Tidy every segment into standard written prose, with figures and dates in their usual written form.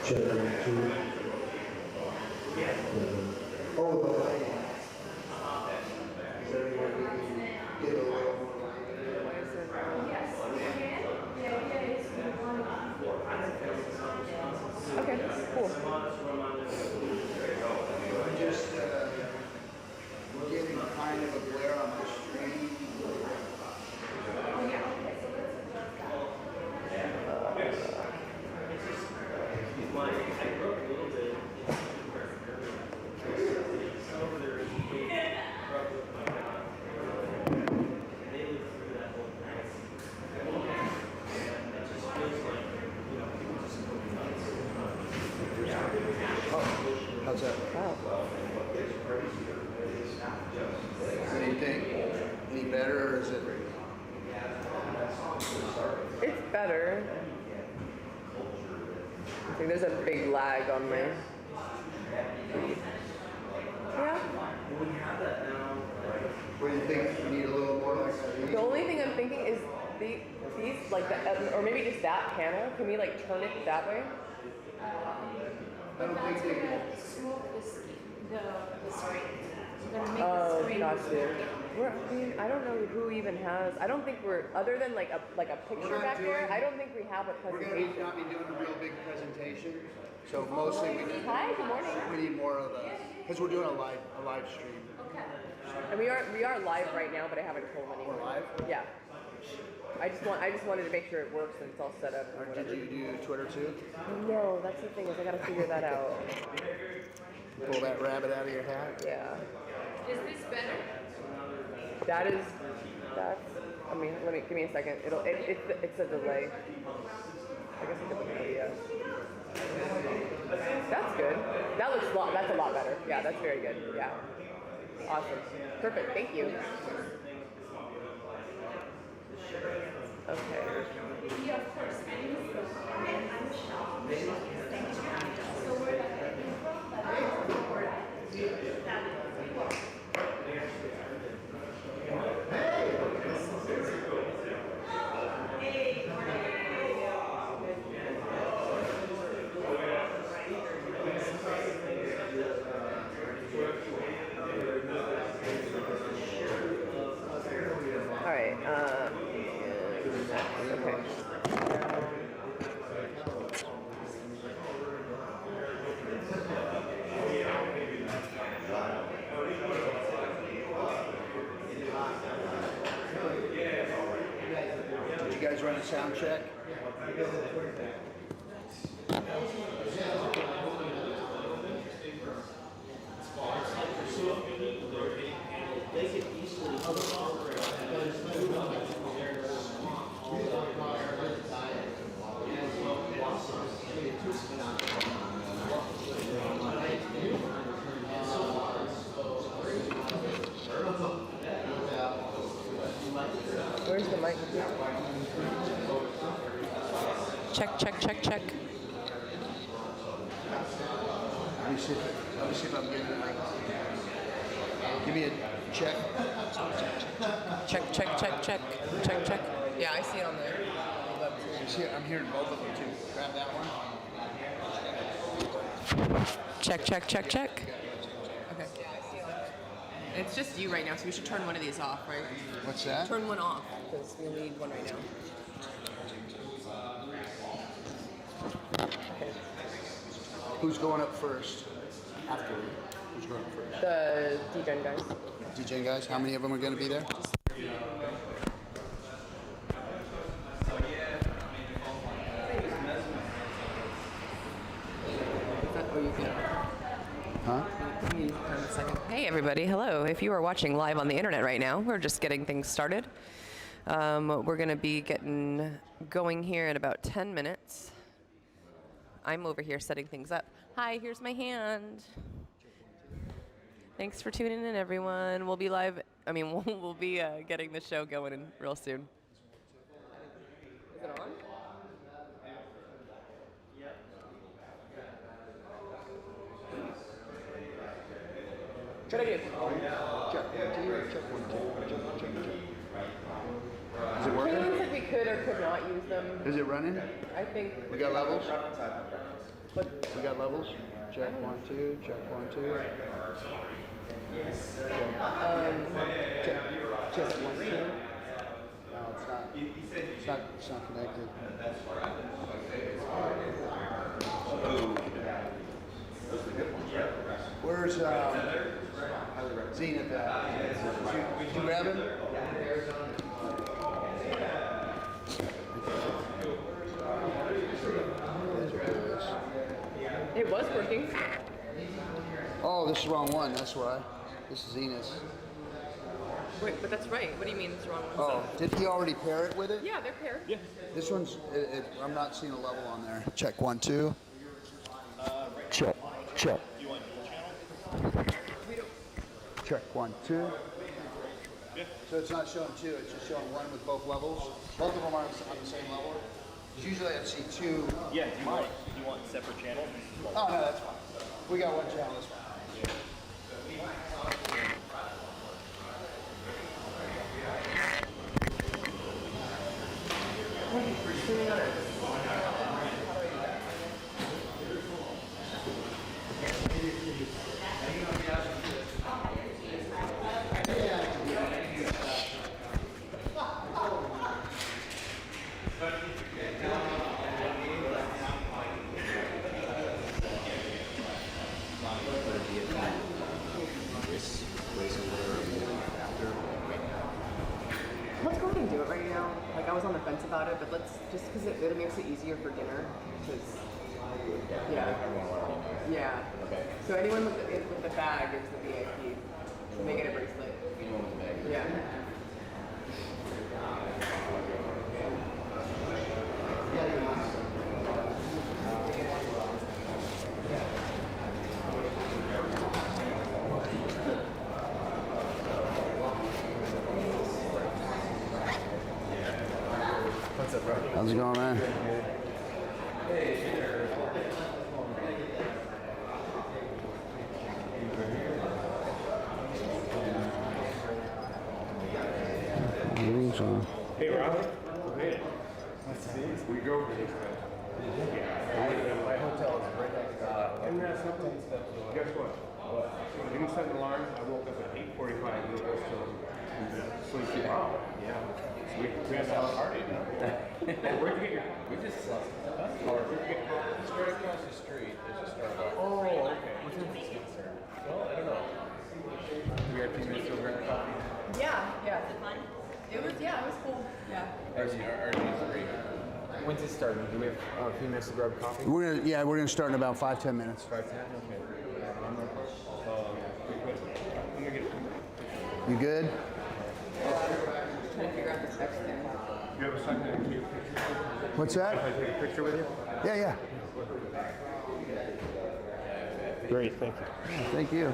Okay, cool. Just getting kind of a glare on my screen. How's that? Wow. What do you think? Any better, or is it? It's better. I think there's a big lag on my feed. Yeah. What do you think? You need a little more like that? The only thing I'm thinking is these like or maybe just that panel. Can we like turn it that way? I don't think they can. Smoke the screen. We're gonna make Oh, the screen. gotcha. I mean, I don't know who even has. I don't think we're other than like a picture not back there. doing- I don't think we have a We're going to presentation. not be doing a real big presentation, so mostly we need. Hi, good morning. We need more of a, because we're doing a live stream. And we are live right now, but I haven't told anyone. We're live? Yeah. I just wanted to make sure it works and it's all set up. Or did you do Twitter too? No, that's the thing is I gotta figure that out. Pull that rabbit out of your hat? Yeah. Is this better? That's. I mean, give me a second. It's a delay. I guess it's a video. That's good. That's a lot better. Yeah, that's very good. Yeah. Awesome. Perfect. Thank you. Okay. Yeah, of course. I'm Michelle. So we're All right. Okay. Did you guys run a sound check? Where's the mic? Check. Let me see if I'm getting it right. Give me a check. Check. Yeah, I see it on there. I'm hearing both of them too. Grab that one. Check. Okay. Yeah, I see it on there. It's just you right now, so we should turn one of these off, right? What's that? Turn one off, because we'll need one right now. Okay. Who's going up first? After me. Who's going up first? The DJing guys. DJing guys? How many of them are going to be there? Oh, you can. Huh? Hey everybody, hello. If you are watching live on the internet right now, we're just getting things started. We're going to be getting going here in about 10 minutes. I'm over here setting things up. Hi, here's my hand. Thanks for tuning in, everyone. We'll be live. We'll be getting the show going in real soon. Is it on? What do I do? Check 1, 2. Is it working? Kayleen said we could or could not use them. Is it running? I think. We got levels? We got levels. Check 1, 2. Check 1, 2. Check 1, 2. No, it's not. It's not connected. Where's Zenith at? Did you grab him? It was working. Oh, this is the wrong one. That's why. This is Zenith. Wait, but that's right. What do you mean it's the wrong one? Oh, did he already pair it with it? Yeah, they're paired. Yeah. This one's. I'm not seeing a level on there. Check 1, 2. Check. Check. You want dual channel? Check 1, 2. Yeah. So it's not showing 2. It's just showing 1 with both levels. Both of them are on the same level. Usually I see 2. Yeah. Do you want separate channels? Oh no, that's fine. We got 1 channel. That's fine. Let's go ahead and do it right now. Like I was on the fence about it, but let's just because it makes it easier for dinner. Because yeah. Okay. So anyone with the bag is the VIP. So they get a bracelet. Anyone with the bag. Yeah. How's it going, man? Hey, Rob. Hey. We go. My hotel is right next to Guess what? You can set an alarm. I woke up at 8:45 and it was still sleepy. Wow. Yeah. We had a party, no? Where'd you get your? We just slept. Where'd you get? straight across the street. It's just Starbucks. Oh, okay. Well, I don't know. We got 2 minutes to grab a coffee. Yeah. Yeah. It was cool. Yeah. Are these free? When's it starting? Do we have a few minutes to grab coffee? We're gonna start in about 5-10 minutes. 5:10. Okay. I'm gonna get. You good? Trying to figure out this next thing. You have a second to take a picture? What's that? Can I take a picture with you? Yeah. Great, thank you. Yeah, thank you.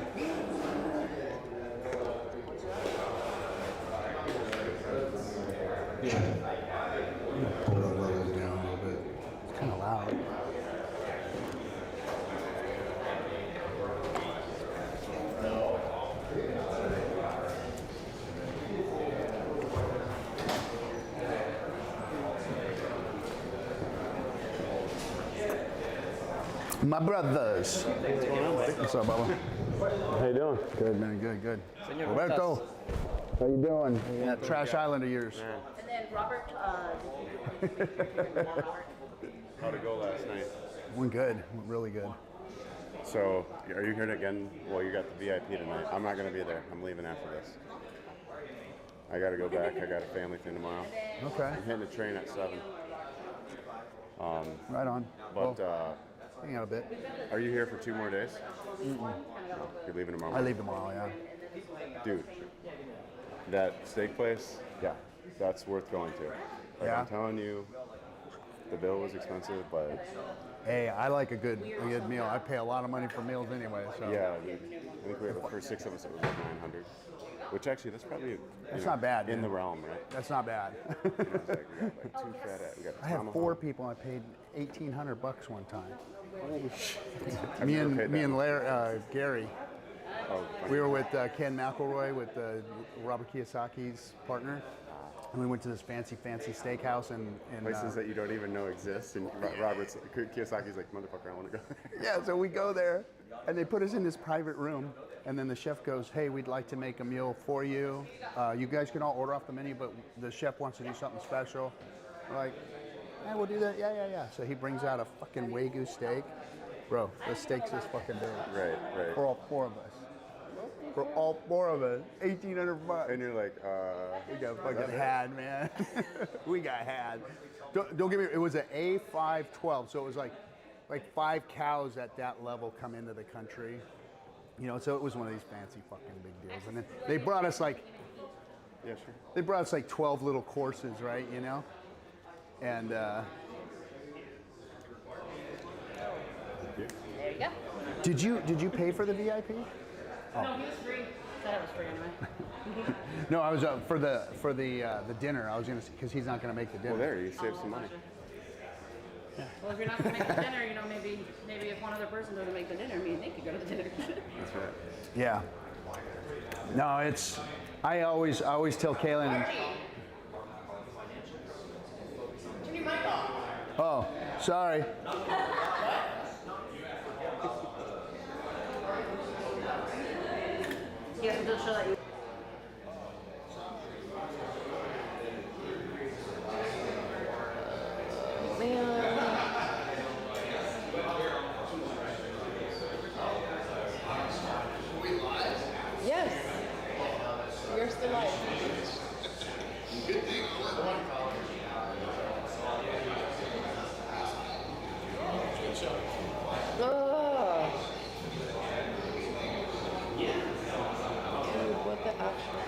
Pull the levels down a little bit. It's kind of loud. My brothers. What's up, Bubba? How you doing? Good, man. Good. Roberto, how you doing? That trash island of yours. And then Robert, How'd it go last night? Went good. Went really good. So, are you here again? Well, you got the VIP tonight. I'm not going to be there. I'm leaving after this. I got to go back. I got a family thing tomorrow. Okay. I'm hitting the train at 7. Right on. But Hang out a bit. are you here for 2 more days? No, you're leaving tomorrow. I leave tomorrow, yeah. Dude, that steak place, yeah, that's worth going to. Like, Yeah? I'm telling you, the bill was expensive, but Hey, I like a good meal. I pay a lot of money for meals anyway, so. yeah, I think we have, for 6 of us, it was like 900. Which actually, that's probably That's not bad, in man. the realm, right? That's not bad. You know, it's like we got like 2 fat ass. We got I had tomahawk. 4 people. I paid $1,800 one time. Holy shit. I've Me never and paid that much. Gary. Oh, We were with Ken McElroy, with Robert Kiyosaki's partner, and we went to this fancy steakhouse in places that you don't even know exist. And Robert's Kiyosaki's like, motherfucker, I want to go there. Yeah, so we go there, and they put us in this private room, and then the chef goes, hey, we'd like to make a meal for you. You guys can all order off the menu, but the chef wants to do something special. We're like, yeah, we'll do that. Yeah. So he brings out a fucking Wagyu steak. Bro, the steak's this fucking big. Right. For all four of us. For all four of us. $1,800. And you're like, We got fucking had, man. We got had. Don't get me, it was an A512, so it was like 5 cows at that level come into the country. You know, so it was one of these fancy fucking big deals. And then they brought us like, yeah, sure. they brought us like 12 little courses, right, you know? And There you go. did you pay for the VIP? No, he was free. Said it was free anyway. No, I was for the dinner. I was gonna, because he's not gonna make the dinner. Well, there, you saved some money. Well, if you're not gonna make the dinner, you know, maybe if one other person doesn't make the dinner, me and Nick could go to the dinner. That's right. Yeah. No, it's. I always tell Kaylin. Turn your mic off. Oh, sorry. You have to just show that you. Yes. You're still live. Oh. Dude, what the actual?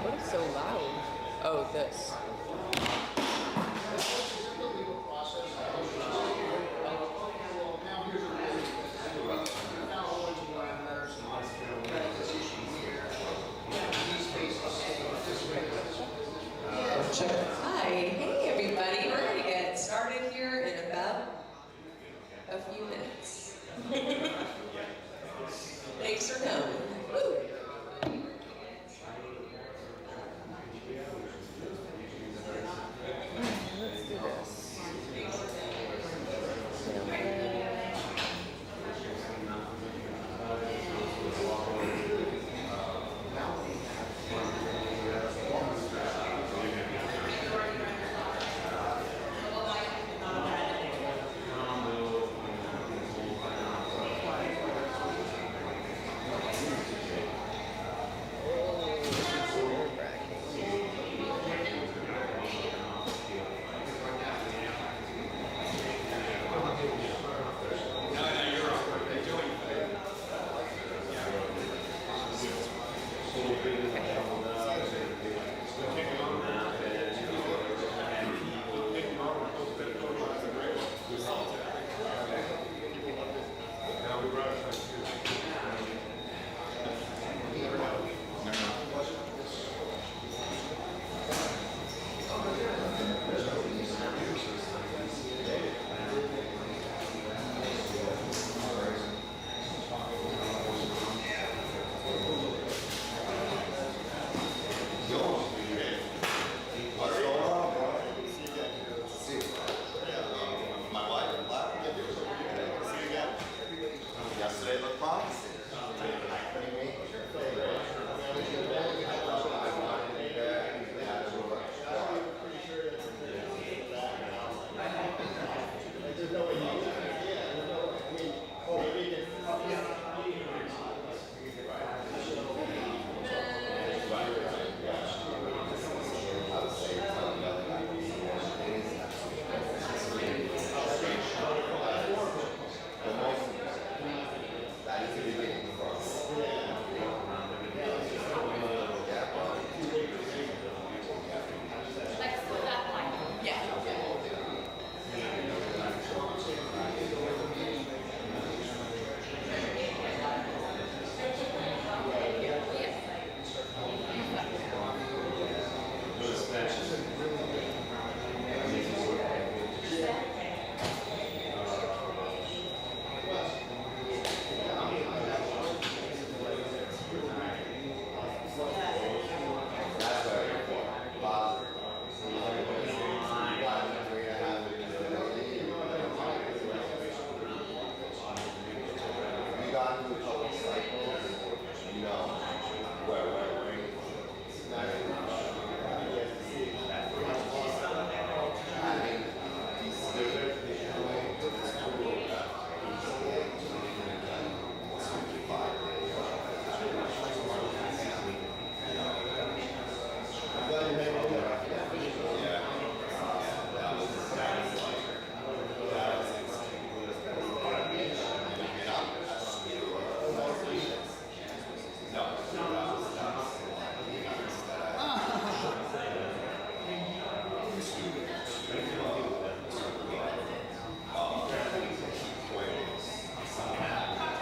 What is so loud? Oh, this. Hi, hey everybody. We're going to get started here in about a few minutes. Thanks for coming. Woo.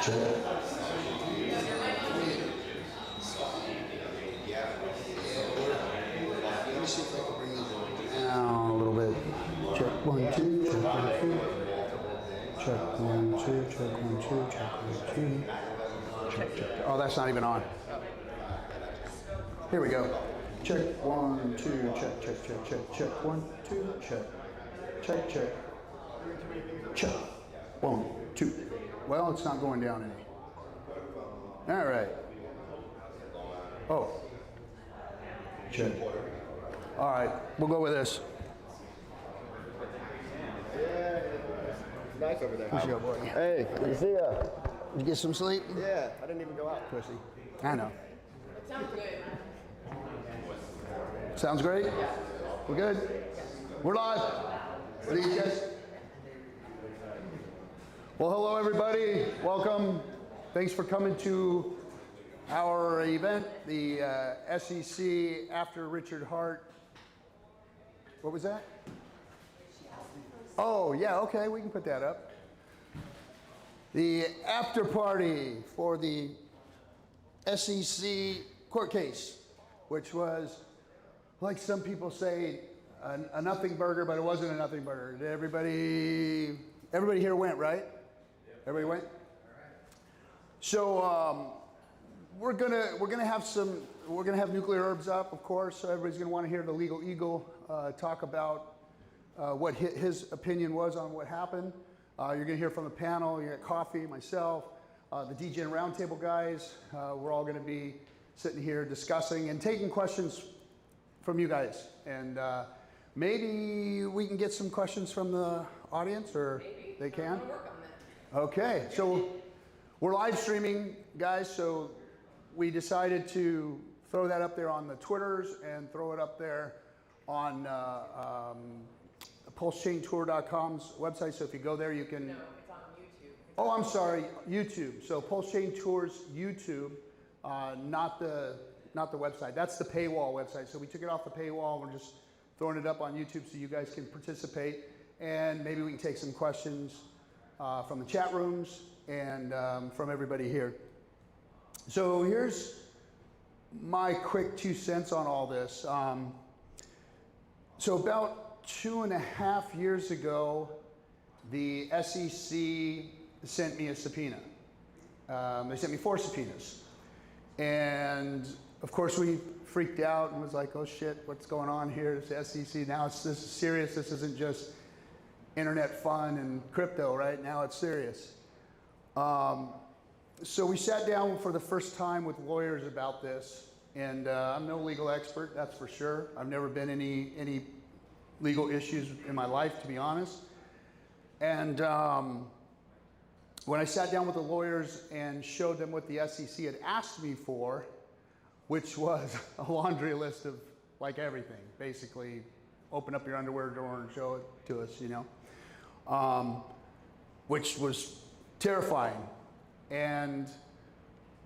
Let me see if I can bring this down a little bit. Check 1, 2, check 1, 2. Check 1, 2, check 1, 2, check 1, 2. Check, check. Oh, that's not even on. Here we go. Check 1, 2, check, check, check, check, check 1, 2, check. Check, check. Check. 1, 2. Well, it's not going down any. All right. Oh. Check. All right, we'll go with this. Nice over there. What's your boy? Hey, good to see ya. Did you get some sleep? Yeah, I didn't even go out. Pussy. I know. Sounds good. Sounds great? We're good? We're live. What do you guys? Well, hello everybody. Welcome. Thanks for coming to our event, the SEC after Richard Hart. What was that? Oh, yeah, okay, we can put that up. The after party for the SEC court case, which was, like some people say, a nothing burger, but it wasn't a nothing burger. Everybody here went, right? Everybody went? So we're gonna have nuclear herbs up, of course. So everybody's gonna want to hear the Legal Eagle talk about what his opinion was on what happened. You're gonna hear from the panel. You got Coffee, myself, the DJ and Roundtable guys. We're all gonna be sitting here discussing and taking questions from you guys. And maybe we can get some questions from the audience, or maybe they can. I'm gonna work on that. Okay, so we're live streaming, guys. So we decided to throw that up there on the Twitters and throw it up there on PulseChainTour.com's website. So if you go there, you can. No, it's on YouTube. Oh, I'm sorry, YouTube. So PulseChain Tours YouTube, not the website. That's the paywall website. So we took it off the paywall. We're just throwing it up on YouTube so you guys can participate, and maybe we can take some questions from the chat rooms and from everybody here. So here's my quick 2 cents on all this. So about 2.5 years ago, the SEC sent me a subpoena. They sent me 4 subpoenas. And of course we freaked out and was like, oh shit, what's going on here? It's the SEC, now this is serious. This isn't just internet fun and crypto, right? Now it's serious. So we sat down for the first time with lawyers about this, and I'm no legal expert, that's for sure. I've never been in any legal issues in my life, to be honest. And when I sat down with the lawyers and showed them what the SEC had asked me for, which was a laundry list of like everything, basically, open up your underwear drawer and show it to us, you know, which was terrifying. And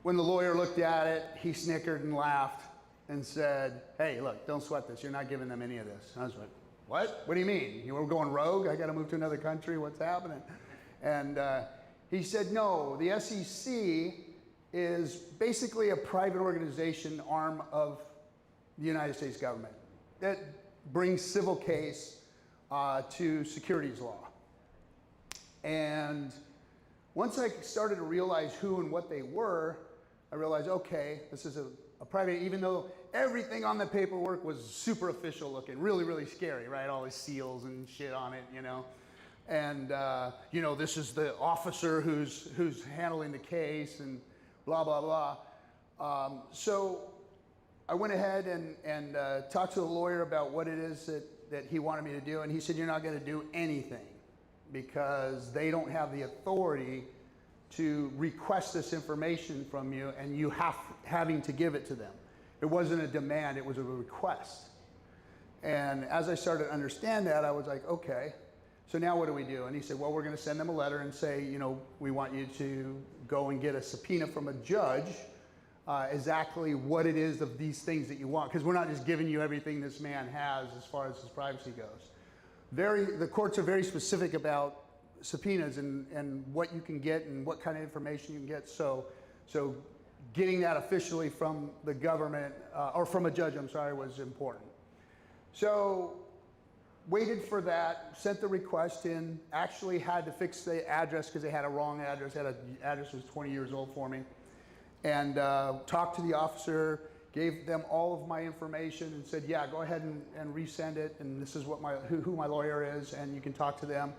when the lawyer looked at it, he snickered and laughed and said, hey, look, don't sweat this. You're not giving them any of this. And I was like, what? What do you mean? You were going rogue? I got to move to another country? What's happening? And he said, no, the SEC is basically a private organization arm of the United States government that brings civil case to securities law. And once I started to realize who and what they were, I realized, okay, this is a private, even though everything on the paperwork was super official looking, really, really scary, right? All these seals and shit on it, you know? And, you know, this is the officer who's handling the case and blah, blah, blah. So I went ahead and talked to the lawyer about what it is that he wanted me to do. And he said, you're not going to do anything because they don't have the authority to request this information from you and you having to give it to them. It wasn't a demand, it was a request. And as I started to understand that, I was like, okay, so now what do we do? And he said, well, we're going to send them a letter and say, you know, we want you to go and get a subpoena from a judge, exactly what it is of these things that you want, because we're not just giving you everything this man has as far as his privacy goes. The courts are very specific about subpoenas and what you can get and what kind of information you can get. So getting that officially from the government, or from a judge, I'm sorry, was important. So waited for that, sent the request in, actually had to fix the address because they had a wrong address. Had an address that was 20 years old for me. And talked to the officer, gave them all of my information and said, yeah, go ahead and resend it. And this is what who my lawyer is, and you can talk to them.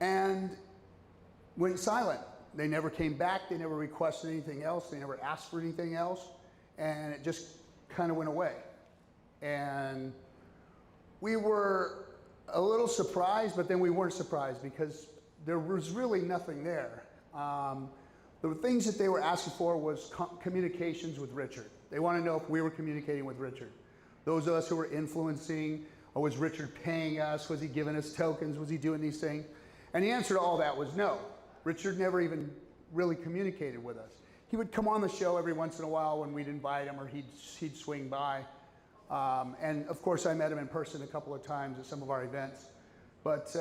And went silent. They never came back. They never requested anything else. They never asked for anything else. And it just kind of went away. And we were a little surprised, but then we weren't surprised because there was really nothing there. The things that they were asking for was communications with Richard. They want to know if we were communicating with Richard. Those of us who were influencing, or was Richard paying us? Was he giving us tokens? Was he doing these things? And the answer to all that was no. Richard never even really communicated with us. He would come on the show every once in a while when we'd invite him, or he'd swing by. And of course, I met him in person a couple of times at some of our events. But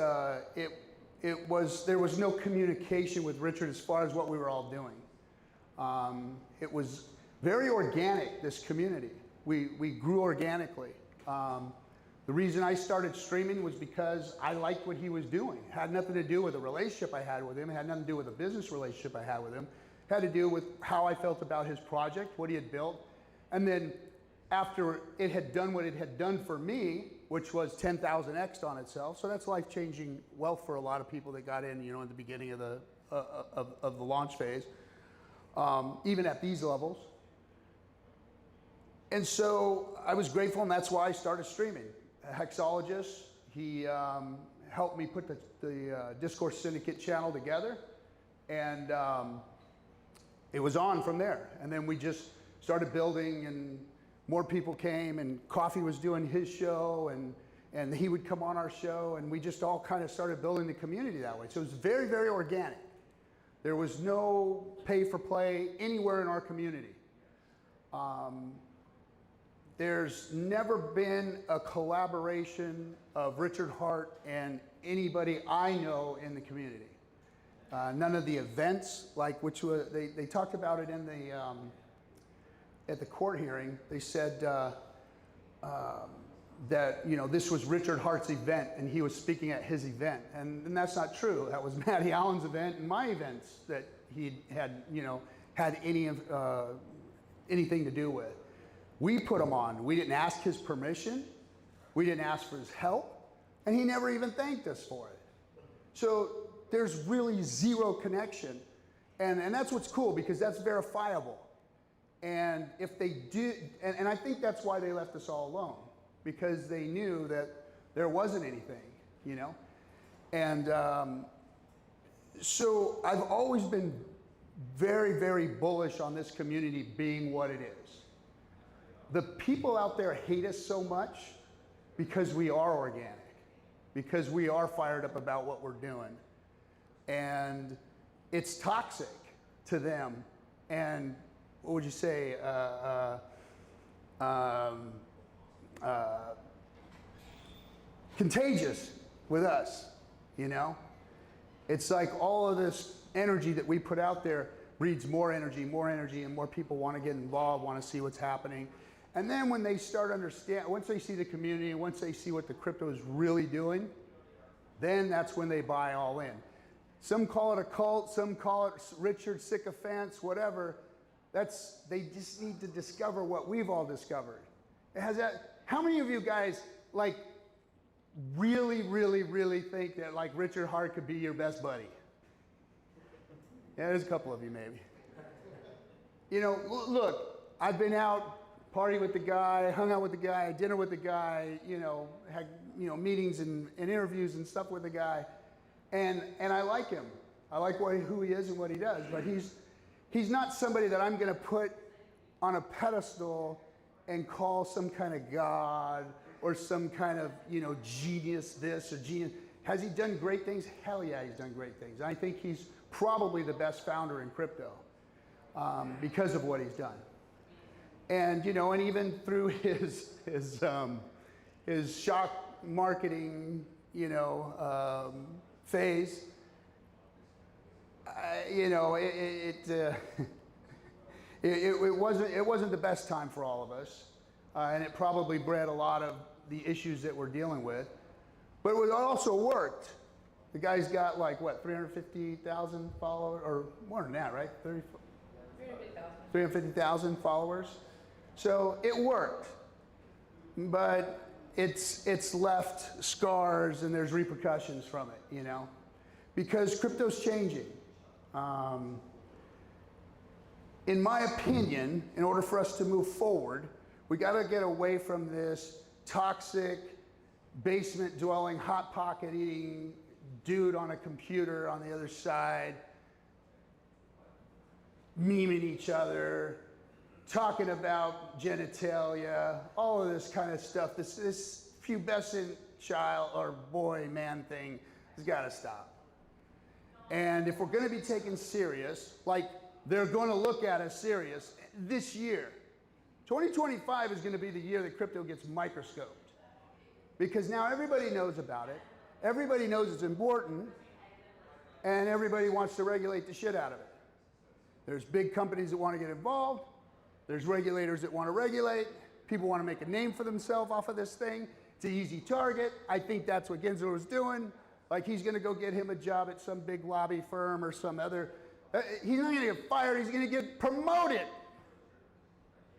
there was no communication with Richard as far as what we were all doing. It was very organic, this community. We grew organically. The reason I started streaming was because I liked what he was doing. It had nothing to do with the relationship I had with him. It had nothing to do with the business relationship I had with him. It had to do with how I felt about his project, what he had built. And then after it had done what it had done for me, which was 10,000x on itself, so that's life-changing wealth for a lot of people that got in, at the beginning of the launch phase, even at these levels. And so I was grateful, and that's why I started streaming. A hexologist, he helped me put the Discourse Syndicate channel together, and it was on from there. And then we just started building, and more people came, and Coffee was doing his show, and he would come on our show, and we just all kind of started building the community that way. So it was very, very organic. There was no pay for play anywhere in our community. There's never been a collaboration of Richard Hart and anybody I know in the community. None of the events, like they talked about it in the at the court hearing. They said that this was Richard Hart's event and he was speaking at his event, and that's not true. That was Matty Allen's event and my events that he had had anything to do with. We put him on. We didn't ask his permission. We didn't ask for his help, and he never even thanked us for it. So there's really zero connection, and that's what's cool because that's verifiable. And if they did, and I think that's why they left us all alone, because they knew that there wasn't anything, And so I've always been very, very bullish on this community being what it is. The people out there hate us so much because we are organic, because we are fired up about what we're doing. And it's toxic to them. And what would you say? Contagious with us, It's like all of this energy that we put out there breeds more energy, and more people want to get involved, want to see what's happening. And then when they start once they see the community, once they see what the crypto is really doing, then that's when they buy all in. Some call it a cult, some call it Richard sycophants, whatever. They just need to discover what we've all discovered. It has that. How many of you guys really, really, really think that Richard Hart could be your best buddy? Yeah, there's a couple of you maybe. Look, I've been out, party with the guy, hung out with the guy, dinner with the guy, had meetings and interviews and stuff with the guy, and I like him. I like who he is and what he does, but he's not somebody that I'm going to put on a pedestal and call some kind of god or some kind of genius this or genius. Has he done great things? Hell yeah, he's done great things. I think he's probably the best founder in crypto because of what he's done. And and even through his shock marketing phase, you know, it wasn't the best time for all of us, and it probably bred a lot of the issues that we're dealing with. But it also worked. The guy's got like what, 350,000 followers, or more than that, right? 350,000 followers. So it worked, but it's left scars and there's repercussions from it, you know, because crypto's changing. In my opinion, in order for us to move forward, we got to get away from this toxic, basement dwelling, hot pocket eating dude on a computer on the other side, memeing each other, talking about genitalia, all of this kind of stuff. This pubescent child or boy, man thing has got to stop. And if we're going to be taken serious, like they're going to look at us serious this year, 2025 is going to be the year that crypto gets microscoped. Because now everybody knows about it, everybody knows it's important, and everybody wants to regulate the shit out of it. There's big companies that want to get involved, there's regulators that want to regulate, people want to make a name for themselves off of this thing. It's an easy target. I think that's what Gensler was doing. Like he's going to go get him a job at some big lobby firm or some other. He's not going to get fired, he's going to get promoted.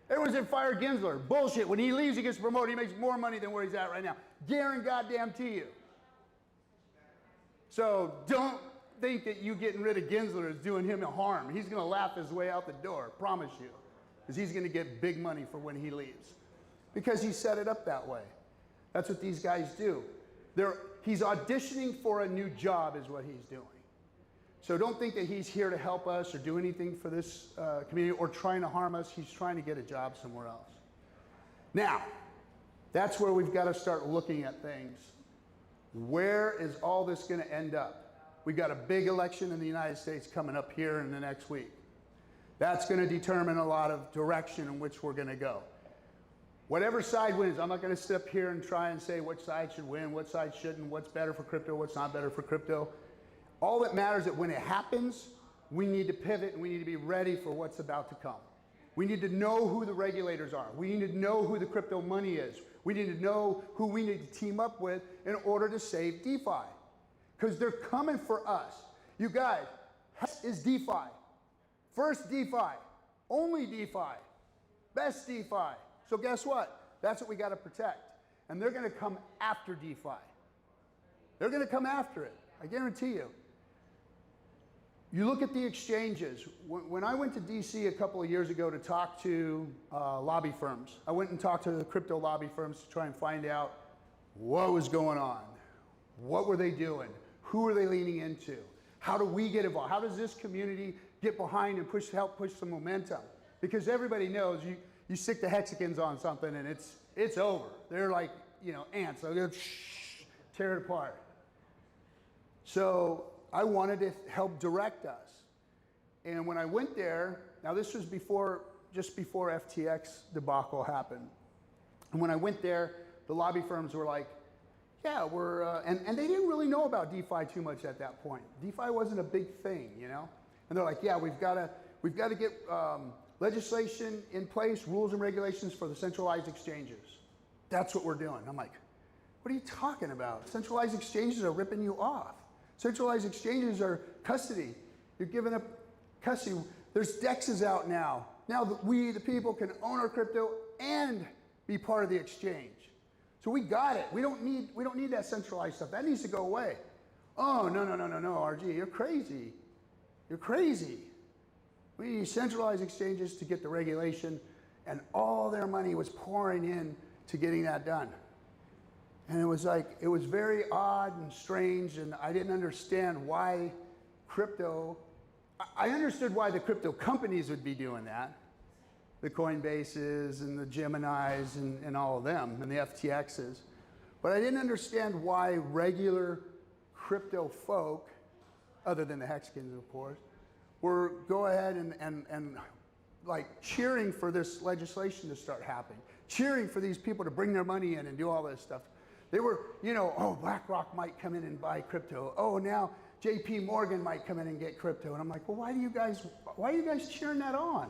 Everyone said fire Gensler. Bullshit. When he leaves, he gets promoted. He makes more money than where he's at right now. Guarantee you. So don't think that you getting rid of Gensler is doing him a harm. He's going to laugh his way out the door, promise you. Because he's going to get big money for when he leaves. Because he set it up that way. That's what these guys do. He's auditioning for a new job is what he's doing. So don't think that he's here to help us or do anything for this community or trying to harm us. He's trying to get a job somewhere else. Now, that's where we've got to start looking at things. Where is all this going to end up? We've got a big election in the United States coming up here in the next week. That's going to determine a lot of direction in which we're going to go. Whatever side wins, I'm not going to sit up here and try and say which side should win, what side shouldn't, what's better for crypto, what's not better for crypto. All that matters is that when it happens, we need to pivot and we need to be ready for what's about to come. We need to know who the regulators are. We need to know who the crypto money is. We need to know who we need to team up with in order to save DeFi. Because they're coming for us. You guys, is DeFi. First DeFi. Only DeFi. Best DeFi. So guess what? That's what we got to protect. And they're going to come after DeFi. They're going to come after it. I guarantee you. You look at the exchanges. When I went to DC a couple of years ago to talk to lobby firms, I went and talked to the crypto lobby firms to try and find out what was going on. What were they doing? Who are they leaning into? How do we get involved? How does this community get behind and help push some momentum? Because everybody knows you stick the hexagons on something and it's over. They're like, you know, ants. So they'll tear it apart. So I wanted to help direct us. And when I went there, now this was just before FTX debacle happened. And when I went there, the lobby firms were like, yeah, and they didn't really know about DeFi too much at that point. DeFi wasn't a big thing, you know? And they're like, yeah, we've got to get legislation in place, rules and regulations for the centralized exchanges. That's what we're doing. I'm like, what are you talking about? Centralized exchanges are ripping you off. Centralized exchanges are custody. You're giving up custody. There's DEXs out now. Now we, the people, can own our crypto and be part of the exchange. So we got it. We don't need that centralized stuff. That needs to go away. Oh, no, RG, you're crazy. You're crazy. We need centralized exchanges to get the regulation, and all their money was pouring in to getting that done. And it was very odd and strange, and I didn't understand why I understood why the crypto companies would be doing that, the Coinbases and the Geminis and all of them, and the FTXs. But I didn't understand why regular crypto folk, other than the hexagons, of course, were go ahead and like cheering for this legislation to start happening, cheering for these people to bring their money in and do all this stuff. They were, you know, oh, BlackRock might come in and buy crypto. Oh, now JP Morgan might come in and get crypto. And I'm like, well, why are you guys cheering that on?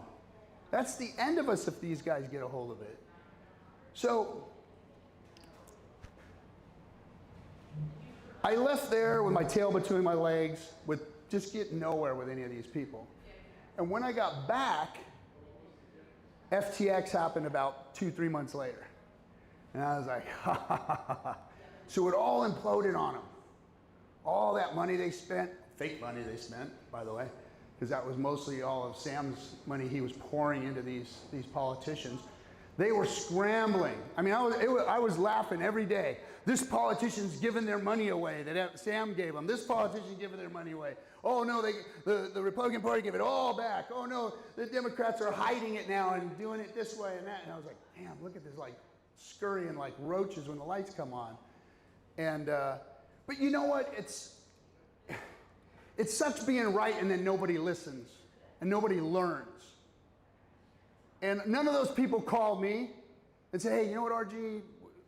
That's the end of us if these guys get a hold of it. So I left there with my tail between my legs, with just getting nowhere with any of these people. And when I got back, FTX happened about 2-3 months later. And I was like, ha ha ha ha ha. So it all imploded on them. All that money they spent, fake money they spent, by the way, because that was mostly all of Sam's money he was pouring into these politicians. They were scrambling. I mean, I was laughing every day. This politician's giving their money away that Sam gave them. This politician giving their money away. Oh no, the Republican Party gave it all back. Oh no, the Democrats are hiding it now and doing it this way and that. And I was like, damn, look at this, like scurrying like roaches when the lights come on. And but you know what? It sucks being right and then nobody listens and nobody learns. And none of those people call me and say, hey, you know what, RG?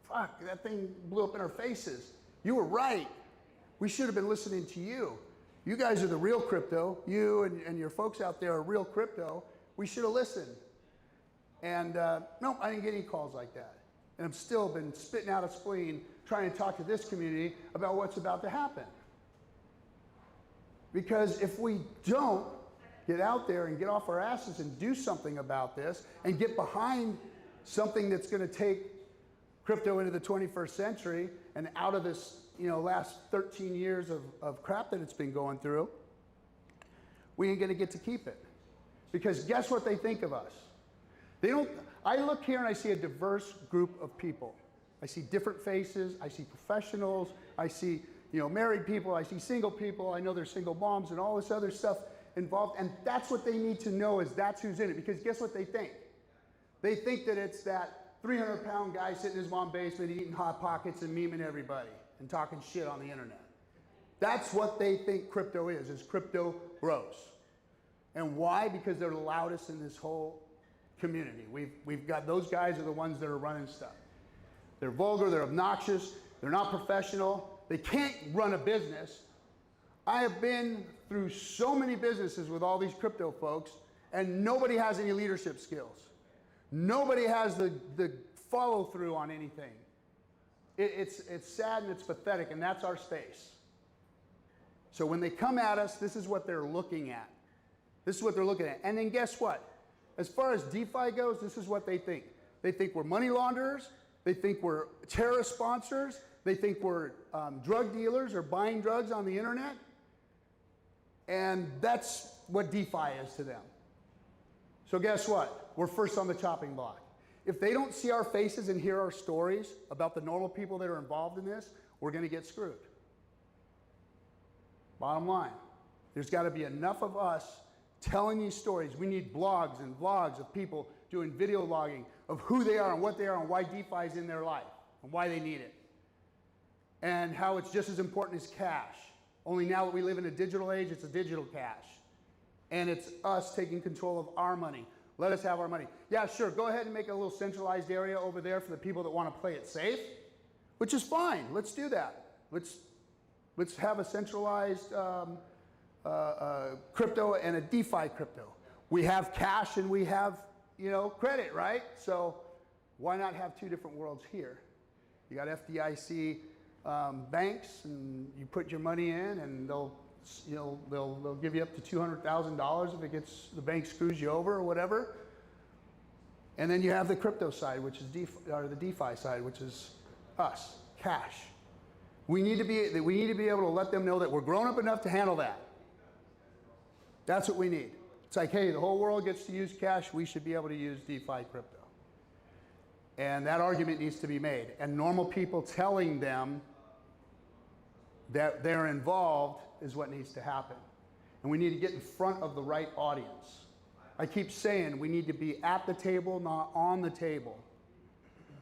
Fuck, that thing blew up in our faces. You were right. We should have been listening to you. You guys are the real crypto. You and your folks out there are real crypto. We should have listened. And no, I didn't get any calls like that. And I've still been spitting out a spleen trying to talk to this community about what's about to happen. Because if we don't get out there and get off our asses and do something about this and get behind something that's going to take crypto into the 21st century and out of this, last 13 years of crap that it's been going through, we ain't going to get to keep it. Because guess what they think of us? I look here and I see a diverse group of people. I see different faces, I see professionals, I see, married people, I see single people, I know there's single moms and all this other stuff involved, and that's what they need to know, is that's who's in it. Because guess what they think? They think that it's that 300-pound guy sitting in his mom's basement eating Hot Pockets and memeing everybody and talking shit on the internet. That's what they think crypto is crypto bros. And why? Because they're the loudest in this whole community. We've got those guys are the ones that are running stuff. They're vulgar, they're obnoxious, they're not professional, they can't run a business. I have been through so many businesses with all these crypto folks, and nobody has any leadership skills. Nobody has the follow through on anything. It's sad and it's pathetic, and that's our space. So when they come at us, this is what they're looking at. This is what they're looking at. And then guess what? As far as DeFi goes, this is what they think. They think we're money launderers. They think we're terrorist sponsors. They think we're drug dealers or buying drugs on the internet. And that's what DeFi is to them. So guess what? We're first on the chopping block. If they don't see our faces and hear our stories about the normal people that are involved in this, we're going to get screwed. Bottom line, there's got to be enough of us telling these stories. We need blogs and vlogs of people doing video logging of who they are and what they are and why DeFi is in their life and why they need it. And how it's just as important as cash. Only now that we live in a digital age, it's a digital cash. And it's us taking control of our money. Let us have our money. Yeah, sure, go ahead and make a little centralized area over there for the people that want to play it safe, which is fine. Let's do that. Let's have a centralized crypto and a DeFi crypto. We have cash and we have, credit, right? So why not have two different worlds here? You got FDIC banks, and you put your money in, and they'll give you up to $200,000 if the bank screws you over or whatever. And then you have the crypto side, which is the DeFi side, which is us, cash. We need to be able to let them know that we're grown up enough to handle that. That's what we need. It's like, hey, the whole world gets to use cash. We should be able to use DeFi crypto. And that argument needs to be made. And normal people telling them that they're involved is what needs to happen. And we need to get in front of the right audience. I keep saying we need to be at the table, not on the table.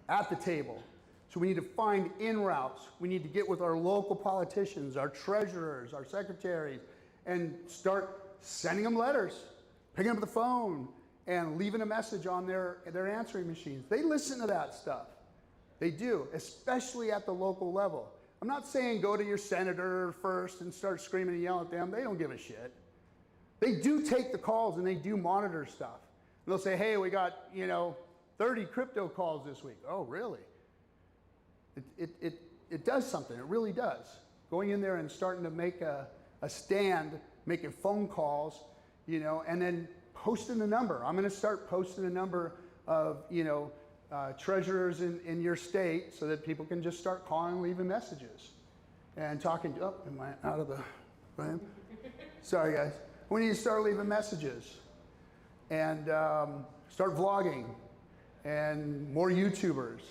At the table. So we need to find in routes. We need to get with our local politicians, our treasurers, our secretaries, and start sending them letters, picking up the phone, and leaving a message on their answering machines. They listen to that stuff. They do, especially at the local level. I'm not saying go to your senator first and start screaming and yelling at them. They don't give a shit. They do take the calls and they do monitor stuff. And they'll say, hey, we got, 30 crypto calls this week. Oh, really? It does something. It really does. Going in there and starting to make a stand, making phone calls, and then posting the number. I'm going to start posting the number of, treasurers in your state so that people can just start calling, leaving messages and talking. Oh, am I out of the frame? Sorry, guys. We need to start leaving messages and start vlogging and more YouTubers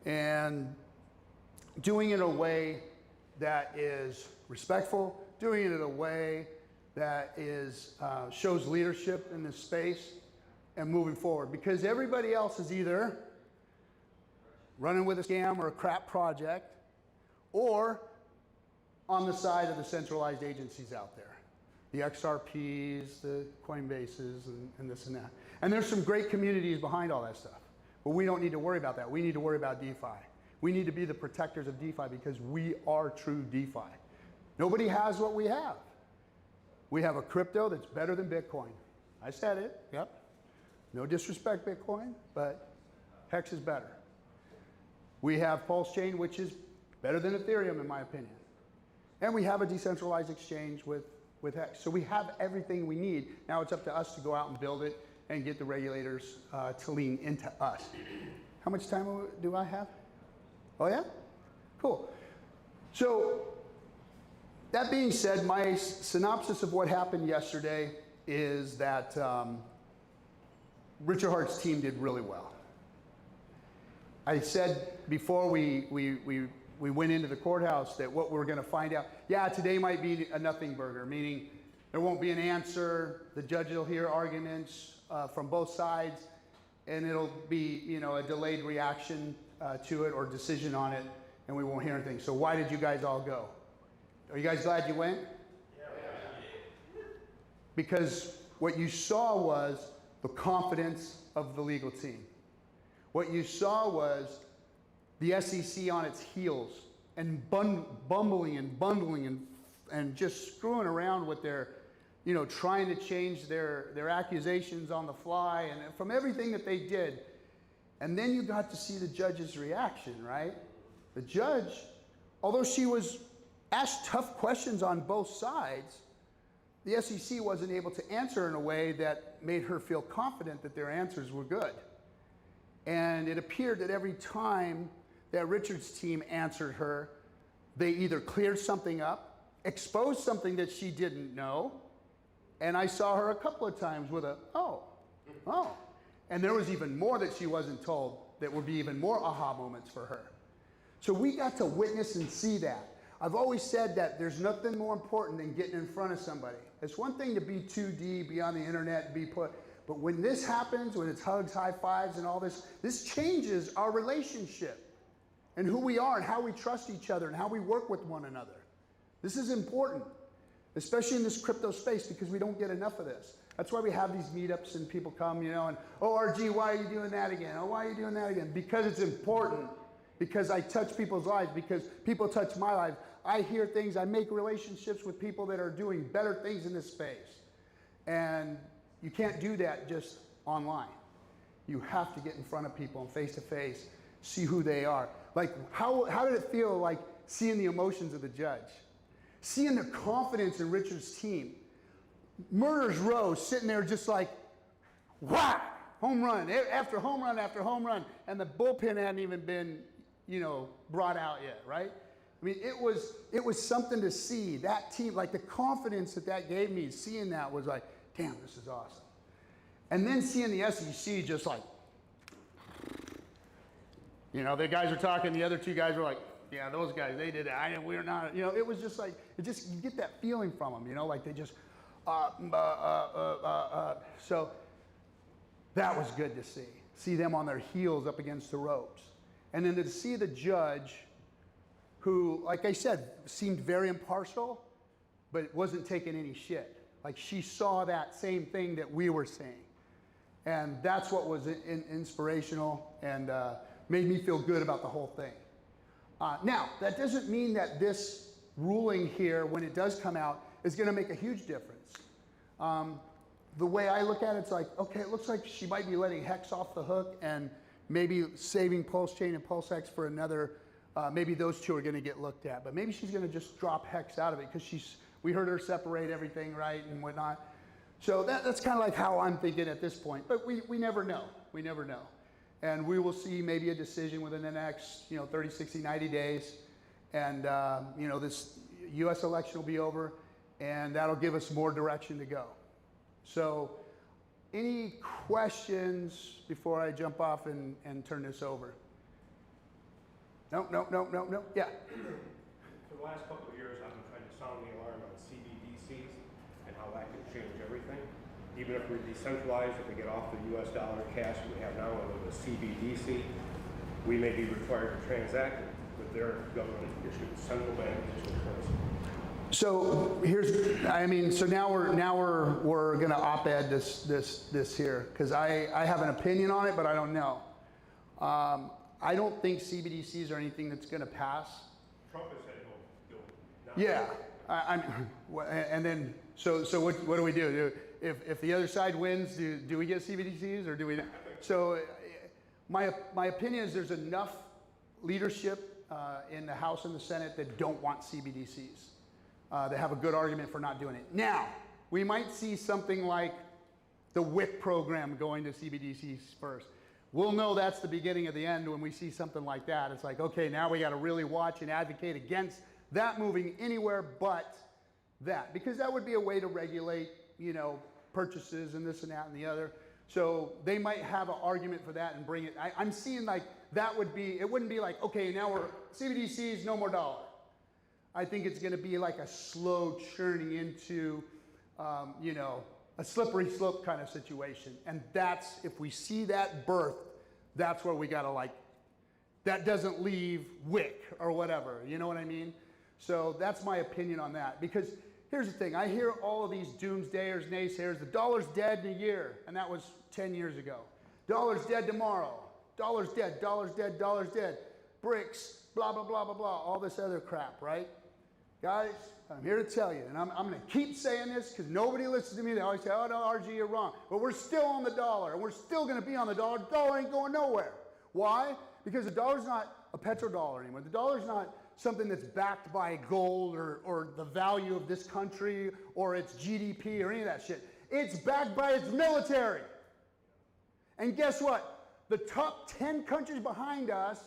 and doing it in a way that is respectful, doing it in a way that is shows leadership in this space and moving forward. Because everybody else is either running with a scam or a crap project or on the side of the centralized agencies out there. The XRPs, the Coinbases, and this and that. And there's some great communities behind all that stuff. But we don't need to worry about that. We need to worry about DeFi. We need to be the protectors of DeFi because we are true DeFi. Nobody has what we have. We have a crypto that's better than Bitcoin. I said it, yep. No disrespect, Bitcoin, but Hex is better. We have PulseChain, which is better than Ethereum, in my opinion. And we have a decentralized exchange with Hex. So we have everything we need. Now it's up to us to go out and build it and get the regulators to lean into us. How much time do I have? Oh yeah? Cool. So that being said, my synopsis of what happened yesterday is that Richard Hart's team did really well. I said before we went into the courthouse that what we're going to find out, yeah, today might be a nothing burger, meaning there won't be an answer, the judge will hear arguments from both sides, and it'll be a delayed reaction to it or decision on it, and we won't hear anything. So why did you guys all go? Are you guys glad you went? Yeah. Because what you saw was the confidence of the legal team. What you saw was the SEC on its heels and bumbling and bundling and just screwing around with their, trying to change their accusations on the fly and from everything that they did. And then you got to see the judge's reaction, right? The judge, although she was asked tough questions on both sides, the SEC wasn't able to answer in a way that made her feel confident that their answers were good. And it appeared that every time that Richard's team answered her, they either cleared something up, exposed something that she didn't know, and I saw her a couple of times with oh. And there was even more that she wasn't told that would be even more aha moments for her. So we got to witness and see that. I've always said that there's nothing more important than getting in front of somebody. It's one thing to be 2D, be on the internet, but when this happens, when it's hugs, high fives, and all this changes our relationship and who we are and how we trust each other and how we work with one another. This is important, especially in this crypto space because we don't get enough of this. That's why we have these meetups and people come, and, oh, RG, why are you doing that again? Oh, why are you doing that again? Because it's important. Because I touch people's lives, because people touch my life. I hear things, I make relationships with people that are doing better things in this space. And you can't do that just online. You have to get in front of people and face to face, see who they are. Like, how did it feel like seeing the emotions of the judge? Seeing the confidence in Richard's team. Murders Row sitting there just like, whack, home run, after home run after home run. And the bullpen hadn't even been, brought out yet, right? I mean, it was something to see. That team, like the confidence that gave me, seeing that was like, damn, this is awesome. And then seeing the SEC just like, the guys were talking, the other two guys were like, yeah, those guys, they did it. We're not, it was just like, you get that feeling from them, like they just, So that was good to see them on their heels up against the ropes. And then to see the judge who, like I said, seemed very impartial, but wasn't taking any shit. Like she saw that same thing that we were seeing. And that's what was inspirational and made me feel good about the whole thing. Now, that doesn't mean that this ruling here, when it does come out, is going to make a huge difference. The way I look at it, it's like, okay, it looks like she might be letting Hex off the hook and maybe saving PulseChain and PulseX for another, maybe those two are going to get looked at. But maybe she's going to just drop Hex out of it because we heard her separate everything, right, and whatnot. So that's kind of like how I'm thinking at this point. But we never know. We never know. And we will see maybe a decision within the next 30, 60, 90 days. And this U.S. election will be over, and that'll give us more direction to go. So any questions before I jump off and turn this over? No. Yeah. For the last couple of years, I've been trying to sound the alarm on CBDCs and how that can change everything. Even if we're decentralized, if we get off the U.S. dollar cash we have now under the CBDC, we may be required to transact with their government-issued central bank digital currency. So so now we're going to op-ed this here because I have an opinion on it, but I don't know. I don't think CBDCs are anything that's going to pass. Trump has said he'll not. Yeah, and then so what do we do? If the other side wins, do we get CBDCs or do we not? So my opinion is there's enough leadership in the House and the Senate that don't want CBDCs. They have a good argument for not doing it. Now, we might see something like the WIC program going to CBDCs first. We'll know that's the beginning of the end when we see something like that. It's like, okay, now we got to really watch and advocate against that moving anywhere but that, because that would be a way to regulate, purchases and this and that and the other. So they might have an argument for that and bring it. I'm seeing like that would be, it wouldn't be like, okay, now we're CBDCs, no more dollar. I think it's going to be like a slow churning into, a slippery slope kind of situation. And that's, if we see that birth, that's where we got to that doesn't leave WIC or whatever. You know what I mean? So that's my opinion on that. Because here's the thing. I hear all of these doomsdayers, naysayers, the dollar's dead in a year. And that was 10 years ago. Dollar's dead tomorrow. Dollar's dead, dollar's dead, dollar's dead. BRICS, blah, blah, blah, blah, blah. All this other crap, right? Guys, I'm here to tell you, and I'm going to keep saying this because nobody listens to me. They always say, oh, no, RG, you're wrong. But we're still on the dollar, and we're still going to be on the dollar. The dollar ain't going nowhere. Why? Because the dollar's not a petrodollar anymore. The dollar's not something that's backed by gold or the value of this country or its GDP or any of that shit. It's backed by its military. And guess what? The top 10 countries behind us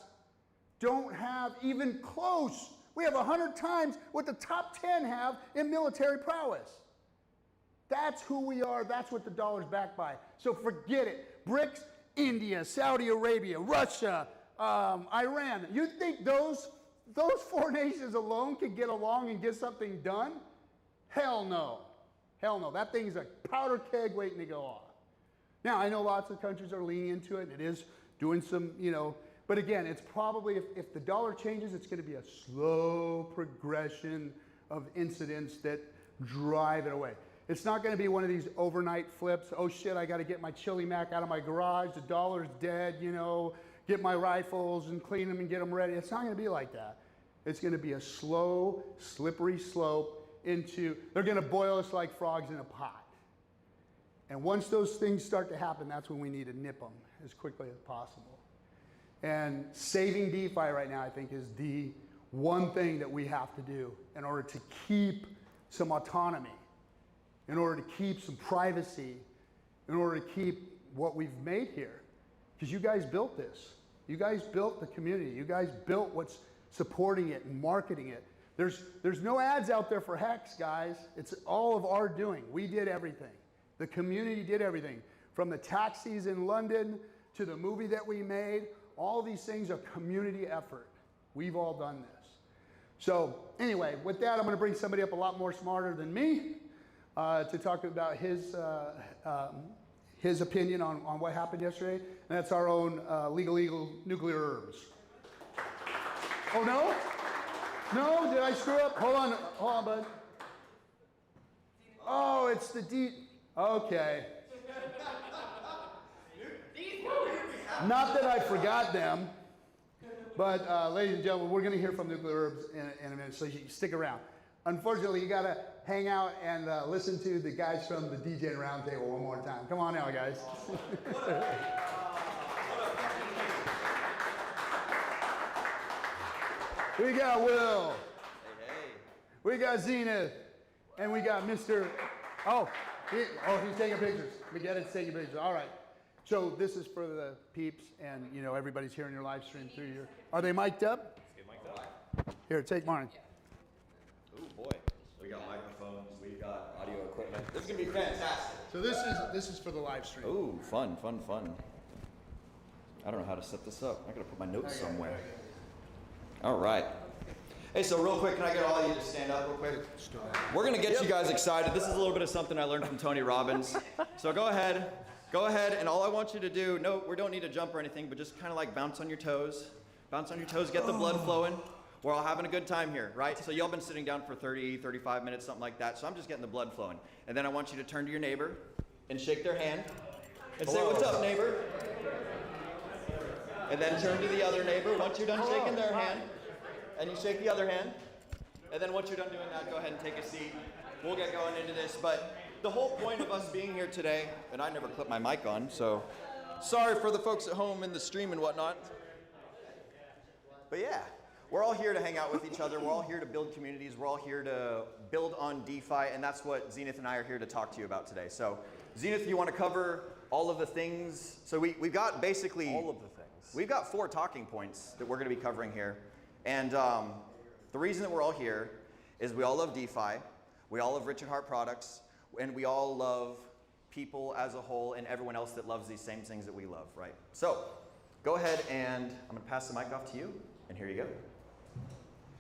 don't have even close. We have 100 times what the top 10 have in military prowess. That's who we are. That's what the dollar's backed by. So forget it. BRICS, India, Saudi Arabia, Russia, Iran. You think those 4 nations alone can get along and get something done? Hell no. Hell no. That thing's a powder keg waiting to go off. Now, I know lots of countries are leaning into it, and it is doing some, but again, it's probably, if the dollar changes, it's going to be a slow progression of incidents that drive it away. It's not going to be one of these overnight flips. Oh shit, I got to get my Chili Mac out of my garage. The dollar's dead, get my rifles and clean them and get them ready. It's not going to be like that. It's going to be a slow, slippery slope into, they're going to boil us like frogs in a pot. And once those things start to happen, that's when we need to nip them as quickly as possible. And saving DeFi right now, I think, is the one thing that we have to do in order to keep some autonomy, in order to keep some privacy, in order to keep what we've made here. Because you guys built this. You guys built the community. You guys built what's supporting it and marketing it. There's no ads out there for Hex, guys. It's all of our doing. We did everything. The community did everything. From the taxis in London to the movie that we made, all these things are community effort. We've all done this. So anyway, with that, I'm going to bring somebody up a lot more smarter than me to talk about his opinion on what happened yesterday. And that's our own legal nuclear herbs. Oh, no? No? Did I screw up? Hold on, bud. Oh, it's the D. Okay. Not that I forgot them, But ladies and gentlemen, we're going to hear from Nuclear Herbs in a minute, so you stick around. Unfortunately, you got to hang out and listen to the guys from the DJ Roundtable one more time. Come on now, guys. We got Will. Hey. We got Zenith. And we got Mr. He's taking pictures. We get it, taking pictures. All right. So this is for the peeps, and you know everybody's hearing your live stream through your. Are they mic'd up? Let's get mic'd up. Here, take mine. Ooh boy, we got microphones, we've got audio equipment. This is gonna be fantastic. So this is for the live stream. Ooh, fun. I don't know how to set this up. I gotta put my notes somewhere. All right. Hey, so real quick, can I get all of you to stand up real quick? We're gonna get you guys excited. This is a little bit of something I learned from Tony Robbins. So go ahead, and all I want you to do, no, we don't need to jump or anything, but just kind of like bounce on your toes. Bounce on your toes, get the blood flowing. We're all having a good time here, right? So y'all been sitting down for 30, 35 minutes, something like that. So I'm just getting the blood flowing. And then I want you to turn to your neighbor and shake their hand and say, what's up, neighbor? And then turn to the other neighbor. Once you're done shaking their hand, and you shake the other hand, and then once you're done doing that, go ahead and take a seat. We'll get going into this, but the whole point of us being here today, and I never clipped my mic on, so sorry for the folks at home in the stream and whatnot. But yeah, we're all here to hang out with each other. We're all here to build communities. We're all here to build on DeFi, and that's what Zenith and I are here to talk to you about today. So Zenith, you want to cover all of the things? So we've got basically all of the things. We've got 4 talking points that we're going to be covering here. And the reason that we're all here is we all love DeFi, we all love rich at heart products, and we all love people as a whole and everyone else that loves these same things that we love, right? So go ahead, and I'm going to pass the mic off to you, and here you go.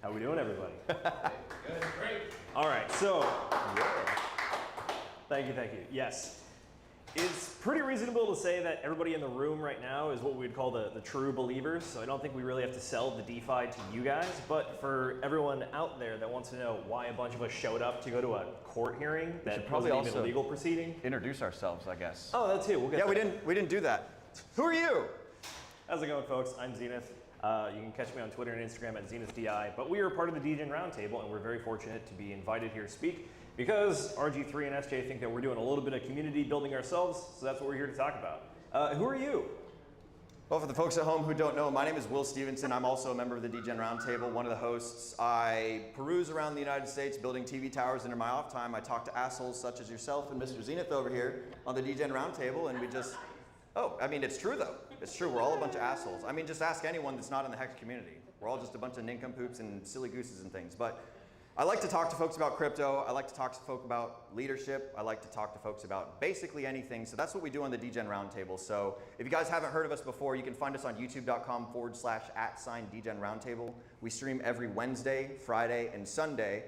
How we doing, everybody? Good, great. All right, so thank you. Yes. It's pretty reasonable to say that everybody in the room right now is what we would call the true believers, so I don't think we really have to sell the DeFi to you guys, but for everyone out there that wants to know why a bunch of us showed up to go to a court hearing that wasn't even a legal proceeding. Introduce ourselves, I guess. Oh, that too, we'll get Yeah, that. we didn't do that. Who are you? How's it going, folks? I'm Zenith. You can catch me on Twitter and Instagram at ZenithDI, but we are part of the DGen Roundtable, and we're very fortunate to be invited here to speak because RG3 and SJ think that we're doing a little bit of community building ourselves, so that's what we're here to talk about. Who are you? Well, for the folks at home who don't know, my name is Will Stevenson. I'm also a member of the DGen Roundtable, one of the hosts. I peruse around the United States building TV towers, and in my off time, I talk to assholes such as yourself and Mr. Zenith over here on the DGen Roundtable, and we just, it's true though. It's true, we're all a bunch of assholes. I mean, just ask anyone that's not in the Hex community. We're all just a bunch of nincompoops and silly gooses and things. But I like to talk to folks about crypto. I like to talk to folks about leadership. I like to talk to folks about basically anything. So that's what we do on the DGen Roundtable. So if you guys haven't heard of us before, you can find us on youtube.com/@DGen Roundtable. We stream every Wednesday, Friday, and Sunday.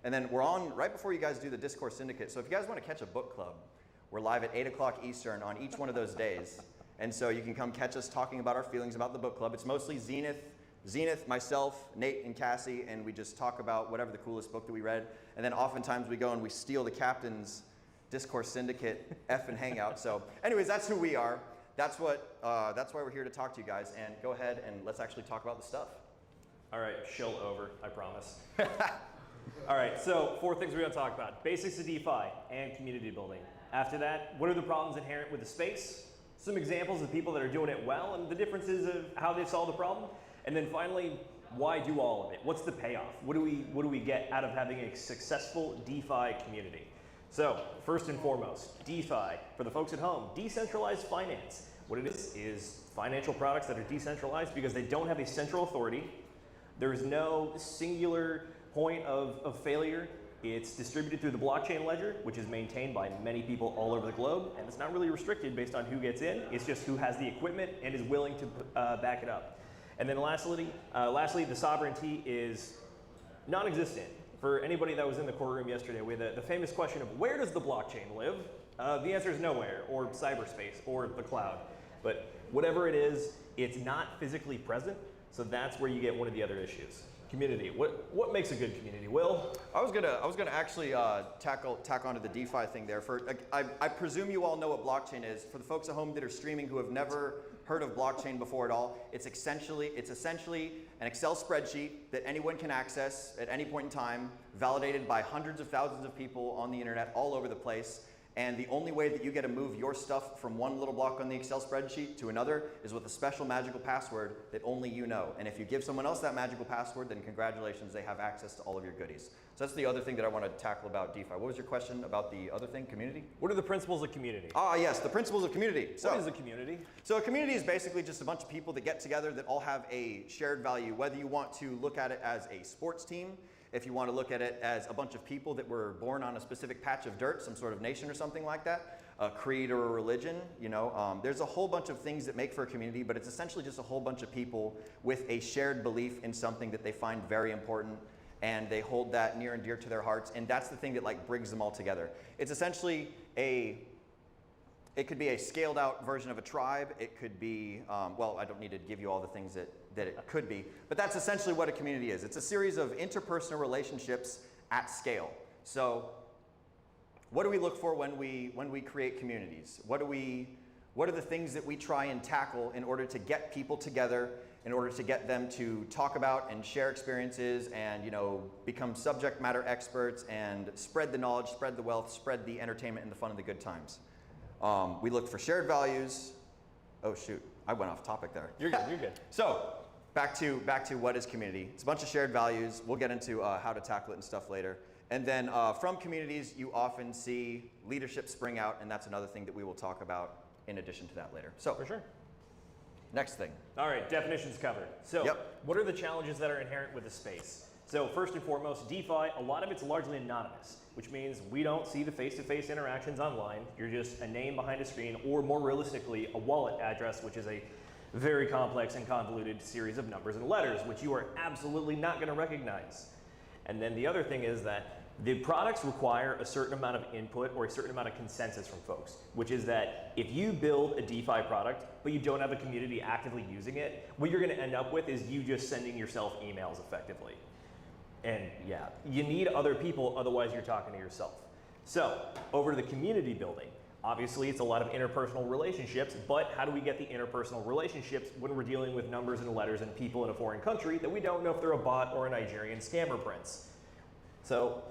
And then we're on right before you guys do the Discourse Syndicate. So if you guys want to catch a book club, we're live at 8 o'clock Eastern on each one of those days. And so you can come catch us talking about our feelings about the book club. It's mostly Zenith, myself, Nate, and Cassie, and we just talk about whatever the coolest book that we read. And then oftentimes we go and we steal the captain's Discourse Syndicate effing hangout. So anyways, that's who we are. That's why we're here to talk to you guys. And go ahead and let's actually talk about the stuff. All right, shill over, I promise. All right, so 4 things we're gonna talk about. Basics of DeFi and community building. After that, what are the problems inherent with the space? Some examples of people that are doing it well and the differences of how they solve the problem. And then finally, why do all of it? What's the payoff? What do we get out of having a successful DeFi community? So first and foremost, DeFi, for the folks at home, decentralized finance. What it is financial products that are decentralized because they don't have a central authority. There's no singular point of failure. It's distributed through the blockchain ledger, which is maintained by many people all over the globe, and it's not really restricted based on who gets in. It's just who has the equipment and is willing to back it up. And then lastly, the sovereignty is non-existent. For anybody that was in the courtroom yesterday, we had the famous question of where does the blockchain live? The answer is nowhere, or cyberspace, or the cloud. But whatever it is, it's not physically present, so that's where you get one of the other issues. Community. What makes a good community? Will? I was gonna actually tack onto the DeFi thing there. I presume you all know what blockchain is. For the folks at home that are streaming who have never heard of blockchain before at all, it's essentially an Excel spreadsheet that anyone can access at any point in time, validated by hundreds of thousands of people on the internet all over the place. And the only way that you get to move your stuff from one little block on the Excel spreadsheet to another is with a special magical password that only you know. And if you give someone else that magical password, then congratulations, they have access to all of your goodies. So that's the other thing that I want to tackle about DeFi. What was your question about the other thing, community? What are the principles of community? Ah, yes, the principles of community. So, what is a community? So a community is basically just a bunch of people that get together that all have a shared value, whether you want to look at it as a sports team, if you want to look at it as a bunch of people that were born on a specific patch of dirt, some sort of nation or something like that, a creed or a religion, you know, there's a whole bunch of things that make for a community, but it's essentially just a whole bunch of people with a shared belief in something that they find very important, and they hold that near and dear to their hearts, and that's the thing that like brings them all together. It's essentially it could be a scaled out version of a tribe. It could be, well, I don't need to give you all the things that it could be, but that's essentially what a community is. It's a series of interpersonal relationships at scale. So what do we look for when we create communities? What are the things that we try and tackle in order to get people together, in order to get them to talk about and share experiences and, you know, become subject matter experts and spread the knowledge, spread the wealth, spread the entertainment and the fun and the good times? We look for shared values. Oh shoot, I went off topic there. You're good, you're good. So back to what is community. It's a bunch of shared values. We'll get into how to tackle it and stuff later. And then from communities, you often see leadership spring out, and that's another thing that we will talk about in addition to that later. So for sure. Next thing. All right, definitions covered. So what are the challenges that are inherent with the space? So first and foremost, DeFi, a lot of it's largely anonymous, which means we don't see the face-to-face interactions online. You're just a name behind a screen, or more realistically, a wallet address, which is a very complex and convoluted series of numbers and letters, which you are absolutely not going to recognize. And then the other thing is that the products require a certain amount of input or a certain amount of consensus from folks, which is that if you build a DeFi product, but you don't have a community actively using it, what you're going to end up with is you just sending yourself emails effectively. And yeah, you need other people, otherwise you're talking to yourself. So over to the community building. Obviously, it's a lot of interpersonal relationships, but how do we get the interpersonal relationships when we're dealing with numbers and letters and people in a foreign country that we don't know if they're a bot or a Nigerian scammer prince? So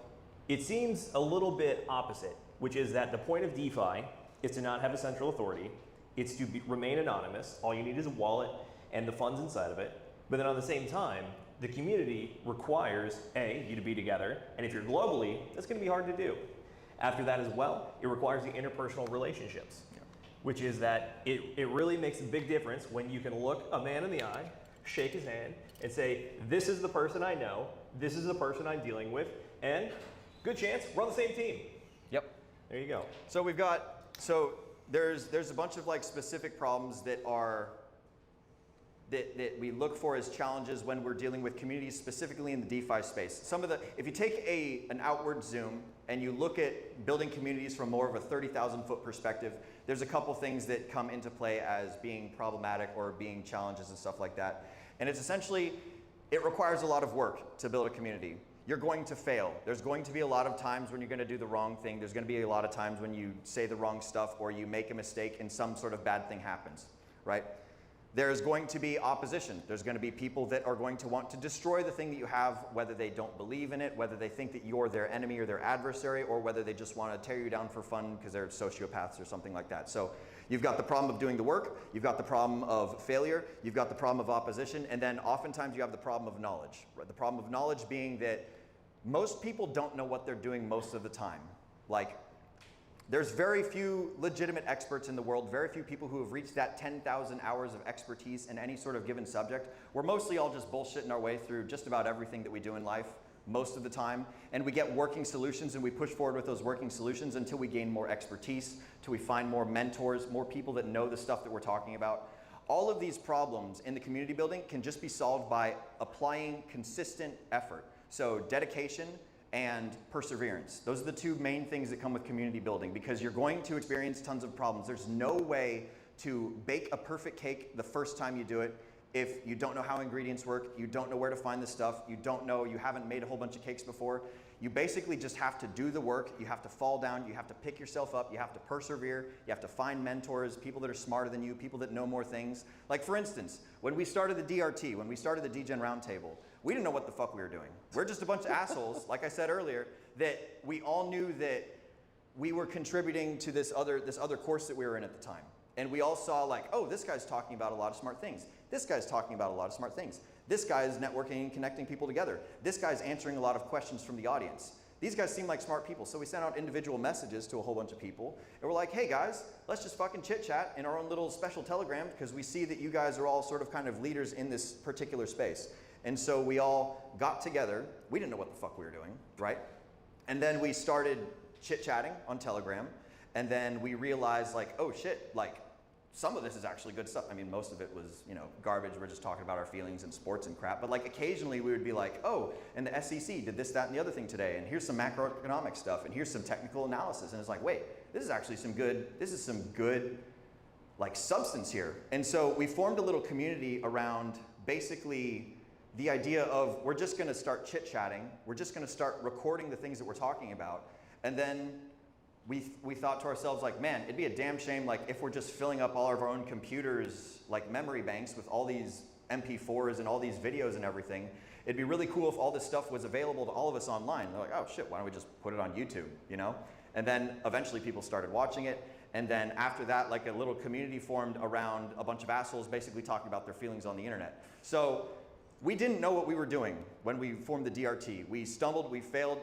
it seems a little bit opposite, which is that the point of DeFi is to not have a central authority. It's to remain anonymous. All you need is a wallet and the funds inside of it. But then on the same time, the community requires, A, you to be together, and if you're globally, that's going to be hard to do. After that as well, it requires the interpersonal relationships, which is that it really makes a big difference when you can look a man in the eye, shake his hand, and say, this is the person I know, this is the person I'm dealing with, and good chance, we're on the same team. Yep. There you go. So we've got, there's a bunch of like specific problems that are, that we look for as challenges when we're dealing with communities, specifically in the DeFi space. Some of the, if you take an outward zoom and you look at building communities from more of a 30,000 foot perspective, there's a couple things that come into play as being problematic or being challenges and stuff like that. And it's essentially, it requires a lot of work to build a community. You're going to fail. There's going to be a lot of times when you're going to do the wrong thing. There's going to be a lot of times when you say the wrong stuff or you make a mistake and some sort of bad thing happens, right? There's going to be opposition. There's going to be people that are going to want to destroy the thing that you have, whether they don't believe in it, whether they think that you're their enemy or their adversary, or whether they just want to tear you down for fun because they're sociopaths or something like that. So you've got the problem of doing the work, you've got the problem of failure, you've got the problem of opposition, and then oftentimes you have the problem of knowledge. Right? The problem of knowledge being that most people don't know what they're doing most of the time. Like, there's very few legitimate experts in the world, very few people who have reached that 10,000 hours of expertise in any sort of given subject. We're mostly all just bullshitting our way through just about everything that we do in life most of the time. And we get working solutions and we push forward with those working solutions until we gain more expertise, until we find more mentors, more people that know the stuff that we're talking about. All of these problems in the community building can just be solved by applying consistent effort. So dedication and perseverance. Those are the two main things that come with community building, because you're going to experience tons of problems. There's no way to bake a perfect cake the first time you do it if you don't know how ingredients work, you don't know where to find the stuff, you don't know, you haven't made a whole bunch of cakes before. You basically just have to do the work, you have to fall down, you have to pick yourself up, you have to persevere, you have to find mentors, people that are smarter than you, people that know more things. Like for instance, when we started the DRT, when we started the DGen Roundtable, we didn't know what the fuck we were doing. We're just a bunch of assholes, like I said earlier, that we all knew that we were contributing to this other course that we were in at the time. And we all saw like, oh, this guy's talking about a lot of smart things. This guy's talking about a lot of smart things. This guy is networking and connecting people together. This guy's answering a lot of questions from the audience. These guys seem like smart people. So we sent out individual messages to a whole bunch of people. And we're like, hey guys, let's just fucking chit chat in our own little special telegram because we see that you guys are all sort of kind of leaders in this particular space. And so we all got together. We didn't know what the fuck we were doing, right? And then we started chit chatting on Telegram. And then we realized like, oh shit, like, some of this is actually good stuff. I mean, most of it was, you know, garbage. We're just talking about our feelings and sports and crap. But like occasionally we would be like, oh, and the SEC did this, that, and the other thing today. And here's some macroeconomic stuff. And here's some technical analysis. And it's like, wait, this is actually some good like substance here. And so we formed a little community around basically the idea of we're just gonna start chit-chatting. We're just gonna start recording the things that we're talking about. And then we thought to ourselves like, man, it'd be a damn shame like if we're just filling up all of our own computers like memory banks with all these MP4s and all these videos and everything. It'd be really cool if all this stuff was available to all of us online. They're like, oh shit, why don't we just put it on YouTube, you know? And then eventually people started watching it. And then after that, like a little community formed around a bunch of assholes basically talking about their feelings on the internet. So we didn't know what we were doing when we formed the DRT. We stumbled, we failed.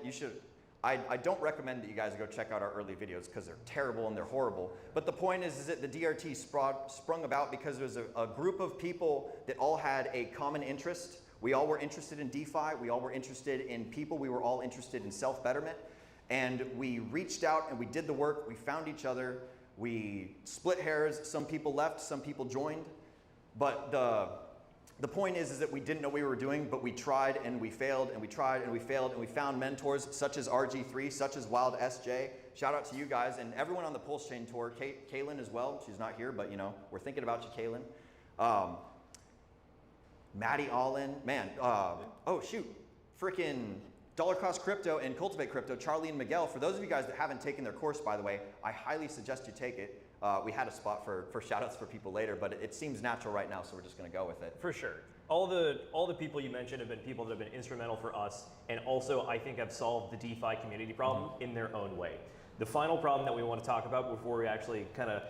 I don't recommend that you guys go check out our early videos because they're terrible and they're horrible. But the point is that the DRT sprung about because there's a group of people that all had a common interest. We all were interested in DeFi. We all were interested in people. We were all interested in self-betterment. And we reached out and we did the work. We found each other. We split hairs. Some people left, some people joined. But the point is that we didn't know what we were doing, but we tried and we failed and we tried and we failed and we found mentors such as RG3, such as Wild SJ. Shout out to you guys and everyone on the PulseChain tour. Kaylin as well. She's not here, but you know, we're thinking about you, Kaylin. Maddie Allin, man. Oh shoot, freaking Dollar Cost Crypto and Cultivate Crypto, Charlie and Miguel. For those of you guys that haven't taken their course, by the way, I highly suggest you take it. We had a spot for shout-outs for people later, but it seems natural right now, so we're just going to go with it. For sure. All the people you mentioned have been people that have been instrumental for us, and also I think have solved the DeFi community problem in their own way. The final problem that we want to talk about before we actually kind of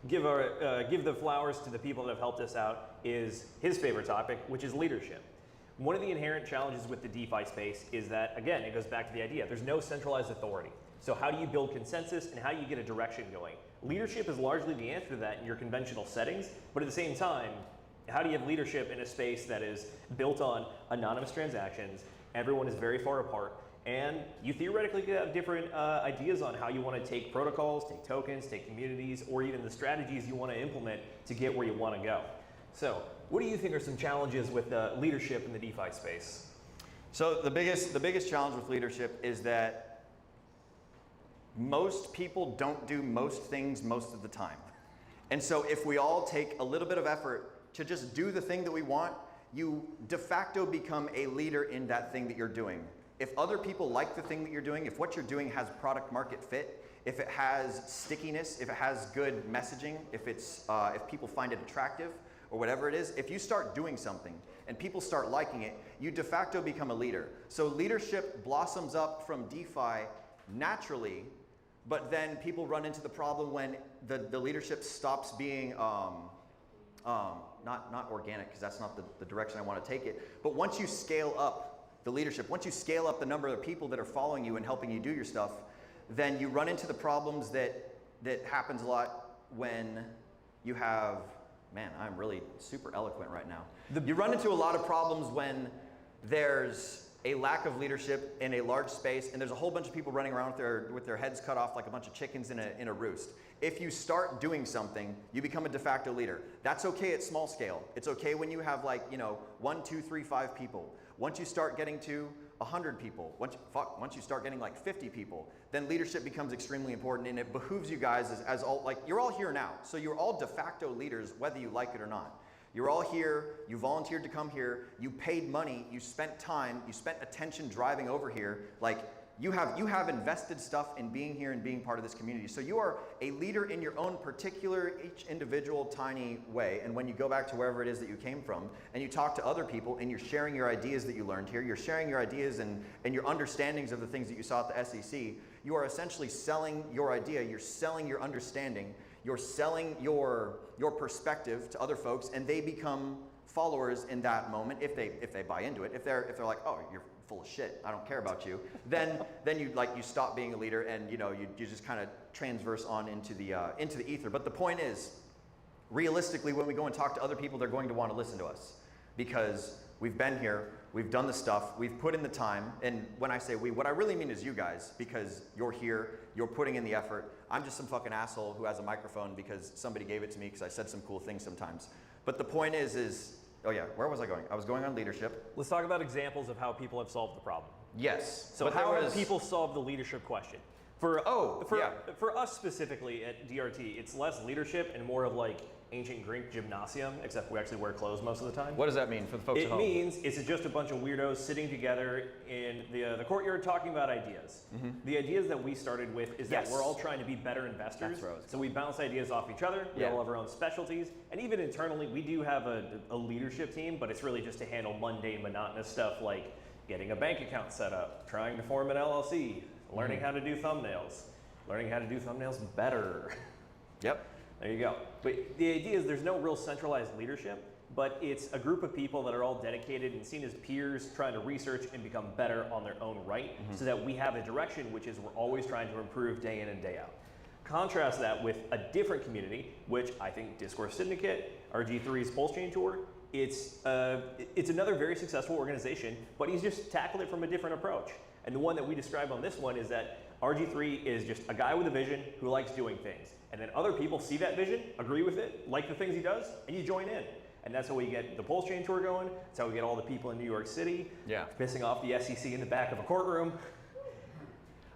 give the flowers to the people that have helped us out is his favorite topic, which is leadership. One of the inherent challenges with the DeFi space is that, again, it goes back to the idea, there's no centralized authority. So how do you build consensus and how do you get a direction going? Leadership is largely the answer to that in your conventional settings, but at the same time, how do you have leadership in a space that is built on anonymous transactions, everyone is very far apart, and you theoretically could have different ideas on how you want to take protocols, take tokens, take communities, or even the strategies you want to implement to get where you want to go. So what do you think are some challenges with leadership in the DeFi space? So the biggest challenge with leadership is that most people don't do most things most of the time. And so if we all take a little bit of effort to just do the thing that we want, you de facto become a leader in that thing that you're doing. If other people like the thing that you're doing, if what you're doing has product market fit, if it has stickiness, if it has good messaging, if people find it attractive, or whatever it is, if you start doing something and people start liking it, you de facto become a leader. So leadership blossoms up from DeFi naturally, but then people run into the problem when the leadership stops being not organic, because that's not the direction I want to take it. But once you scale up the leadership, once you scale up the number of people that are following you and helping you do your stuff, then you run into the problems that happens a lot when you have, man, I'm really super eloquent right now. You run into a lot of problems when there's a lack of leadership in a large space and there's a whole bunch of people running around with their heads cut off like a bunch of chickens in a roost. If you start doing something, you become a de facto leader. That's okay at small scale. It's okay when you have like, 1, 2, 3, 5 people. Once you start getting to 100 people, once you start getting like 50 people, then leadership becomes extremely important, and it behooves you guys as all, like, you're all here now. So you're all de facto leaders, whether you like it or not. You're all here, you volunteered to come here, you paid money, you spent time, you spent attention driving over here. Like, You have invested stuff in being here and being part of this community. So you are a leader in your own particular, each individual tiny way. And when you go back to wherever it is that you came from and you talk to other people and you're sharing your ideas that you learned here, you're sharing your ideas and your understandings of the things that you saw at the SEC, you are essentially selling your idea, you're selling your understanding, you're selling your perspective to other folks, and they become followers in that moment if they buy into it. If they're like, oh, you're full of shit, I don't care about you, then you stop being a leader, and you just kind of transverse on into the ether. But the point is, realistically, when we go and talk to other people, they're going to want to listen to us because we've been here, we've done the stuff, we've put in the time. And when I say we, what I really mean is you guys, because you're here, you're putting in the effort. I'm just some fucking asshole who has a microphone because somebody gave it to me because I said some cool things sometimes. But the point is, oh yeah, where was I going? I was going on leadership. Let's talk about examples of how people have solved the problem. Yes. So how have people solved the leadership question? For us specifically at DRT, it's less leadership and more of like ancient Greek gymnasium, except we actually wear clothes most of the time. What does that mean for the folks at home? It means it's just a bunch of weirdos sitting together in the courtyard talking about ideas. Mm-hmm. The ideas that we started with is that we're all trying to be better investors. So we bounce ideas off each other. We all have our own specialties. And even internally, we do have a leadership team, but it's really just to handle mundane, monotonous stuff like getting a bank account set up, trying to form an LLC, learning how to do thumbnails, learning how to do thumbnails better. Yep. There you go. But the idea is there's no real centralized leadership, but it's a group of people that are all dedicated and seen as peers trying to research and become better on their own right, so that we have a direction, which is we're always trying to improve day in and day out. Contrast that with a different community, which I think Discourse Syndicate, RG3's PulseChain tour, it's another very successful organization, but he's just tackled it from a different approach. And the one that we describe on this one is that RG3 is just a guy with a vision who likes doing things. And then other people see that vision, agree with it, like the things he does, and you join in. And that's how we get the PulseChain tour going. That's how we get all the people in New York City pissing off the SEC in the back of a courtroom.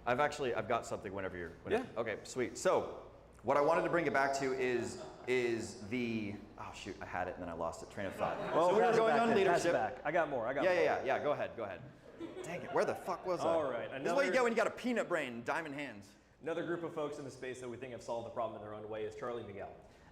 I've got something whenever you're. Okay, sweet. So what I wanted to bring it back to is the, oh shoot, I had it and then I lost it, train of thought. Well, so we were going on leadership. Back. I got more. Yeah, go ahead. Dang it, where the fuck was I? All right. This is what you get when you got a peanut brain and diamond hands. Another group of folks in the space that we think have solved the problem in their own way is Charlie and Miguel.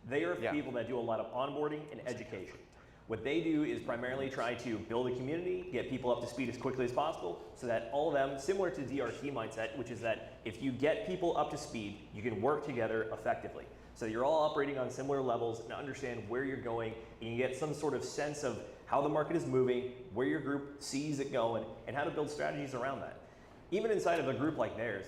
They are people that do a lot of onboarding and education. What they do is primarily try to build a community, get people up to speed as quickly as possible, so that all of them, similar to DRT mindset, which is that if you get people up to speed, you can work together effectively. So you're all operating on similar levels and understand where you're going, and you get some sort of sense of how the market is moving, where your group sees it going, and how to build strategies around that. Even inside of a group like theirs,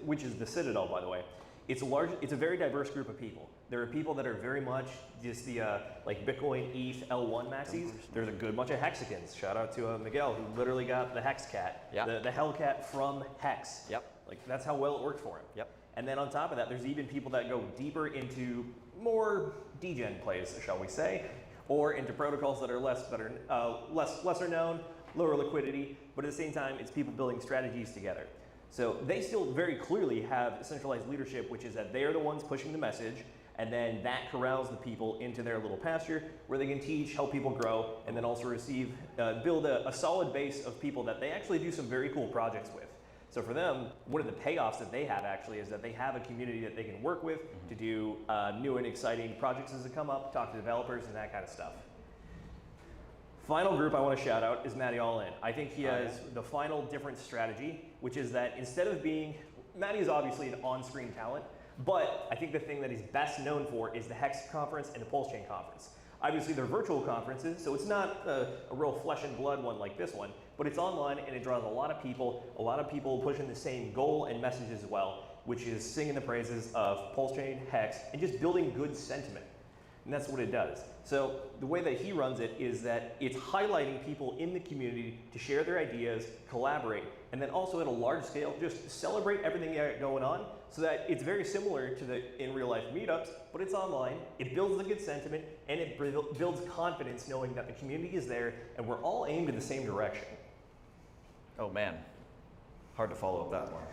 which is the Citadel, by the way, it's a very diverse group of people. There are people that are very much just the like Bitcoin, ETH, L1 maxis. There's a good bunch of Hexicans. Shout out to Miguel, who literally got the Hex Cat, the Hellcat from Hex. Like that's how well it worked for him. And then on top of that, there's even people that go deeper into more degen plays, shall we say, or into protocols that are lesser known, lower liquidity, but at the same time, it's people building strategies together. So they still very clearly have centralized leadership, which is that they are the ones pushing the message, and then that corrals the people into their little pasture where they can teach, help people grow, and then also build a solid base of people that they actually do some very cool projects with. So for them, one of the payoffs that they have actually is that they have a community that they can work with to do new and exciting projects as they come up, talk to developers and that kind of stuff. Final group I want to shout out is Matty All In. I think he has the final different strategy, which is that instead of Matty is obviously an on-screen talent, but I think the thing that he's best known for is the Hex conference and the PulseChain conference. Obviously they're virtual conferences, so it's not a real flesh and blood one like this one, but it's online and it draws a lot of people pushing the same goal and message as well, which is singing the praises of PulseChain, Hex, and just building good sentiment. And that's what it does. So the way that he runs it is that it's highlighting people in the community to share their ideas, collaborate, and then also at a large scale, just celebrate everything you got going on so that it's very similar to the in real life meetups, but it's online, it builds a good sentiment, and it builds confidence knowing that the community is there and we're all aimed in the same direction. Oh man, hard to follow up that one.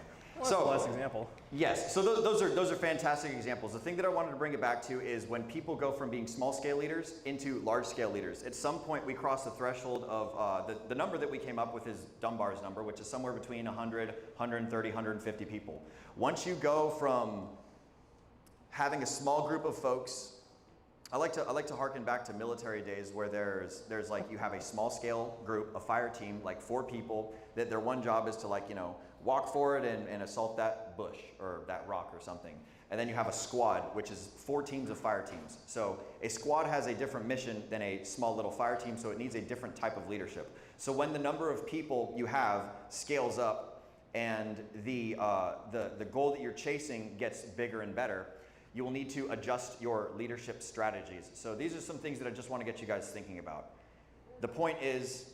Well, that's the last example. Yes, so those are fantastic examples. The thing that I wanted to bring it back to is when people go from being small scale leaders into large scale leaders. At some point we cross the threshold of the number that we came up with is Dunbar's number, which is somewhere between 100, 130, 150 people. Once you go from having a small group of folks, I like to harken back to military days where there's like you have a small scale group, a fire team, like 4 people, that their one job is to walk forward and assault that bush or that rock or something. And then you have a squad, which is 4 teams of fire teams. So a squad has a different mission than a small little fire team, so it needs a different type of leadership. So when the number of people you have scales up and the goal that you're chasing gets bigger and better, you will need to adjust your leadership strategies. So these are some things that I just want to get you guys thinking about. The point is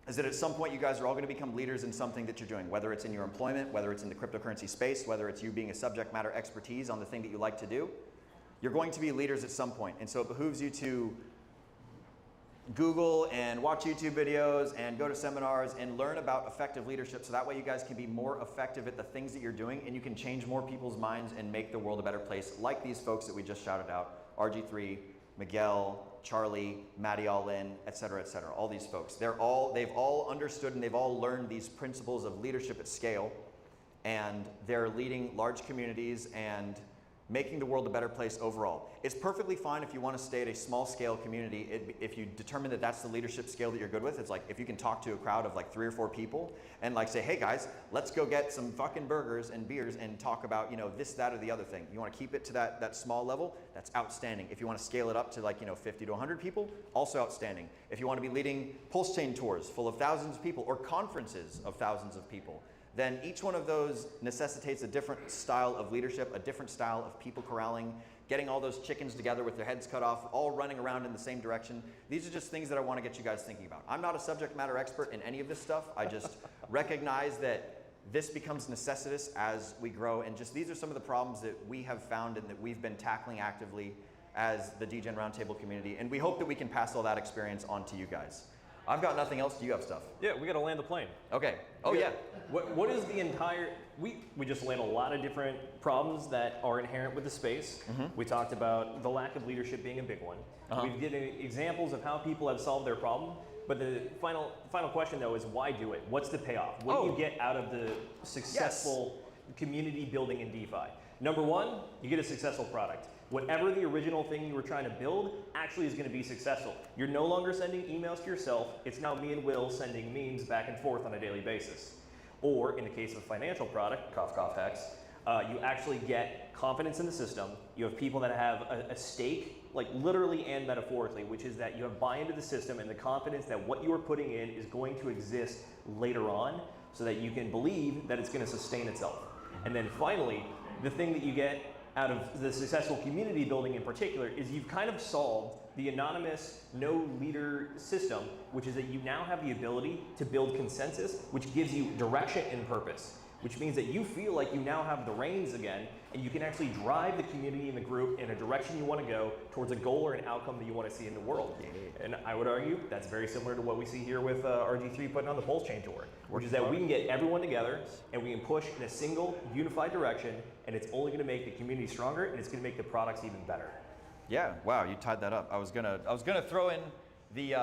that at some point you guys are all going to become leaders in something that you're doing, whether it's in your employment, whether it's in the cryptocurrency space, whether it's you being a subject matter expertise on the thing that you like to do. You're going to be leaders at some point. And so it behooves you to Google and watch YouTube videos and go to seminars and learn about effective leadership, so that way you guys can be more effective at the things that you're doing and you can change more people's minds and make the world a better place, like these folks that we just shouted out, RG3, Miguel, Charlie, Maddie Allin, et cetera, all these folks. They've all understood and they've all learned these principles of leadership at scale, and they're leading large communities and making the world a better place overall. It's perfectly fine if you want to stay at a small scale community, if you determine that that's the leadership scale that you're good with. It's like if you can talk to a crowd of like 3 or 4 people and like say, hey guys, let's go get some fucking burgers and beers and talk about, this, that, or the other thing. You want to keep it to that small level, that's outstanding. If you want to scale it up to 50 to 100 people, also outstanding. If you want to be leading PulseChain tours full of thousands of people or conferences of thousands of people, then each one of those necessitates a different style of leadership, a different style of people corralling, getting all those chickens together with their heads cut off, all running around in the same direction. These are just things that I want to get you guys thinking about. I'm not a subject matter expert in any of this stuff. I just recognize that this becomes necessitous as we grow, and just these are some of the problems that we have found and that we've been tackling actively as the DGen Roundtable community, and we hope that we can pass all that experience on to you guys. I've got nothing else. Do you have stuff? Yeah, we got to land the plane. Okay. Oh yeah. What is the entire? We just laid a lot of different problems that are inherent with the space. We talked about the lack of leadership being a big one. We've given examples of how people have solved their problem. But the final question though is why do it? What's the payoff? What do you get out of the successful community building in DeFi? Number 1, you get a successful product. Whatever the original thing you were trying to build actually is going to be successful. You're no longer sending emails to yourself. It's now me and Will sending memes back and forth on a daily basis. Or in the case of a financial product, cough, cough, hex, you actually get confidence in the system. You have people that have a stake, like literally and metaphorically, which is that you have buy into the system and the confidence that what you are putting in is going to exist later on, so that you can believe that it's going to sustain itself. And then finally, the thing that you get out of the successful community building in particular is you've kind of solved the anonymous no leader system, which is that you now have the ability to build consensus, which gives you direction and purpose, which means that you feel like you now have the reins again, and you can actually drive the community and the group in a direction you want to go towards a goal or an outcome that you want to see in the world. And I would argue that's very similar to what we see here with RG3 putting on the PulseChain tour, which is that we can get everyone together and we can push in a single unified direction, and it's only going to make the community stronger and it's going to make the products even better. Yeah, wow, you tied that up. I was gonna throw in the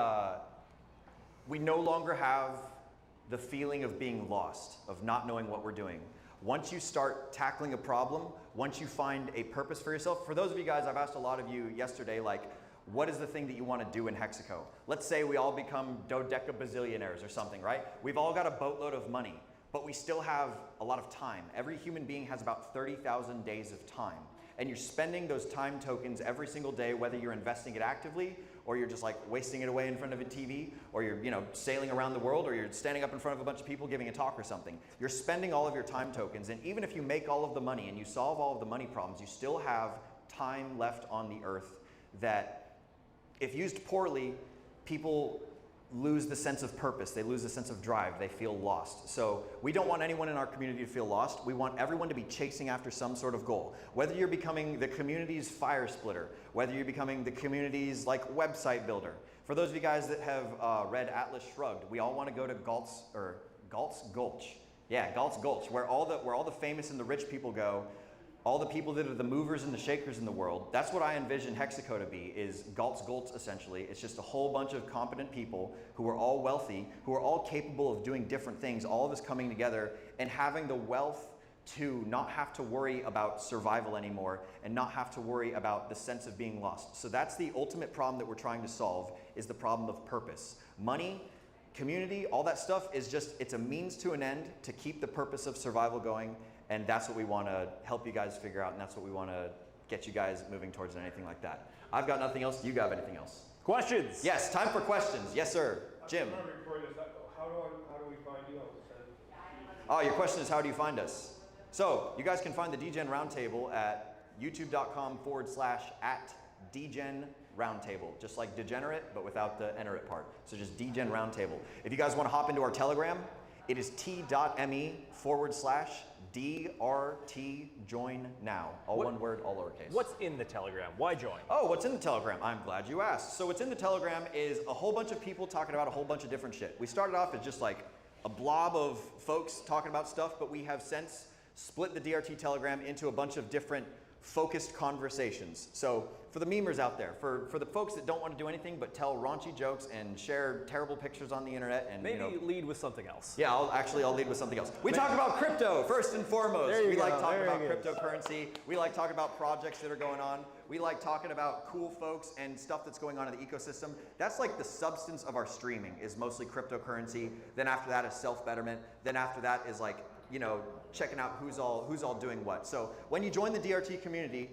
we no longer have the feeling of being lost, of not knowing what we're doing. Once you start tackling a problem, once you find a purpose for yourself, for those of you guys, I've asked a lot of you yesterday, like, what is the thing that you want to do in Hexaco? Let's say we all become dodecabazillionaires or something, right? We've all got a boatload of money, but we still have a lot of time. Every human being has about 30,000 days of time. And you're spending those time tokens every single day, whether you're investing it actively or you're just like wasting it away in front of a TV, or you're sailing around the world, or you're standing up in front of a bunch of people giving a talk or something. You're spending all of your time tokens, and even if you make all of the money and you solve all of the money problems, you still have time left on the earth that, if used poorly, people lose the sense of purpose, they lose the sense of drive, they feel lost. So we don't want anyone in our community to feel lost. We want everyone to be chasing after some sort of goal. Whether you're becoming the community's fire splitter, whether you're becoming the community's website builder. For those of you guys that have read Atlas Shrugged, we all want to go to Galt's Gulch. Yeah, Galt's Gulch, where all the famous and the rich people go, all the people that are the movers and the shakers in the world. That's what I envision Hexaco to be, is Galt's Gulch essentially. It's just a whole bunch of competent people who are all wealthy, who are all capable of doing different things, all of us coming together and having the wealth to not have to worry about survival anymore and not have to worry about the sense of being lost. So that's the ultimate problem that we're trying to solve, is the problem of purpose. Money, community, all that stuff is just, it's a means to an end to keep the purpose of survival going, and that's what we want to help you guys figure out, and that's what we want to get you guys moving towards, and anything like that. I've got nothing else. Do you have anything else? Questions? Yes, time for questions. Yes, sir. Jim. How do we find you? Oh, your question is, how do you find us? So you guys can find the DGen Roundtable at youtube.com/@DGen Roundtable, just like degenerate, but without the enterate part. So just DGen Roundtable. If you guys want to hop into our Telegram, it is t.me/DRT join now. All one word, all lowercase. What's in the Telegram? Why join? Oh, what's in the Telegram? I'm glad you asked. So what's in the Telegram is a whole bunch of people talking about a whole bunch of different shit. We started off as just like a blob of folks talking about stuff, but we have since split the DRT Telegram into a bunch of different focused conversations. So for the memers out there, for the folks that don't want to do anything but tell raunchy jokes and share terrible pictures on the internet, and maybe lead with something else. Yeah, I'll lead with something else. We talk about crypto first and foremost. We like talking about cryptocurrency. We like talking about projects that are going on. We like talking about cool folks and stuff that's going on in the ecosystem. That's like the substance of our streaming, is mostly cryptocurrency. Then after that is self-betterment. Then after that is like, you know, checking out who's all doing what. So when you join the DRT community,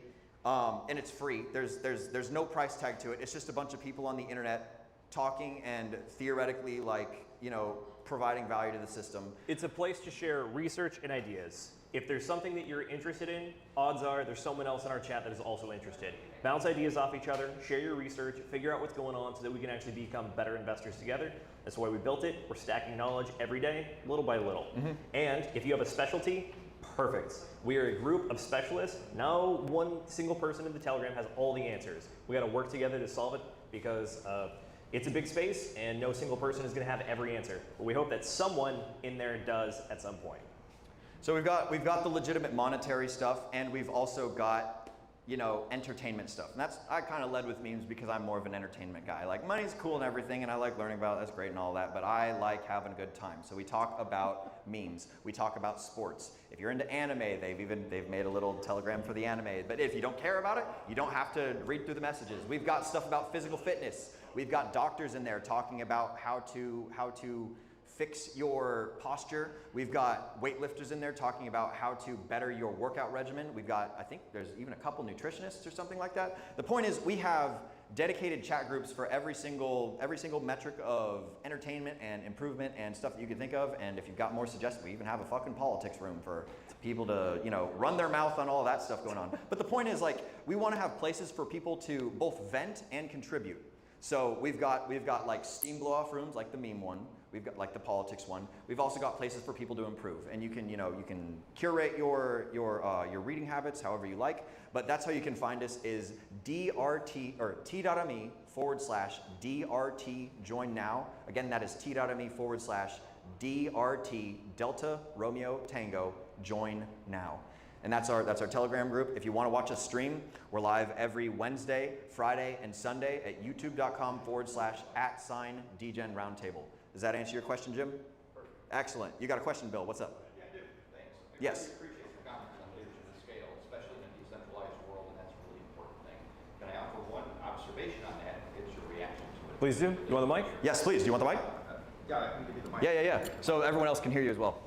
and it's free, there's no price tag to it. It's just a bunch of people on the internet talking and theoretically, like, you know, providing value to the system. It's a place to share research and ideas. If there's something that you're interested in, odds are there's someone else in our chat that is also interested. Bounce ideas off each other, share your research, figure out what's going on so that we can actually become better investors together. That's why we built it. We're stacking knowledge every day, little by little. And if you have a specialty, perfect. We are a group of specialists. No one single person in the Telegram has all the answers. We got to work together to solve it, because it's a big space and no single person is going to have every answer. But we hope that someone in there does at some point. So we've got the legitimate monetary stuff, and we've also got, you know, entertainment stuff. And I kind of led with memes because I'm more of an entertainment guy. Like, money's cool and everything, and I like learning about it, that's great and all that, but I like having a good time. So we talk about memes. We talk about sports. If you're into anime, they've made a little Telegram for the anime. But if you don't care about it, you don't have to read through the messages. We've got stuff about physical fitness. We've got doctors in there talking about how to fix your posture. We've got weightlifters in there talking about how to better your workout regimen. We've got, I think there's even a couple nutritionists or something like that. The point is, we have dedicated chat groups for every single metric of entertainment and improvement and stuff that you can think of. And if you've got more suggestions, we even have a fucking politics room for people to, you know, run their mouth on all that stuff going on. But the point is, like, we want to have places for people to both vent and contribute. So we've got like steam blow off rooms, like the meme one. We've got like the politics one. We've also got places for people to improve, and you can curate your reading habits however you like. But that's how you can find us, is DRT or t.me/DRT join now. Again, that is t.me/DRT Delta Romeo Tango join now. And that's our Telegram group. If you want to watch us stream, we're live every Wednesday, Friday, and Sunday at youtube.com/@DGen Roundtable. Does that answer your question, Jim? Perfect. Excellent. You got a question, Bill? What's up? Yeah, I do. Thanks. Yes. I appreciate your comments on leadership and scale, especially in a decentralized world, and that's a really important thing. Can I offer one observation on that and get your reaction to it? Please do. You want the mic? Yes, please. Do you want the mic? Yeah, I can give you the mic. Yeah. So everyone else can hear you as well.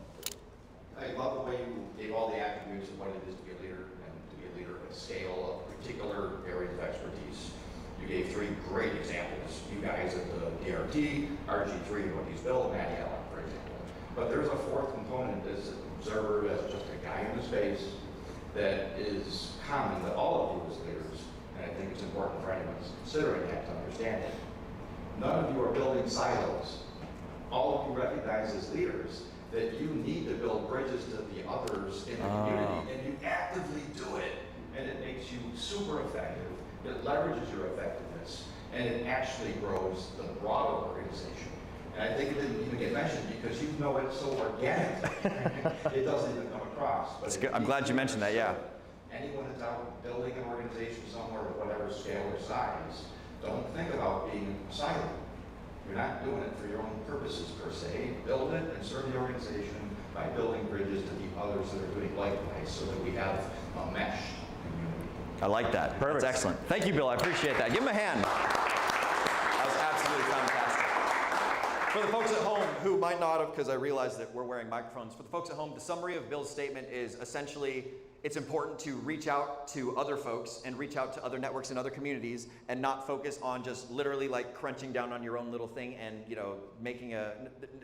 I love the way you gave all the attributes of what it is to be a leader, and to be a leader at scale of particular areas of expertise. You gave 3 great examples. You guys at the DRT, RG3, what he's built, Matty Allen, for example. But there's a 4th component as an observer, as just a guy in the space, that is common to all of you as leaders, and I think it's important for anyone who's considering that to understand it. None of you are building silos. All of you recognize as leaders that you need to build bridges to the others in the community, and you actively do it, and it makes you super effective. It leverages your effectiveness, and it actually grows the broader organization. And And I think it didn't even get mentioned because you know it's so organic. It doesn't even come across. But That's good. I'm glad you mentioned that, yeah. Anyone that's out building an organization somewhere of whatever scale or size, don't think about being silent. You're not doing it for your own purposes per se. Build it and serve the organization by building bridges to the others that are doing likewise so that we have a mesh community. I like that. Perfect. That's excellent. Thank you, Bill. I appreciate that. Give him a hand. That was absolutely fantastic. For the folks at home who might not have, because I realize that we're wearing microphones, for the folks at home, the summary of Bill's statement is essentially it's important to reach out to other folks and reach out to other networks and other communities and not focus on just literally like crunching down on your own little thing and, you know, making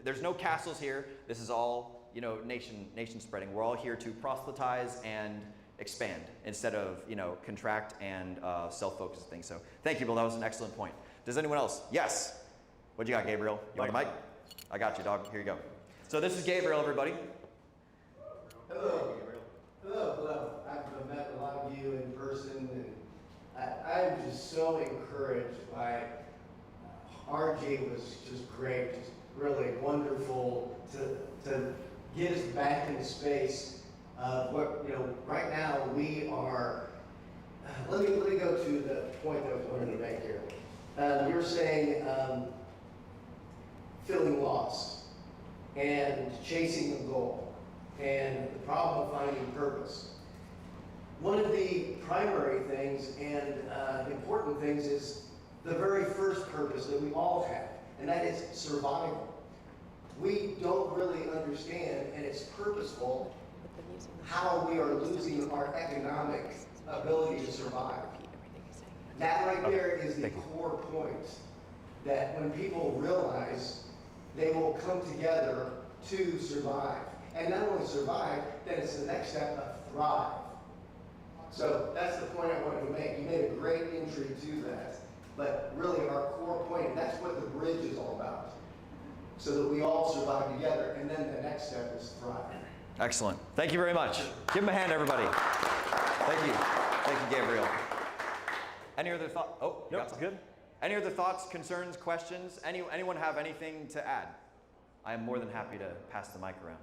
there's no castles here. This is all, you know, nation spreading. We're all here to proselytize and expand instead of, you know, contract and self-focus things. So thank you, Bill. That was an excellent point. Does anyone else? Yes. What you got, Gabriel? You want the mic? I got you, dog. Here you go. So this is Gabriel, everybody. Hello. Hello. I've met a lot of you in person, and I'm just so encouraged by RJ was just great, just really wonderful to get us back in space. What, you know, right now we are. Let me go to the point that I was wanting to make here. You're saying feeling lost and chasing the goal. And the problem of finding purpose. One of the primary things and important things is the very first purpose that we all have, and that is survival. We don't really understand, and it's purposeful, how we are losing our economic ability to survive. That right there is the core point, that when people realize they will come together to survive. And not only survive, then it's the next step of thrive. So that's the point I wanted to make. You made a great entry to that. But really our core point, that's what the bridge is all about. So that we all survive together, and then the next step is thrive. Excellent. Thank you very much. Give him a hand, everybody. Thank you. Thank you, Gabriel. Any other thoughts? Oh, nope, that's good. Any other thoughts, concerns, questions? Anyone have anything to add? I am more than happy to pass the mic around.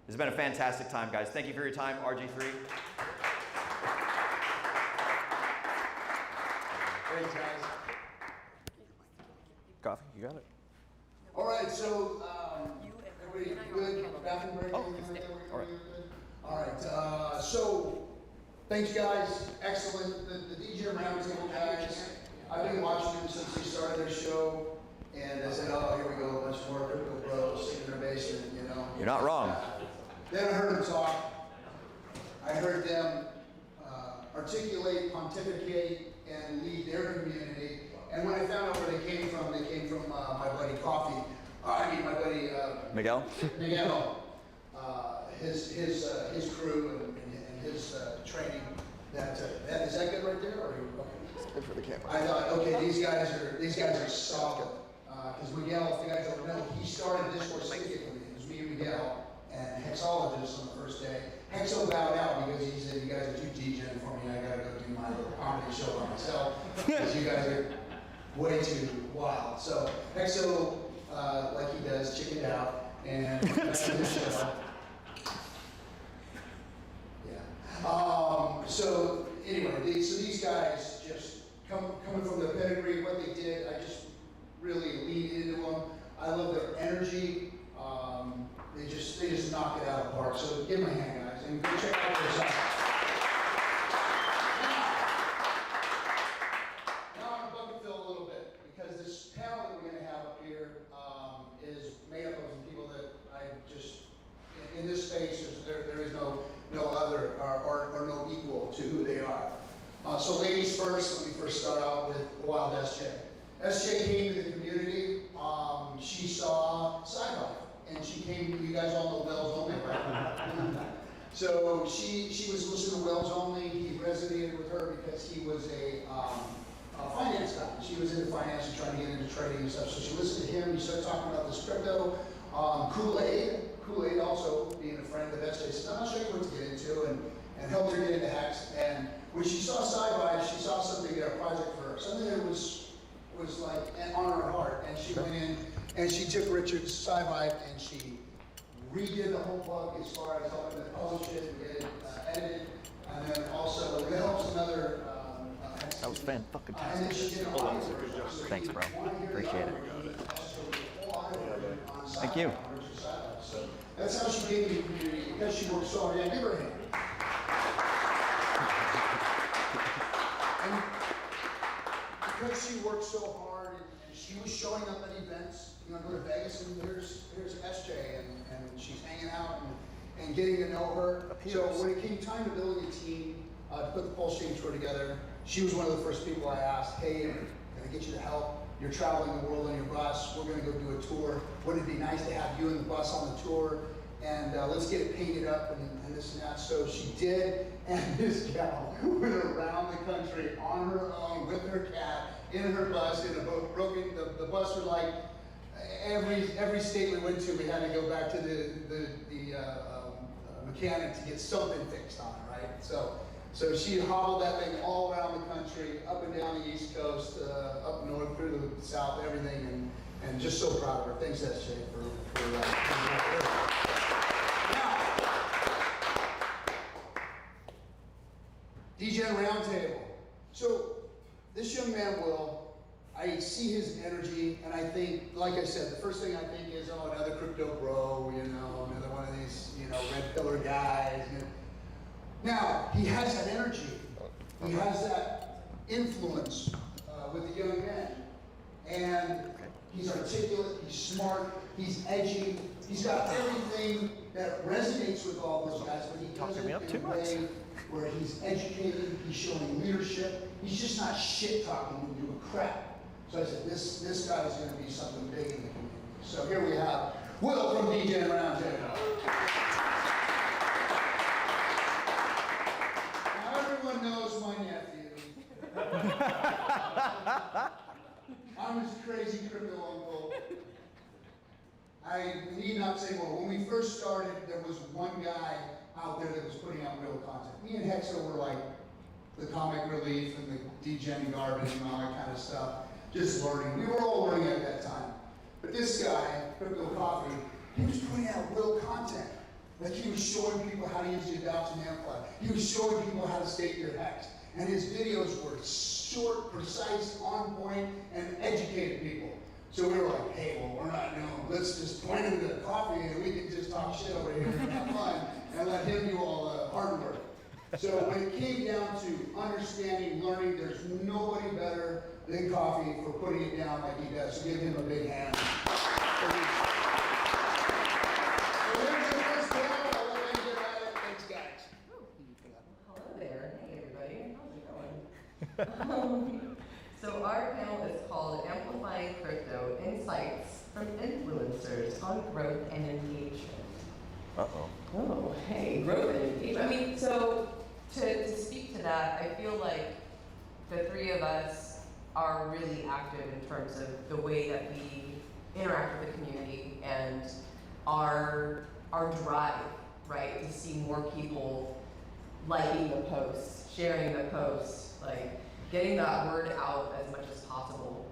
This has been a fantastic time, guys. Thank you for your time, RG3. Thanks, guys. Coffee, you got it. All right, so everybody good? Bathroom break? Oh, all right. All right, so thanks, guys. Excellent. The DJ Roundtable guys, I've been watching them since they started their show. And I said, oh, here we go, a bunch more crypto bros sitting in their basement, you know. You're not wrong. Then I heard them talk. I heard them articulate, pontificate, and lead their community. And when I found out where they came from my buddy Coffee. My buddy Miguel. Miguel, his crew and his training. Is that good right there? Or okay? Good for the camera. I thought, okay, these guys are solid. Because Miguel, if you guys don't know, he started this for significantly. It was me and Miguel and Hexologist on the first day. Hexo bowed out because he said, you guys are too degen for me. I gotta go do my comedy show by myself because you guys are way too wild. So Hexo, like he does, chickened out and that's his show. Yeah. So anyway, these guys just coming from the pedigree, what they did, I just really lean into them. I love their energy. They just knock it out of the park. So give them a hand, guys, and go check out their site. Now I'm gonna bucket fill a little bit because this panel that we're gonna have up here is made up of some people that I just in this space. There is no other or no equal to who they are. So ladies first. Let me first start out with the wild SJ. SJ came to the community. She saw sci-fi, and she came. You guys all know Wells Only, right? So she was listening to Wells Only. He resonated with her because he was a finance guy. She was into finance and trying to get into trading and stuff. So she listened to him. He started talking about this crypto. Kool-Aid also being a friend of SJ said, I'm not sure what to get into, and helped her get into Hex. And when she saw sci-fi, she saw something, a project for her, something that was like on her heart, and she went in And she took Richard's sci-fi and she redid the whole book as far as helping to publish it and get it edited. And then also it helps another. That was fan-fucking-tastic. And then she did an audio version. Thanks, bro. Appreciate it. Thank you. So that's how she gave me the community, because she worked so hard. Yeah, give her a hand. And because she worked so hard and she was showing up at events, you know, go to Vegas and here's SJ and she's hanging out and getting to know her. So when it came time to building a team to put the PulseChain tour together, she was one of the first people I asked, hey, can I get you to help? You're traveling the world on your bus. We're going to go do a tour. Wouldn't it be nice to have you and the bus on the tour? And let's get it painted up and this and that. So she did, and this gal went around the country on her own with her cat in her bus in a boat. Broken. The bus was like every state we went to, we had to go back to the mechanic to get something fixed on it, right? So she hobbled that thing all around the country, up and down the East Coast, up north, through the South, everything, and just so proud of her. Thanks, SJ, for Now, DGen Roundtable. So this young man, Will, I see his energy, and I think, like I said, the first thing I think is, oh, another crypto bro, you know, another one of these, you know, red pillar guys. You know. Now, he has that energy. He has that influence with the young men. And he's articulate, he's smart, he's edgy, he's got everything that resonates with all those guys, but he does it in a way where he's educated, he's showing leadership, he's just not shit-talking and doing crap. So I said, this guy is going to be something big in the community. So here we have Will from DGen Roundtable. Everyone knows my nephew. I'm his crazy crypto uncle. I need not say more. When we first started, there was one guy out there that was putting out real content. Me and Hexo were like the comic relief and the DGen garbage and all that kind of stuff. Just learning. We were all learning at that time. But this guy, Crypto Coffee, he was putting out real content. Like he was showing people how to use the adoption amplifier. He was showing people how to state your hex. And his videos were short, precise, on point, and educated people. So we were like, hey, well, we're not known. Let's just point him to the coffee and we can just talk shit over here and have fun and let him do all the hard work. So when it came down to understanding, learning, there's nobody better than Coffee for putting it down like he does. So give him a big hand. So our panel is called Amplifying Crypto Insights from Influencers on Growth and Engagement. Uh-oh. Oh, hey, growth and engagement. I mean, so to speak to that, I feel like the three of us are really active in terms of the way that we interact with the community and our drive, right, to see more people liking the posts, sharing the posts, like getting that word out as much as possible.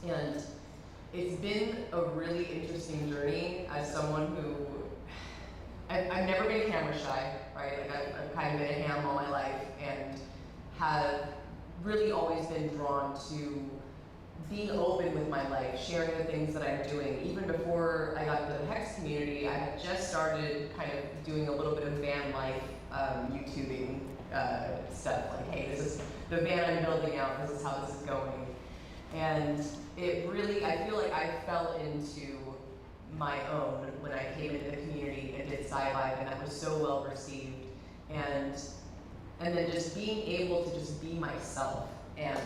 And it's been a really interesting journey as someone who, I've never been camera shy, right? Like I've kind of been a ham all my life and have really always been drawn to being open with my life, sharing the things that I'm doing. Even before I got into the Hex community, I had just started kind of doing a little bit of van life YouTubing stuff. Like, hey, this is the van I'm building out, this is how this is going. And it really, I feel like I fell into my own when I came into the community and did Sci-Live, and that was so well received. And then just being able to just be myself and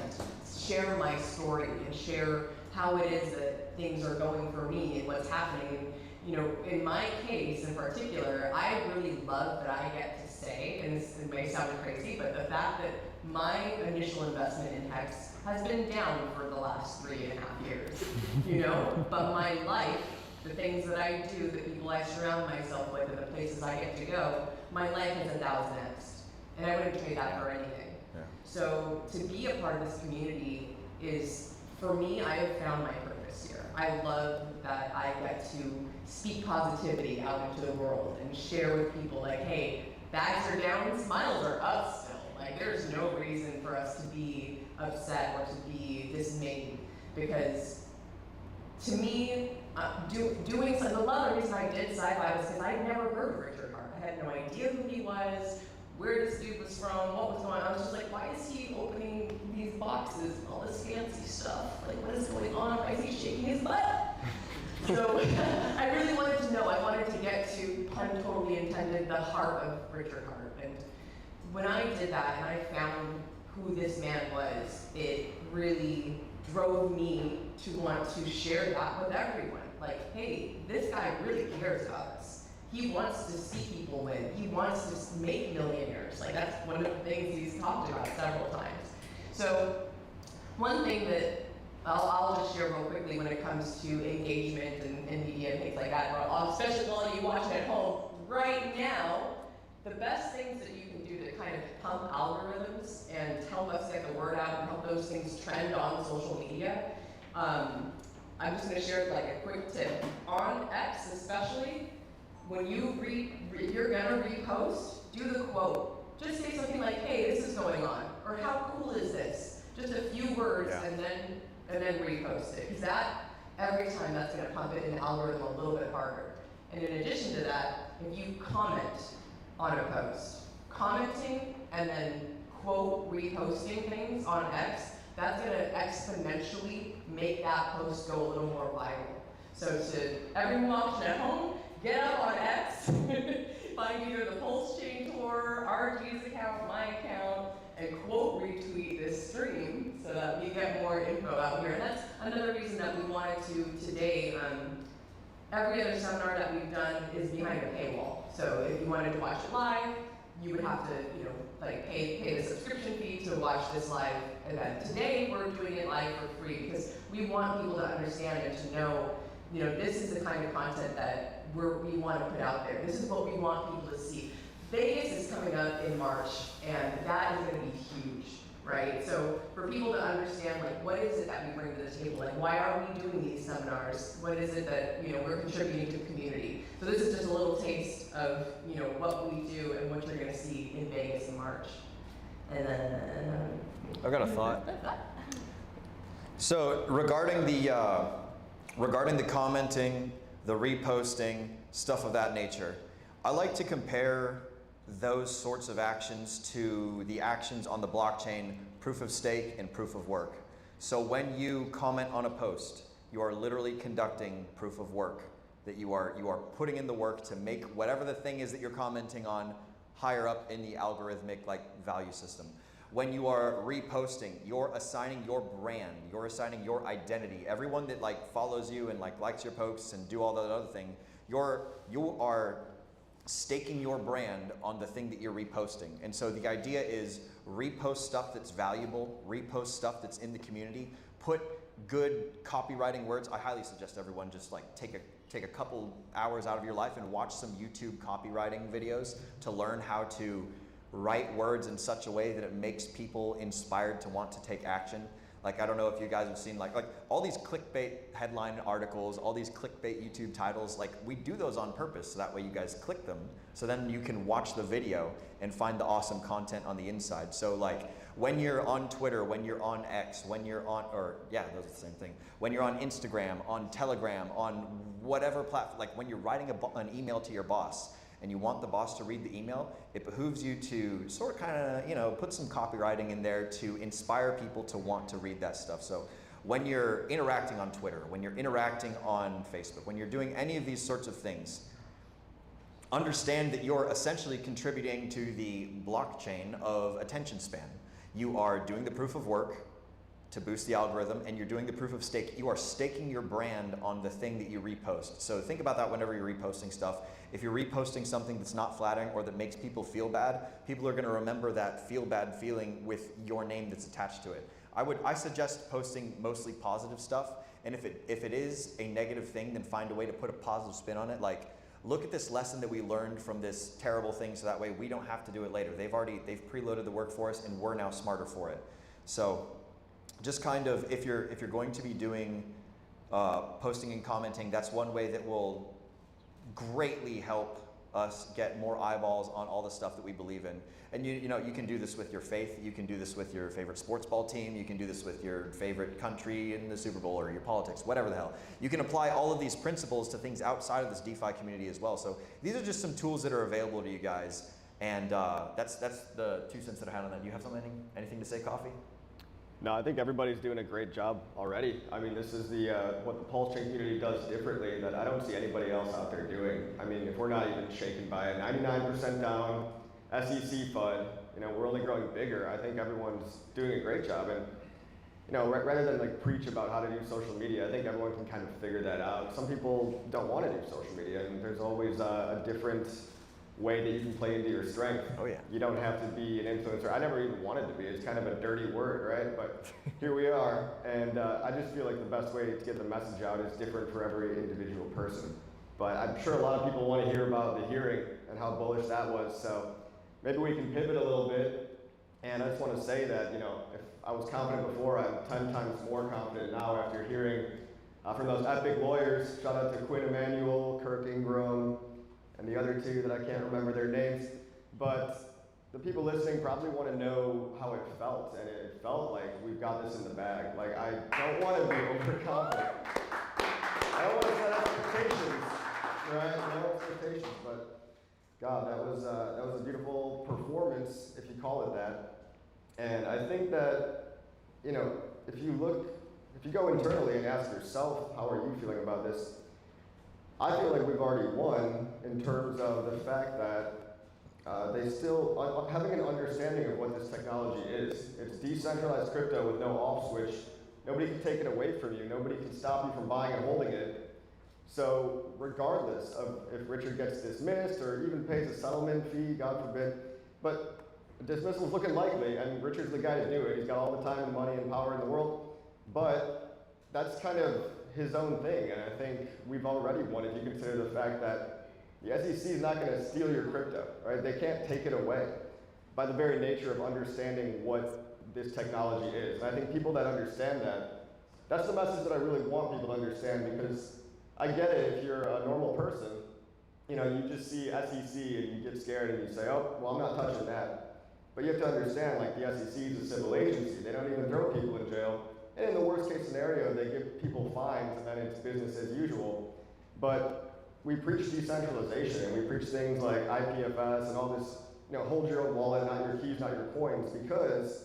share my story and share how it is that things are going for me and what's happening. You know, in my case in particular, I really love that I get to say, and this may sound crazy, but the fact that my initial investment in Hex has been down for the last 3.5 years, you know? But my life, the things that I do, the people I surround myself with, and the places I get to go, my life is 1,000x. And I wouldn't trade that for anything. Yeah. So to be a part of this community is, for me, I have found my purpose. this year. I love that I get to speak positivity out into the world and share with people like, hey, bags are down, smiles are up still. Like, there's no reason for us to be upset or to be dismayed, because to me, doing something, a lot of the reason I did sci-fi was because I'd never heard of Richard Hart. I had no idea who he was, where this dude was from, what was going on. I was just like, why is he opening these boxes and all this fancy stuff? Like, what is going on? Why is he shaking his butt? So I really wanted to know. I wanted to get to, pun totally intended, the heart of Richard Hart. And when I did that and I found who this man was, it really drove me to want to share that with everyone. Like, hey, this guy really cares about us. He wants to see people win. He wants to make millionaires. Like, that's one of the things he's talked about several times. So one thing that I'll just share real quickly when it comes to engagement and media and things like that, especially all of you watching at home, right now, the best things that you can do to kind of pump algorithms and help us get the word out and help those things trend on social media, I'm just going to share like a quick tip. On X especially, when you're going to repost, do the quote. Just say something like, hey, this is going on, or how cool is this? Just a few words, and then repost it. Because that, every time, that's going to pump it in the algorithm a little bit harder. And in addition to that, if you comment on a post, commenting and then quote reposting things on X, that's going to exponentially make that post go a little more viral. So to everyone watching at home, get up on X, find either the PulseChain tour, RG's account, my account, and quote retweet this stream so that we get more info out here. And that's another reason that we wanted to today. Every other seminar that we've done is behind a paywall. So if you wanted to watch it live, you would have to, like pay the subscription fee to watch this live event. Today, we're doing it live for free because we want people to understand and to know, this is the kind of content that we want to put out there. This is what we want people to see. Vegas is coming up in March, and that is going to be huge, right? So for people to understand, like, what is it that we bring to the table? Like, why are we doing these seminars? What is it that, we're contributing to the community? So this is just a little taste of, what we do and what you're going to see in Vegas in March. And then... I've got a thought. So regarding the commenting, the reposting, stuff of that nature, I like to compare those sorts of actions to the actions on the blockchain, proof of stake and proof of work. So when you comment on a post, you are literally conducting proof of work, that you are putting in the work to make whatever the thing is that you're commenting on higher up in the algorithmic value system. When you are reposting, you're assigning your brand, you're assigning your identity. Everyone that follows you and likes your posts and do all that other thing, you are staking your brand on the thing that you're reposting. And so the idea is repost stuff that's valuable, repost stuff that's in the community, put good copywriting words. I highly suggest everyone just take a couple hours out of your life and watch some YouTube copywriting videos to learn how to write words in such a way that it makes people inspired to want to take action. I don't know if you guys have seen all these clickbait headline articles, all these clickbait YouTube titles, we do those on purpose so that way you guys click them, so then you can watch the video and find the awesome content on the inside. So when you're on Twitter, when you're on X, when you're on, those are the same thing. When you're on Instagram, on Telegram, on whatever platform, when you're writing an email to your boss, and you want the boss to read the email, it behooves you to sort of put some copywriting in there to inspire people to want to read that stuff. So when you're interacting on Twitter, when you're interacting on Facebook, when you're doing any of these sorts of things, understand that you're essentially contributing to the blockchain of attention span. You are doing the proof of work to boost the algorithm, and you're doing the proof of stake. You are staking your brand on the thing that you repost. So think about that whenever you're reposting stuff. If you're reposting something that's not flattering or that makes people feel bad, people are going to remember that feel bad feeling with your name that's attached to it. I suggest posting mostly positive stuff, and if it is a negative thing, then find a way to put a positive spin on it. Look at this lesson that we learned from this terrible thing, so that way we don't have to do it later. They've preloaded the work for us, and we're now smarter for it. So just kind of, if you're going to be doing posting and commenting. That's one way that will greatly help us get more eyeballs on all the stuff that we believe in. And you know, you can do this with your faith, you can do this with your favorite sports ball team, you can do this with your favorite country in the Super Bowl or your politics, whatever the hell. You can apply all of these principles to things outside of this DeFi community as well. So these are just some tools that are available to you guys. And that's the 2 cents that I had on that. You have anything to say, Coffee? No, I think everybody's doing a great job already. I mean, this is the what the PulseChain community does differently that I don't see anybody else out there doing. I mean, if we're not even shaken by a 99% down SEC FUD, you know, we're only growing bigger. I think everyone's doing a great job. And, you know, rather than like preach about how to do social media, I think everyone can kind of figure that out. Some people don't want to do social media, and there's always a different way that you can play into your strength. Oh yeah. You don't have to be an influencer. I never even wanted to be. It's kind of a dirty word, right? But here we are, and I just feel like the best way to get the message out is different for every individual person. But I'm sure a lot of people want to hear about the hearing and how bullish that was. So maybe we can pivot a little bit. And I just want to say that, you know, if I was confident before, I'm 10 times more confident now after hearing from those epic lawyers. Shout out to Quinn Emanuel, Kirk Ingram, and the other 2 that I can't remember their names. But the people listening probably want to know how it felt, and it felt like we've got this in the bag. Like, I don't want to be overconfident. I don't want to set expectations, right? No expectations, but God, that was a beautiful performance, if you call it that. And I think that, you know, if you go internally and ask yourself, how are you feeling about this? I feel like we've already won in terms of the fact that they still, having an understanding of what this technology is. It's decentralized crypto with no off switch. Nobody can take it away from you. Nobody can stop you from buying and holding it. So regardless of if Richard gets dismissed or even pays a settlement fee, God forbid, but dismissal is looking likely, and Richard's the guy to do it. He's got all the time and money and power in the world, but that's kind of his own thing, and I think we've already won if you consider the fact that the SEC is not going to steal your crypto, right? They can't take it away by the very nature of understanding what this technology is. And I think people that understand that, that's the message that I really want people to understand, because I get it if you're a normal person, you know, you just see SEC and you get scared and you say, oh, well, I'm not touching that. But you have to understand, like, the SEC is a civil agency. They don't even throw people in jail. And in the worst case scenario, they give people fines and then it's business as usual. But we preach decentralization and we preach things like IPFS and all this, you know, hold your own wallet, not your keys, not your coins, because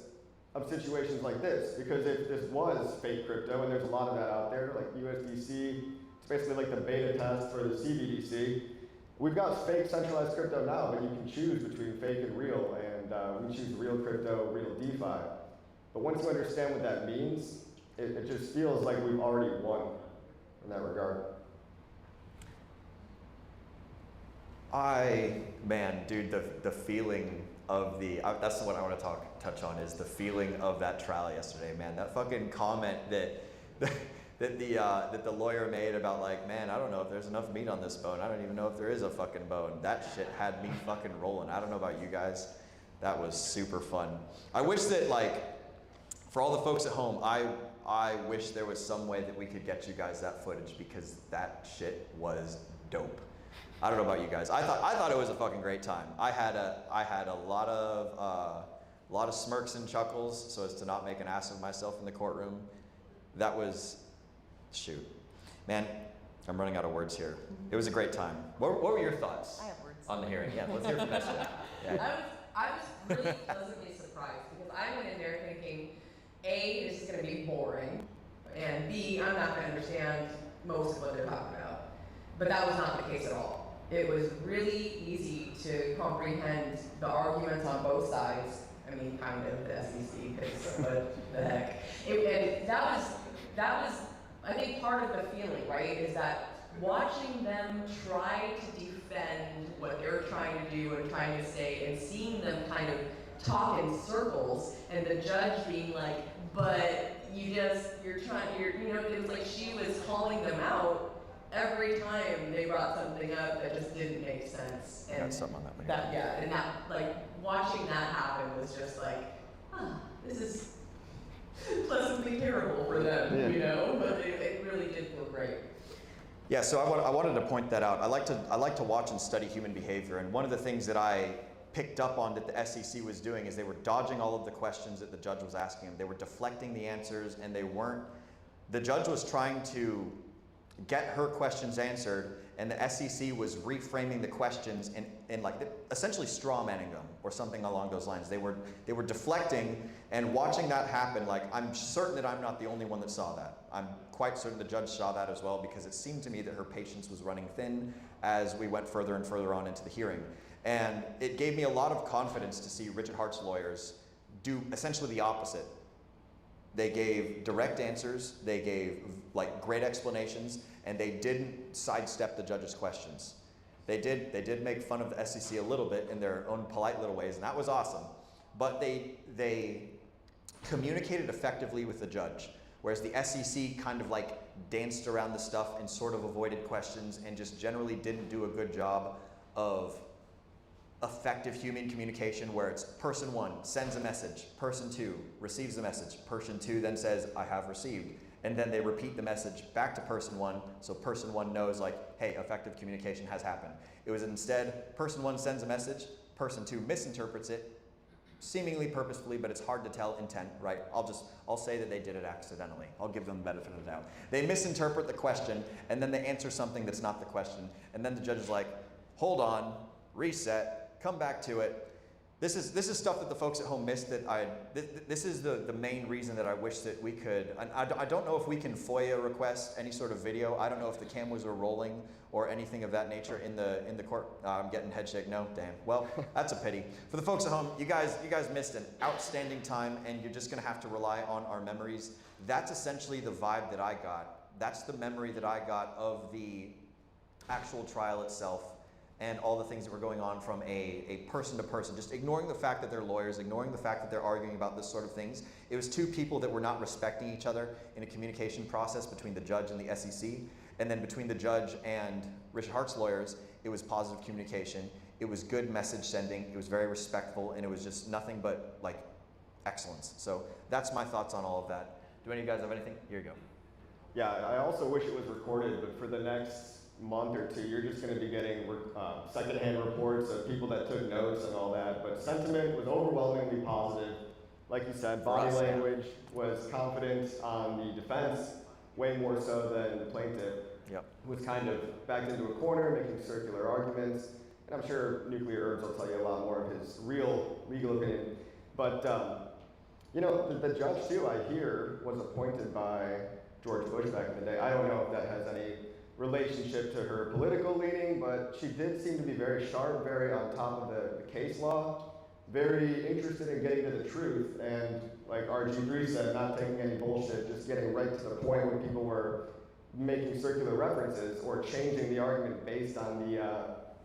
of situations like this. Because if this was fake crypto, and there's a lot of that out there, like USDC, it's basically like the beta test for the CBDC. We've got fake centralized crypto now, but you can choose between fake and real, and we choose real crypto, real DeFi. But once you understand what that means, it just feels like we've already won in that regard. Dude, the feeling of that's what I want to touch on, is the feeling of that trial yesterday, man. That fucking comment that the lawyer made about, like, man, I don't know if there's enough meat on this bone. I don't even know if there is a fucking bone. That shit had me fucking rolling. I don't know about you guys. That was super fun. I wish that, like, for all the folks at home, I wish there was some way that we could get you guys that footage, because that shit was dope. I don't know about you guys. I thought it was a fucking great time. I had a lot of smirks and chuckles so as to not make an ass of myself in the courtroom. That was, shoot, man, I'm running out of words here. It was a great time. What were your thoughts on the hearing? Yeah, let's hear from Esther. Yeah. I was really pleasantly surprised, because I went in there thinking, A, this is going to be boring, and B, I'm not going to understand most of what they're talking about. But that was not the case at all. It was really easy to comprehend the arguments on both sides. I mean, kind of, the SEC, because what the heck. And that was, I think, part of the feeling, right, is that watching them try to defend what they're trying to do and trying to say, and seeing them kind of talk in circles, and the judge being like, but you're trying, you know, it was like she was calling them out every time they brought something up that just didn't make sense. And got something on that one. And that, like, watching that happen was just like, this is pleasantly terrible for them, you know, but it really did feel great. Yeah, so I wanted to point that out. I like to watch and study human behavior, and one of the things that I picked up on that the SEC was doing is they were dodging all of the questions that the judge was asking them. They were deflecting the answers, and the judge was trying to get her questions answered, and the SEC was reframing the questions and like essentially straw manning them or something along those lines. They were deflecting, and watching that happen, like I'm certain that I'm not the only one that saw that. I'm quite certain the judge saw that as well, because it seemed to me that her patience was running thin as we went further and further on into the hearing. And it gave me a lot of confidence to see Richard Hart's lawyers do essentially the opposite. They gave direct answers, they gave like great explanations, and they didn't sidestep the judge's questions. They did make fun of the SEC a little bit in their own polite little ways, and that was awesome. But they communicated effectively with the judge, whereas the SEC kind of like danced around the stuff and sort of avoided questions and just generally didn't do a good job of effective human communication, where it's person one sends a message, person two receives the message, person two then says, I have received. And then they repeat the message back to person one, so person one knows like, hey, effective communication has happened. It was instead, person one sends a message, person two misinterprets it, seemingly purposefully, but it's hard to tell intent, right? I'll say that they did it accidentally. I'll give them the benefit of the doubt. They misinterpret the question, and then they answer something that's not the question, and then the judge is like, hold on, reset, come back to it. This is stuff that the folks at home missed this is the main reason that I wish that we could, and I don't know if we can FOIA request any sort of video. I don't know if the cameras are rolling or anything of that nature in the court. I'm getting head shake, no, damn. Well, that's a pity. For the folks at home, you guys missed an outstanding time, and you're just gonna have to rely on our memories. That's essentially the vibe that I got. That's the memory that I got of the actual trial itself, and all the things that were going on from a person to person, just ignoring the fact that they're lawyers, ignoring the fact that they're arguing about this sort of things. It was two people that were not respecting each other in a communication process between the judge and the SEC, and then between the judge and Richard Hart's lawyers, it was positive communication, it was good message sending, it was very respectful, and it was just nothing but like excellence. So that's my thoughts on all of that. Do any of you guys have anything? Here you go. Yeah, I also wish it was recorded, but for the next month or two, you're just going to be getting secondhand reports of people that took notes and all that. But sentiment was overwhelmingly positive. Like you said, body language was confident on the defense, way more so than the plaintiff. Yep. Was kind of backed into a corner, making circular arguments. And I'm sure Nuclear Herbs will tell you a lot more of his real legal opinion. But, you know, the judge, too, I hear, was appointed by George Bush back in the day. I don't know if that has any relationship to her political leaning, but she did seem to be very sharp, very on top of the case law, very interested in getting to the truth, and like RG3 said, not taking any bullshit, just getting right to the point when people were making circular references or changing the argument based on the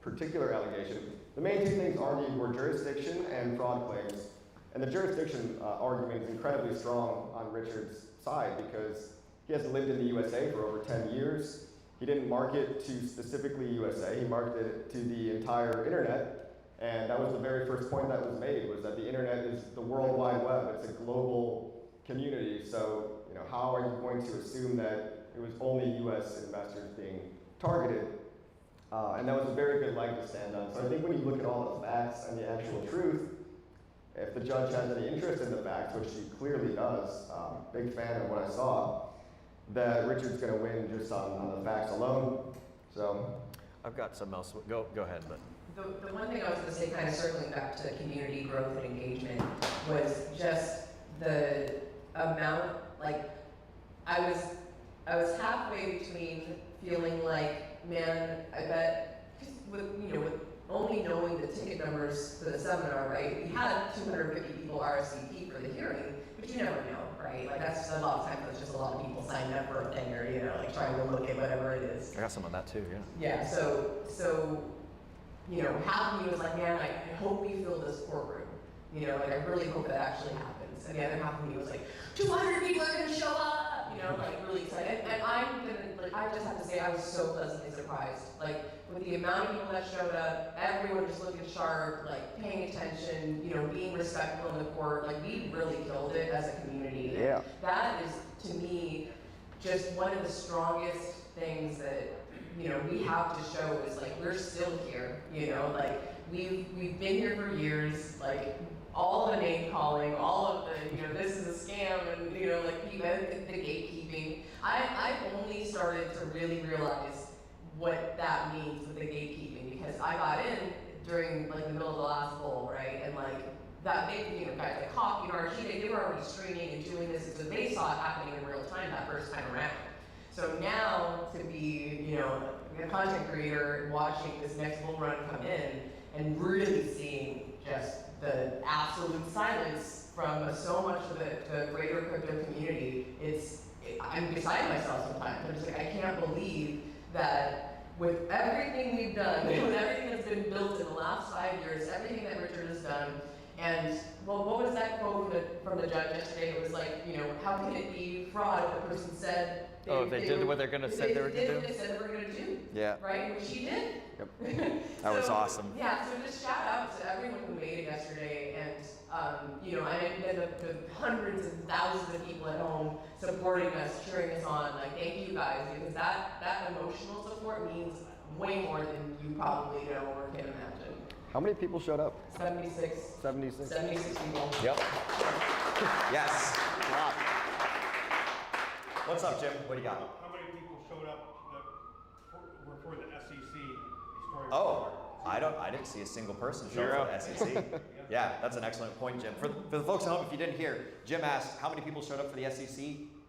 particular allegation. The main two things argued were jurisdiction and fraud claims, and the jurisdiction argument is incredibly strong on Richard's side because he hasn't lived in the USA for over 10 years. He didn't market to specifically USA, he marketed it to the entire internet, and that was the very first point that was made, was that the internet is the World Wide Web, it's a global community, so you know, how are you going to assume that it was only US investors being targeted? And that was a very good leg to stand on. So I think when you look at all the facts and the actual truth, if the judge has any interest in the facts, which he clearly does, big fan of what I saw, that Richard's going to win just on the facts alone. So I've got something else. Go ahead, but. The one thing I was going to say, kind of circling back to community growth and engagement, was just the amount, like, I was halfway between feeling like, man, I bet, with only knowing the ticket numbers for the seminar, right, we had 250 people RSVP for the hearing, but you never know, right? Like, that's a lot of times, it's just a lot of people signed up for a thing, or, you know, like trying to look at whatever it is. I got some of that too, yeah. Yeah, so you know, half of me was like, man, I hope we fill this courtroom. You know, like, I really hope that actually happens. And the other half of me was like, 200 people are going to show up. you know, like really excited. And I'm gonna, like, I just have to say, I was so pleasantly surprised. Like, with the amount of people that showed up, everyone just looking sharp, like paying attention, you know, being respectful in the court. Like, we really killed it as a community. Yeah. That is, to me, just one of the strongest things that, you know, we have to show is like, we're still here, you know, like, we've been here for years, like, all the name calling, all of the, you know, this is a scam, and, you know, like, the gatekeeping. I've only started to really realize what that means with the gatekeeping, because I got in during, like, the middle of the last bowl, right, and, like, that they, you know, guys like Hawk, you know, Archie, they were already streaming and doing this, and so they saw it happening in real time that first time around. So now to be, you know, a content creator watching this next bull run come in and really seeing just the absolute silence from so much of the greater crypto community, I'm beside myself sometimes. I'm just like, I can't believe that with everything we've done, with everything that's been built in the last 5 years, everything that Richard has done, and, well, what was that quote from the judge yesterday? It was like, you know, how can it be fraud if the person said they did what they're going to say they were going to do? They said they were going to do. Yeah. Right? Which he did. Yep. That was awesome. Yeah, so just shout out to everyone who made it yesterday, and, you know, and the hundreds and thousands of people at home supporting us, cheering us on. Like, thank you guys, because that emotional support means way more than you probably know or can imagine. How many people showed up? 76. 76. 76 people. Yep. Yes. What's up, Jim? What do you got? How many people showed up that were for the SEC? Oh, I didn't see a single person show up for the SEC. Yeah, that's an excellent point, Jim. For the folks at home, if you didn't hear, Jim asked how many people showed up for the SEC?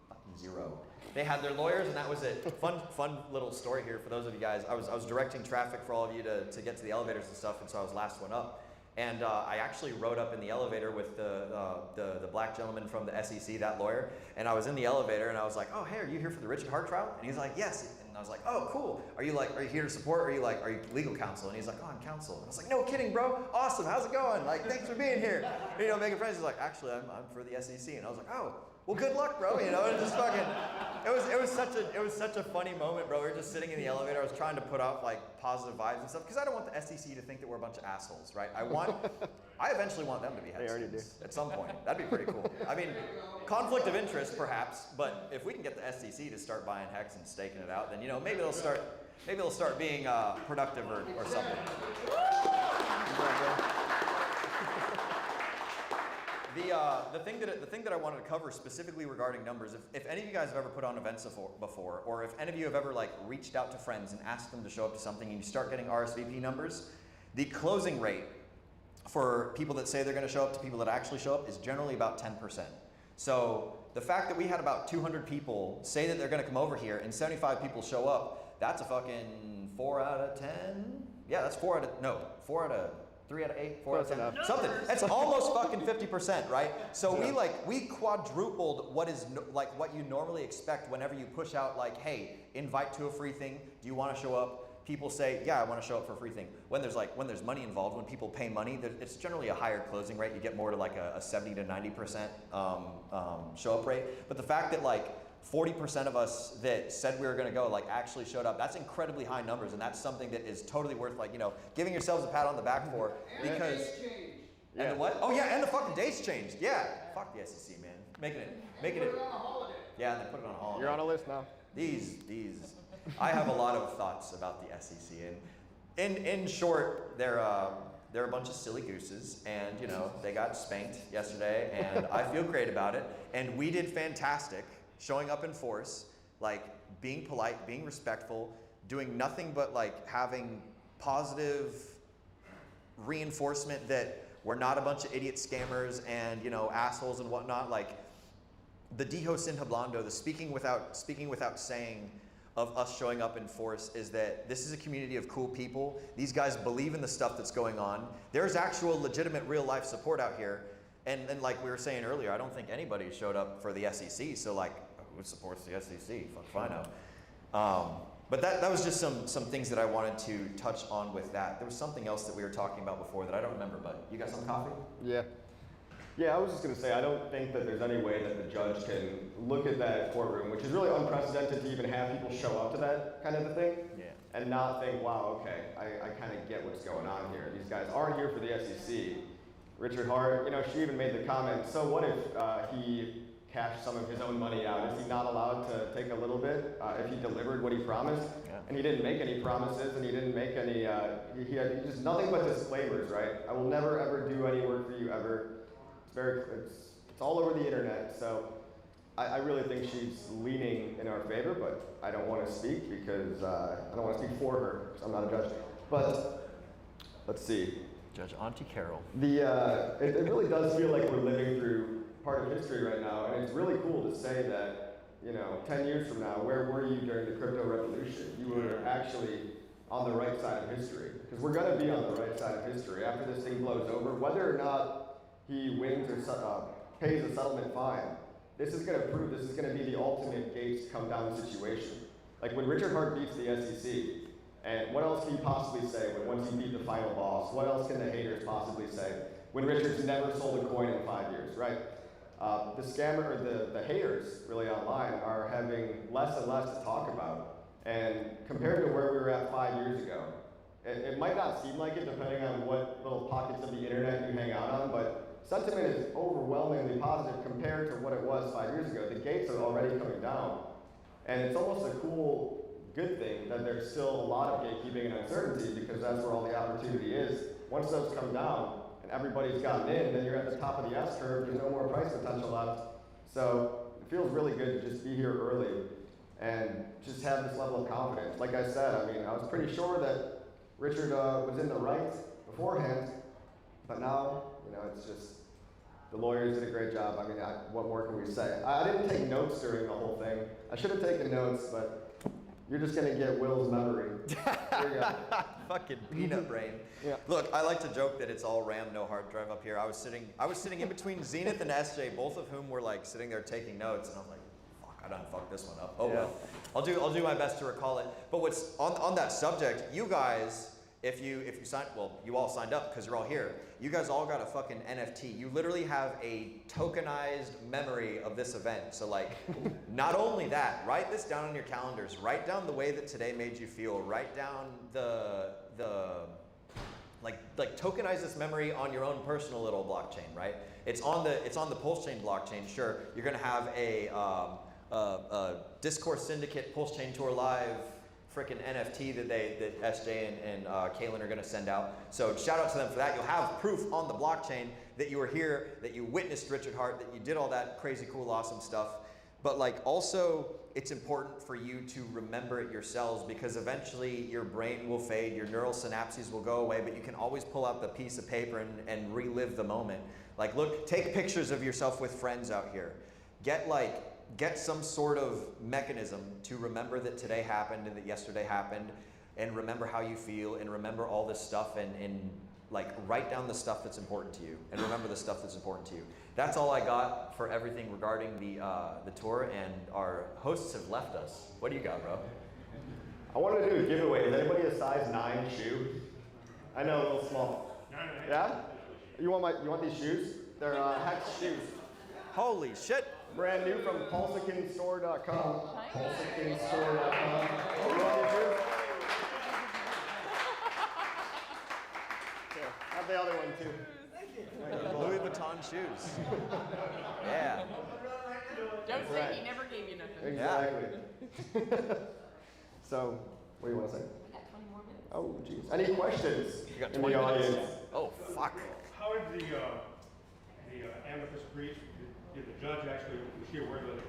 Fucking zero. They had their lawyers, and that was it. Fun little story here for those of you guys. I was directing traffic for all of you to get to the elevators and stuff, and so I was last one up. And I actually rode up in the elevator with the black gentleman from the SEC, that lawyer. And I was in the elevator, and I was like, "Oh, hey, are you here for the Richard Hart trial?" And he's like, "Yes." And I was like, "Oh, cool. Are you here to support? Or are you legal counsel?" And he's like, "Oh, I'm counsel." And I was like, "No kidding, bro. Awesome. How's it going? Like, thanks for being here." You know, making friends. He's like, "Actually, I'm for the SEC." And I was like, "Oh, well, good luck, bro." You know, it just fucking. It was such a funny moment, bro. We were just sitting in the elevator. I was trying to put off like positive vibes and stuff because I don't want the SEC to think that we're a bunch of assholes, right? I eventually want them to be head students at some point. That'd be pretty cool. I mean, conflict of interest perhaps, but if we can get the SEC to start buying Hex and staking it out, then you know maybe they'll start being productive or something. The thing that I wanted to cover specifically regarding numbers, if any of you guys have ever put on events before, or if any of you have ever like reached out to friends and asked them to show up to something and you start getting RSVP numbers, the closing rate for people that say they're going to show up to people that actually show up is generally about 10%. So the fact that we had about 200 people say that they're going to come over here and 75 people show up, that's a fucking 4 out of 10? Yeah, that's 4 out of 3 out of 8, 4 out of 10, something. That's almost fucking 50%, right? So we quadrupled what you normally expect whenever you push out like, hey, invite to a free thing. Do you want to show up? People say, yeah, I want to show up for a free thing. When there's money involved, when people pay money, it's generally a higher closing rate. You get more to like a 70 to 90% show up rate. But the fact that like 40% of us that said we were going to go like actually showed up, that's incredibly high numbers, and that's something that is totally worth like, you know, giving yourselves a pat on the back for, because and the what? Oh yeah, and the fucking dates changed. Yeah, fuck the SEC, man, making it. Yeah, and they put it on a holiday. You're on a list now. These. I have a lot of thoughts about the SEC, and in short, they're a bunch of silly gooses, and you know they got spanked yesterday, and I feel great about it, and we did fantastic, showing up in force, like being polite, being respectful, doing nothing but like having positive reinforcement that we're not a bunch of idiot scammers and you know assholes and whatnot. Like the dijo sin hablando, the speaking without saying of us showing up in force is that this is a community of cool people. These guys believe in the stuff that's going on. There's actual legitimate real life support out here. And like we were saying earlier, I don't think anybody showed up for the SEC. So like, who supports the SEC? Fuck if I know. But that was just some things that I wanted to touch on with that. There was something else that we were talking about before that I don't remember, but you got some coffee? Yeah. Yeah, I was just going to say, I don't think that there's any way that the judge can look at that courtroom, which is really unprecedented to even have people show up to that kind of a thing, and not think, wow, okay, I kind of get what's going on here. These guys aren't here for the SEC. Richard Hart, she even made the comment, so what if he cashed some of his own money out? Is he not allowed to take a little bit if he delivered what he promised? And he didn't make any promises, and he didn't make any, he had just nothing but disclaimers, right? I will never ever do any work for you ever. It's all over the internet, so I really think she's leaning in our favor, but I don't want to speak because I don't want to speak for her, because I'm not a judge. But let's see. Judge Auntie Carol. It really does feel like we're living through part of history right now, and it's really cool to say that, 10 years from now, where were you during the crypto revolution? You were actually on the right side of history, because we're going to be on the right side of history after this thing blows over, whether or not he wins or pays a settlement fine. This is going to prove this is going to be the ultimate Gates come down situation. Like when Richard Hart beats the SEC, and what else can he possibly say once he beat the final boss? What else can the haters possibly say when Richard's never sold a coin in 5 years, right? The scammer, or the haters really online are having less and less to talk about. And compared to where we were at 5 years ago, it might not seem like it depending on what little pockets of the internet you hang out on, but sentiment is overwhelmingly positive compared to what it was 5 years ago. The gates are already coming down. And it's almost a cool, good thing that there's still a lot of gatekeeping and uncertainty, because that's where all the opportunity is. Once those come down and everybody's gotten in, then you're at the top of the S curve, there's no more price potential left. So it feels really good to just be here early and just have this level of confidence. Like I said, I was pretty sure that Richard was in the right beforehand, but now, it's just, the lawyers did a great job. What more can we say? I didn't take notes during the whole thing. I should have taken notes, but you're just going to get Will's memory. Here you go. Fucking peanut brain. Yeah. Look, I like to joke that it's all RAM, no hard drive up here. I was sitting in between Zenith and SJ, both of whom were like sitting there taking notes, and I was like, fuck, I done fucked this one up. Oh well. I'll do my best to recall it. But what's on that subject, you guys, if you signed, well, you all signed up because you're all here. You guys all got a fucking NFT. You literally have a tokenized memory of this event. So like, not only that, write this down on your calendars. Write down the way that today made you feel. Write down like tokenize this memory on your own personal little blockchain, right? It's on the PulseChain blockchain. Sure, you're gonna have a Discourse Syndicate PulseChain Tour Live freaking NFT that SJ and Kaylin are going to send out. So shout out to them for that. You'll have proof on the blockchain that you were here, that you witnessed Richard Hart, that you did all that crazy, cool, awesome stuff. But like also, it's important for you to remember it yourselves, because eventually your brain will fade, your neural synapses will go away, but you can always pull out the piece of paper and relive the moment. Like look, take pictures of yourself with friends out here. Get some sort of mechanism to remember that today happened and that yesterday happened, and remember how you feel, and remember all this stuff, and like write down the stuff that's important to you, and remember the stuff that's important to you. That's all I got for everything regarding the tour, and our hosts have left us. What do you got, bro? I wanted to do a giveaway. Is anybody a size 9 shoe? I know, a little small. Yeah? You want these shoes? They're Hex shoes. Holy shit. Brand new from PulseChainStore.com. PulseChainStore.com. You want these shoes? Here, have the other one too. Louis Vuitton shoes. Yeah. Don't say he never gave you nothing. Exactly. So, what do you want to say? We got 20 more minutes. Oh, jeez. Any questions You got in 20 the minutes. audience? Oh, fuck. How did the amicus brief, did the judge actually, was she aware that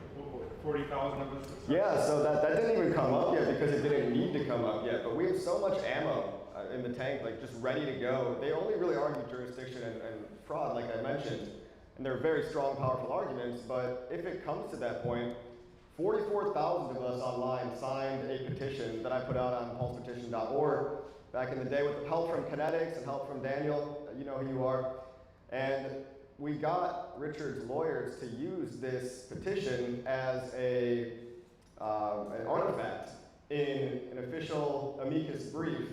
40,000 of us? Yeah, so that didn't even come up yet because it didn't need to come up yet. But we have so much ammo in the tank, like just ready to go. They only really argue jurisdiction and fraud, like I mentioned. And they're very strong, powerful arguments. But if it comes to that point, 44,000 of us online signed a petition that I put out on pulsepetition.org back in the day with help from Kinetics and help from Daniel, you know who you are. And we got Richard's lawyers to use this petition as an artifact in an official amicus brief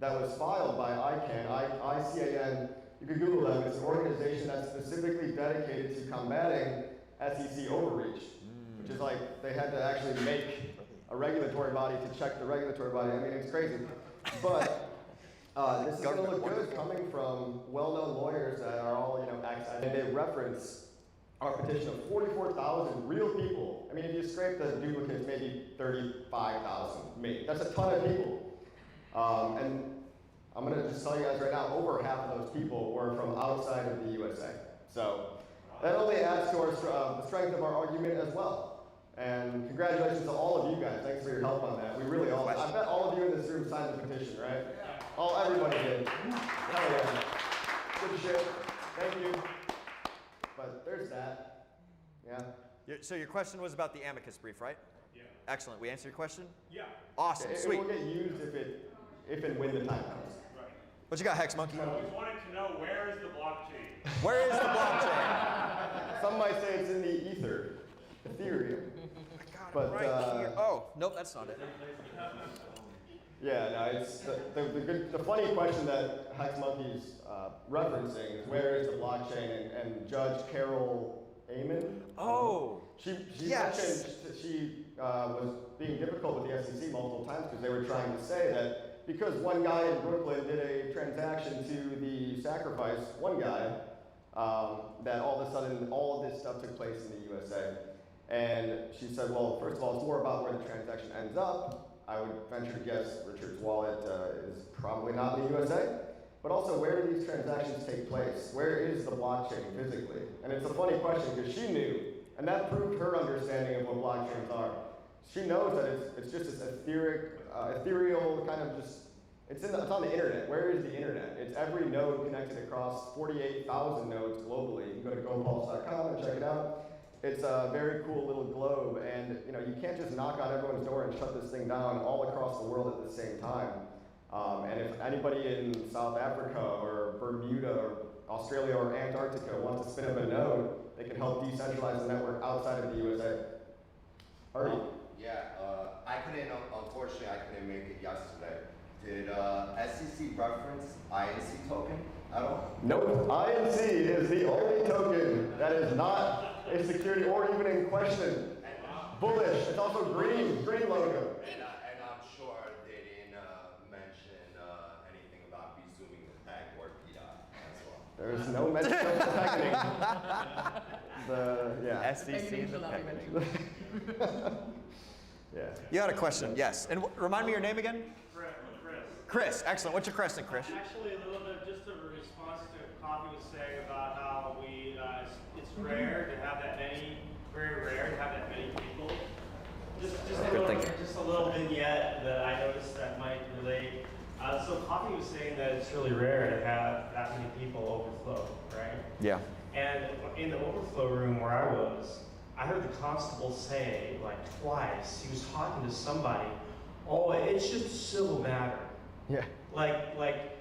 that was filed by ICANN, you can Google them. It's an organization that's specifically dedicated to combating SEC overreach, which is like they had to actually make a regulatory body to check the regulatory body. I mean, it's crazy. But this is going to look good coming from well-known lawyers that are all, and they reference our petition of 44,000 real people. I mean, if you scrape the duplicates, maybe 35,000, maybe. That's a ton of people. And I'm going to just tell you guys right now, over half of those people were from outside of the USA. So that only adds to the strength of our argument as well. And congratulations to all of you guys. Thanks for your help on that. We really all, I bet all of you in this room signed the petition, right? Everybody did. Hell yeah. Good shit. Thank you. But there's that. Yeah. So your question was about the amicus brief, right? Yeah. Excellent. We answered your question? Yeah. Awesome. Sweet. It will get used if and when the time comes. Right. What you got, Hex Monkey? I always wanted to know, where is the blockchain? Where is the blockchain? Some might say it's in the ether. Ethereum. But, right here. Oh, nope, that's not it. Yeah, no, it's the funny question that Hex Monkey's referencing is where is the blockchain, and Judge Carol Amon. Oh, she yes. mentioned that she was being difficult with the SEC multiple times because they were trying to say that because one guy in Brooklyn did a transaction to the sacrifice, one guy, that all of a sudden all of this stuff took place in the USA. And she said, well, first of all, it's more about where the transaction ends up. I would venture to guess Richard's wallet is probably not in the USA. But also, where do these transactions take place? Where is the blockchain physically? And it's a funny question because she knew, and that proved her understanding of what blockchains are. She knows that it's just this ethereal kind of just, it's on the internet. Where is the internet? It's every node connected across 48,000 nodes globally. You can go to gopulse.com and check it out. It's a very cool little globe, and you can't just knock on everyone's door and shut this thing down all across the world at the same time. And if anybody in South Africa or Bermuda or Australia or Antarctica wants to spin up a node, they can help decentralize the network outside of the USA. Artie? Unfortunately, I couldn't make it yesterday. Did SEC reference INC token at all? Nope. INC is the only token that is not a security or even in question. Bullish. It's also green logo. And I'm sure they didn't mention anything about resuming the peg or PDOT as well. There's no mention of the SEC, the pegging. Yeah. You had a question, yes. And remind me your name again? Chris. Chris, excellent. What's your question, Chris? Actually, a little bit just a response to what Coffee was saying about how it's rare to have that many, very rare to have that many people. Just a little vignette that I noticed that might relate. So Coffee was saying that it's really rare to have that many people overflow, right? Yeah. And in the overflow room where I was, I heard the constable say, like twice, he was talking to somebody, oh, it's just a civil matter. Yeah. Like,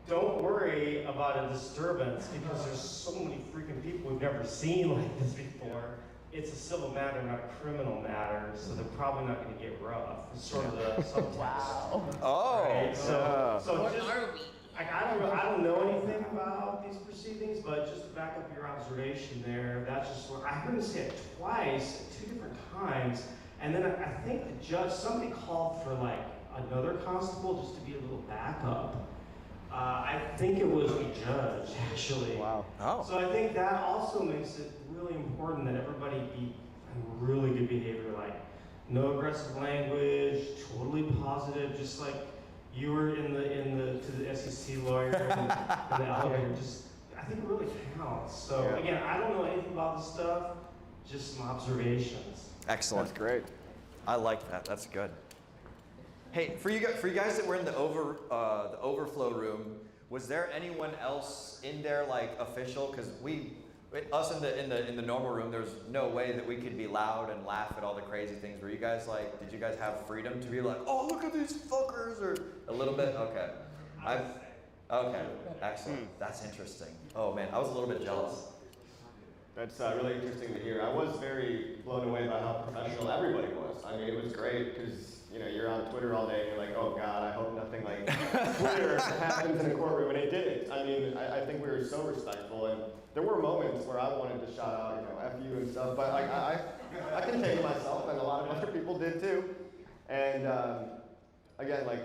don't worry about a disturbance because there's so many freaking people we've never seen like this before. It's a civil matter, not a criminal matter, so they're probably not going to get rough. It's sort of the subtext. Wow. Right? So What just, are we? like, I don't know anything about these proceedings, but just to back up your observation there, that's just where I heard him say it twice at 2 different times, and then I think the judge, somebody called for like another constable just to be a little backup. I think it was the judge, actually. Wow. Oh. So I think that also makes it really important that everybody be in really good behavior, like no aggressive language, totally positive, just like you were to the SEC lawyer in the elevator. Just, I think it really counts. So again, I don't know anything about this stuff, just some observations. Excellent. That's great. I like that. That's good. Hey, for you guys that were in the overflow room, was there anyone else in there like official? Because us in the normal room, there's no way that we could be loud and laugh at all the crazy things. Were you guys like? Did you guys have freedom to be like, oh, look at these fuckers, or a little bit? Okay. Okay. Excellent. That's interesting. Oh man, I was a little bit jealous. That's really interesting to hear. I was very blown away by how professional everybody was. I mean, it was great because you're on Twitter all day and you're like, oh God, I hope nothing like Twitter happens in a courtroom, and it didn't. I mean, I think we were so respectful, and there were moments where I wanted to shout out, F you and stuff, but like I contained myself, and a lot of other people did too. And again, like,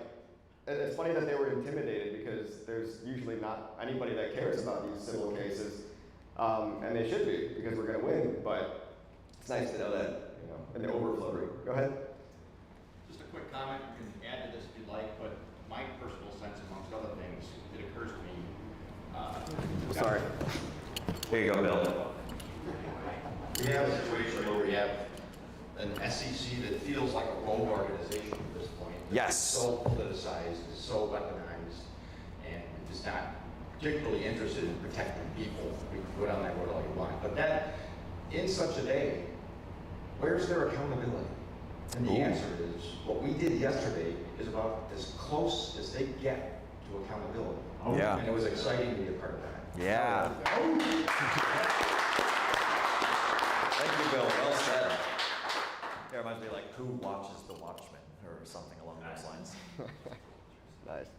it's funny that they were intimidated because there's usually not anybody that cares about these civil cases, and they should be because we're going to win. But it's nice to know that, in the overflow rate. Go ahead. Just a quick comment. You can add to this if you'd like, but my personal sense, amongst other things, it occurs to me. Sorry. Here you go, Bill. We have a situation where we have an SEC that feels like a rogue organization at this point. Yes. It's so politicized, it's so weaponized, and is not particularly interested in protecting people. We can go down that road all you want. But that, in such a day, where's their accountability? And the answer is, what we did yesterday is about as close as they get to accountability. Yeah. And it was exciting to be a part of that. Yeah. Thank you, Bill. Well said. It reminds me like who watches The Watchmen or something along those lines. Nice.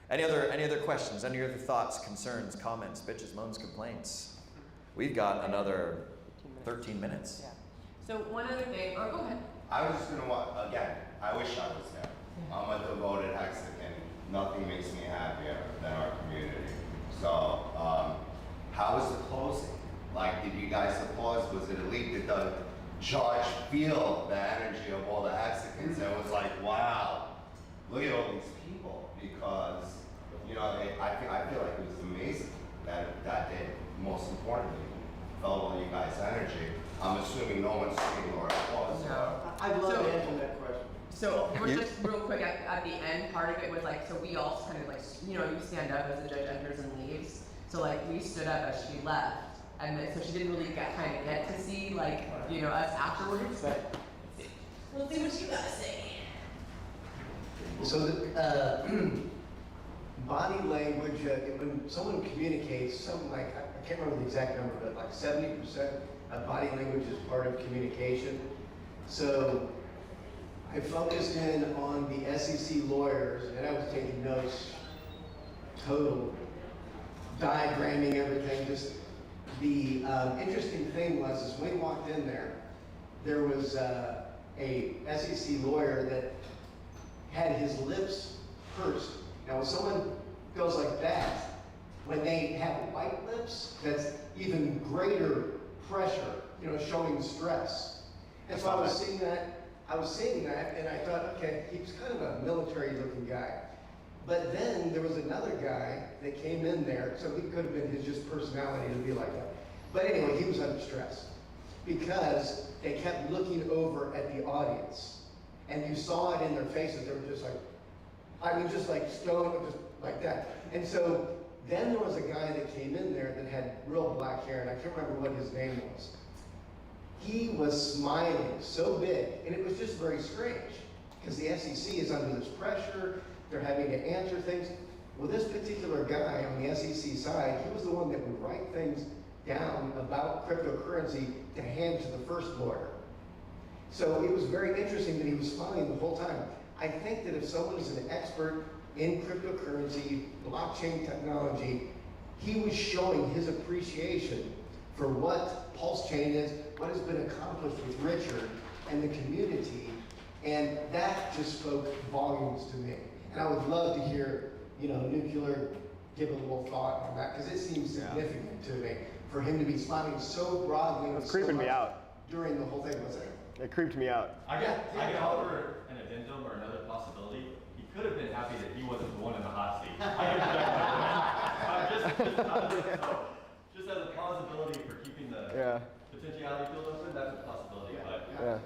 Any other questions? Any other thoughts, concerns, comments, bitches, moans, complaints? We've got another 13 minutes. Yeah. So one other thing, go ahead. I was just gonna again, I wish I was there. I'm a devoted Mexican. Nothing makes me happier than our community. So, how was the closing? Like, did you guys applause? Was it elite? Did the judge feel the energy of all the Mexicans? And it was like, wow, look at all these people. Because, I feel like it was amazing that day, most importantly, felt all you guys' energy. I'm assuming no one's screaming or applause. No. I'd love to answer that question. So we're just real quick at the end part of it was like, so we all kind of like, you stand up as the judge enters and leaves. So like we stood up as she left, and then, so she didn't really get to see like, us afterwards, but we'll see what you gotta say. So body language, when someone communicates, something like, I can't remember the exact number, but like 70% of body language is part of communication. So I focused in on the SEC lawyers, and I was taking notes, total, diagramming everything. Just the interesting thing was, is when we walked in there was a SEC lawyer that had his lips pursed. Now, when someone goes like that, when they have white lips, that's even greater pressure, showing stress. And so I was seeing that, and I thought, okay, he was kind of a military-looking guy. But then there was another guy that came in there, so he could have been his just personality to be like that. But anyway, he was under stress because they kept looking over at the audience. And you saw it in their faces. They were just like, just like stone, just like that. And so then there was a guy that came in there that had real black hair, and I can't remember what his name was. He was smiling so big, and it was just very strange because the SEC is under this pressure. They're having to answer things. Well, this particular guy on the SEC side, he was the one that would write things down about cryptocurrency to hand to the first lawyer. So it was very interesting that he was smiling the whole time. I think that if someone is an expert in cryptocurrency, blockchain technology, he was showing his appreciation for what PulseChain is, what has been accomplished with Richard and the community, and that just spoke volumes to me. And I would love to hear, Nuclear give a little thought on that, because it seems significant to me for him to be smiling so broadly. It's creeping me out. During the whole thing, was it? It creeped me out. I can offer an addendum or another possibility. He could have been happy that he wasn't the one in the hot seat. I can project that. Just as a plausibility for keeping the potentiality field open, that's a possibility. But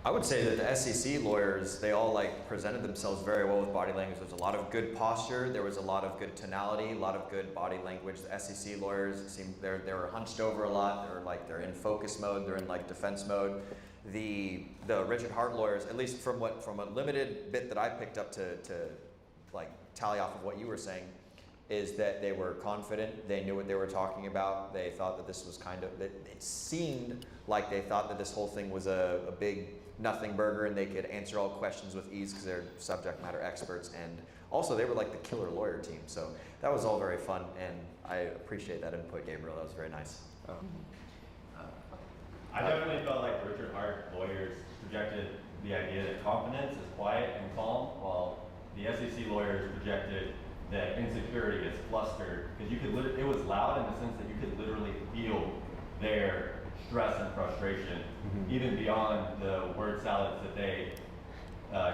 I would say that the SEC lawyers, they all presented themselves very well with body language. There was a lot of good posture. There was a lot of good tonality, a lot of good body language. The SEC lawyers seemed they were hunched over a lot. They're in focus mode. They're in defense mode. The Richard Hart lawyers, at least from a limited bit that I picked up to tally off of what you were saying, is that they were confident. They knew what they were talking about. They thought that this was it seemed like they thought that this whole thing was a big nothing burger, and they could answer all questions with ease because they're subject matter experts. And also, they were like the killer lawyer team. So that was all very fun, and I appreciate that input, Gabriel. That was very nice. I definitely felt like Richard Hart lawyers projected the idea that confidence is quiet and calm, while the SEC lawyers projected that insecurity is flustered, because you could it was loud in the sense that you could literally feel their stress and frustration, even beyond the word salads that they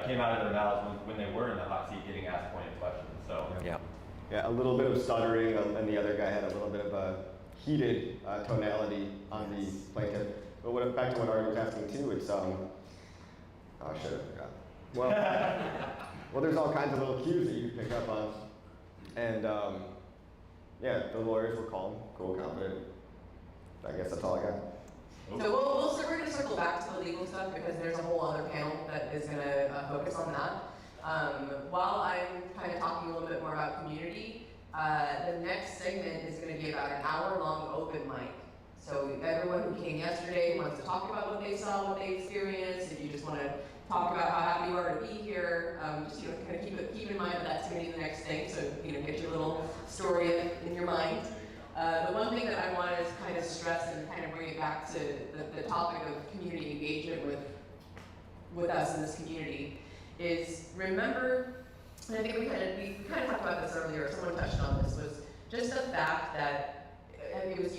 came out of their mouths when they were in the hot seat getting asked pointed questions. So yeah, a little bit of stuttering, and the other guy had a little bit of a heated tonality on the plaintiff. But back to what Ari was asking too, it's oh shit, I forgot. Well, there's all kinds of little cues that you can pick up on, and yeah, the lawyers were calm, cool, confident. I guess that's all I got. So we're going to circle back to the legal stuff because there's a whole other panel that is going to focus on that. While I'm kind of talking a little bit more about community, the next segment is going to be about an hour-long open mic. So everyone who came yesterday wants to talk about what they saw, what they experienced. If you just want to talk about how happy you are to be here, just kind of keep in mind that that's going to be the next thing. So get your little story in your mind. The one thing that I want to kind of stress and kind of bring it back to the topic of community engagement with us in this community is remember, and I think we kind of talked about this earlier, someone touched on this, was just the fact that it was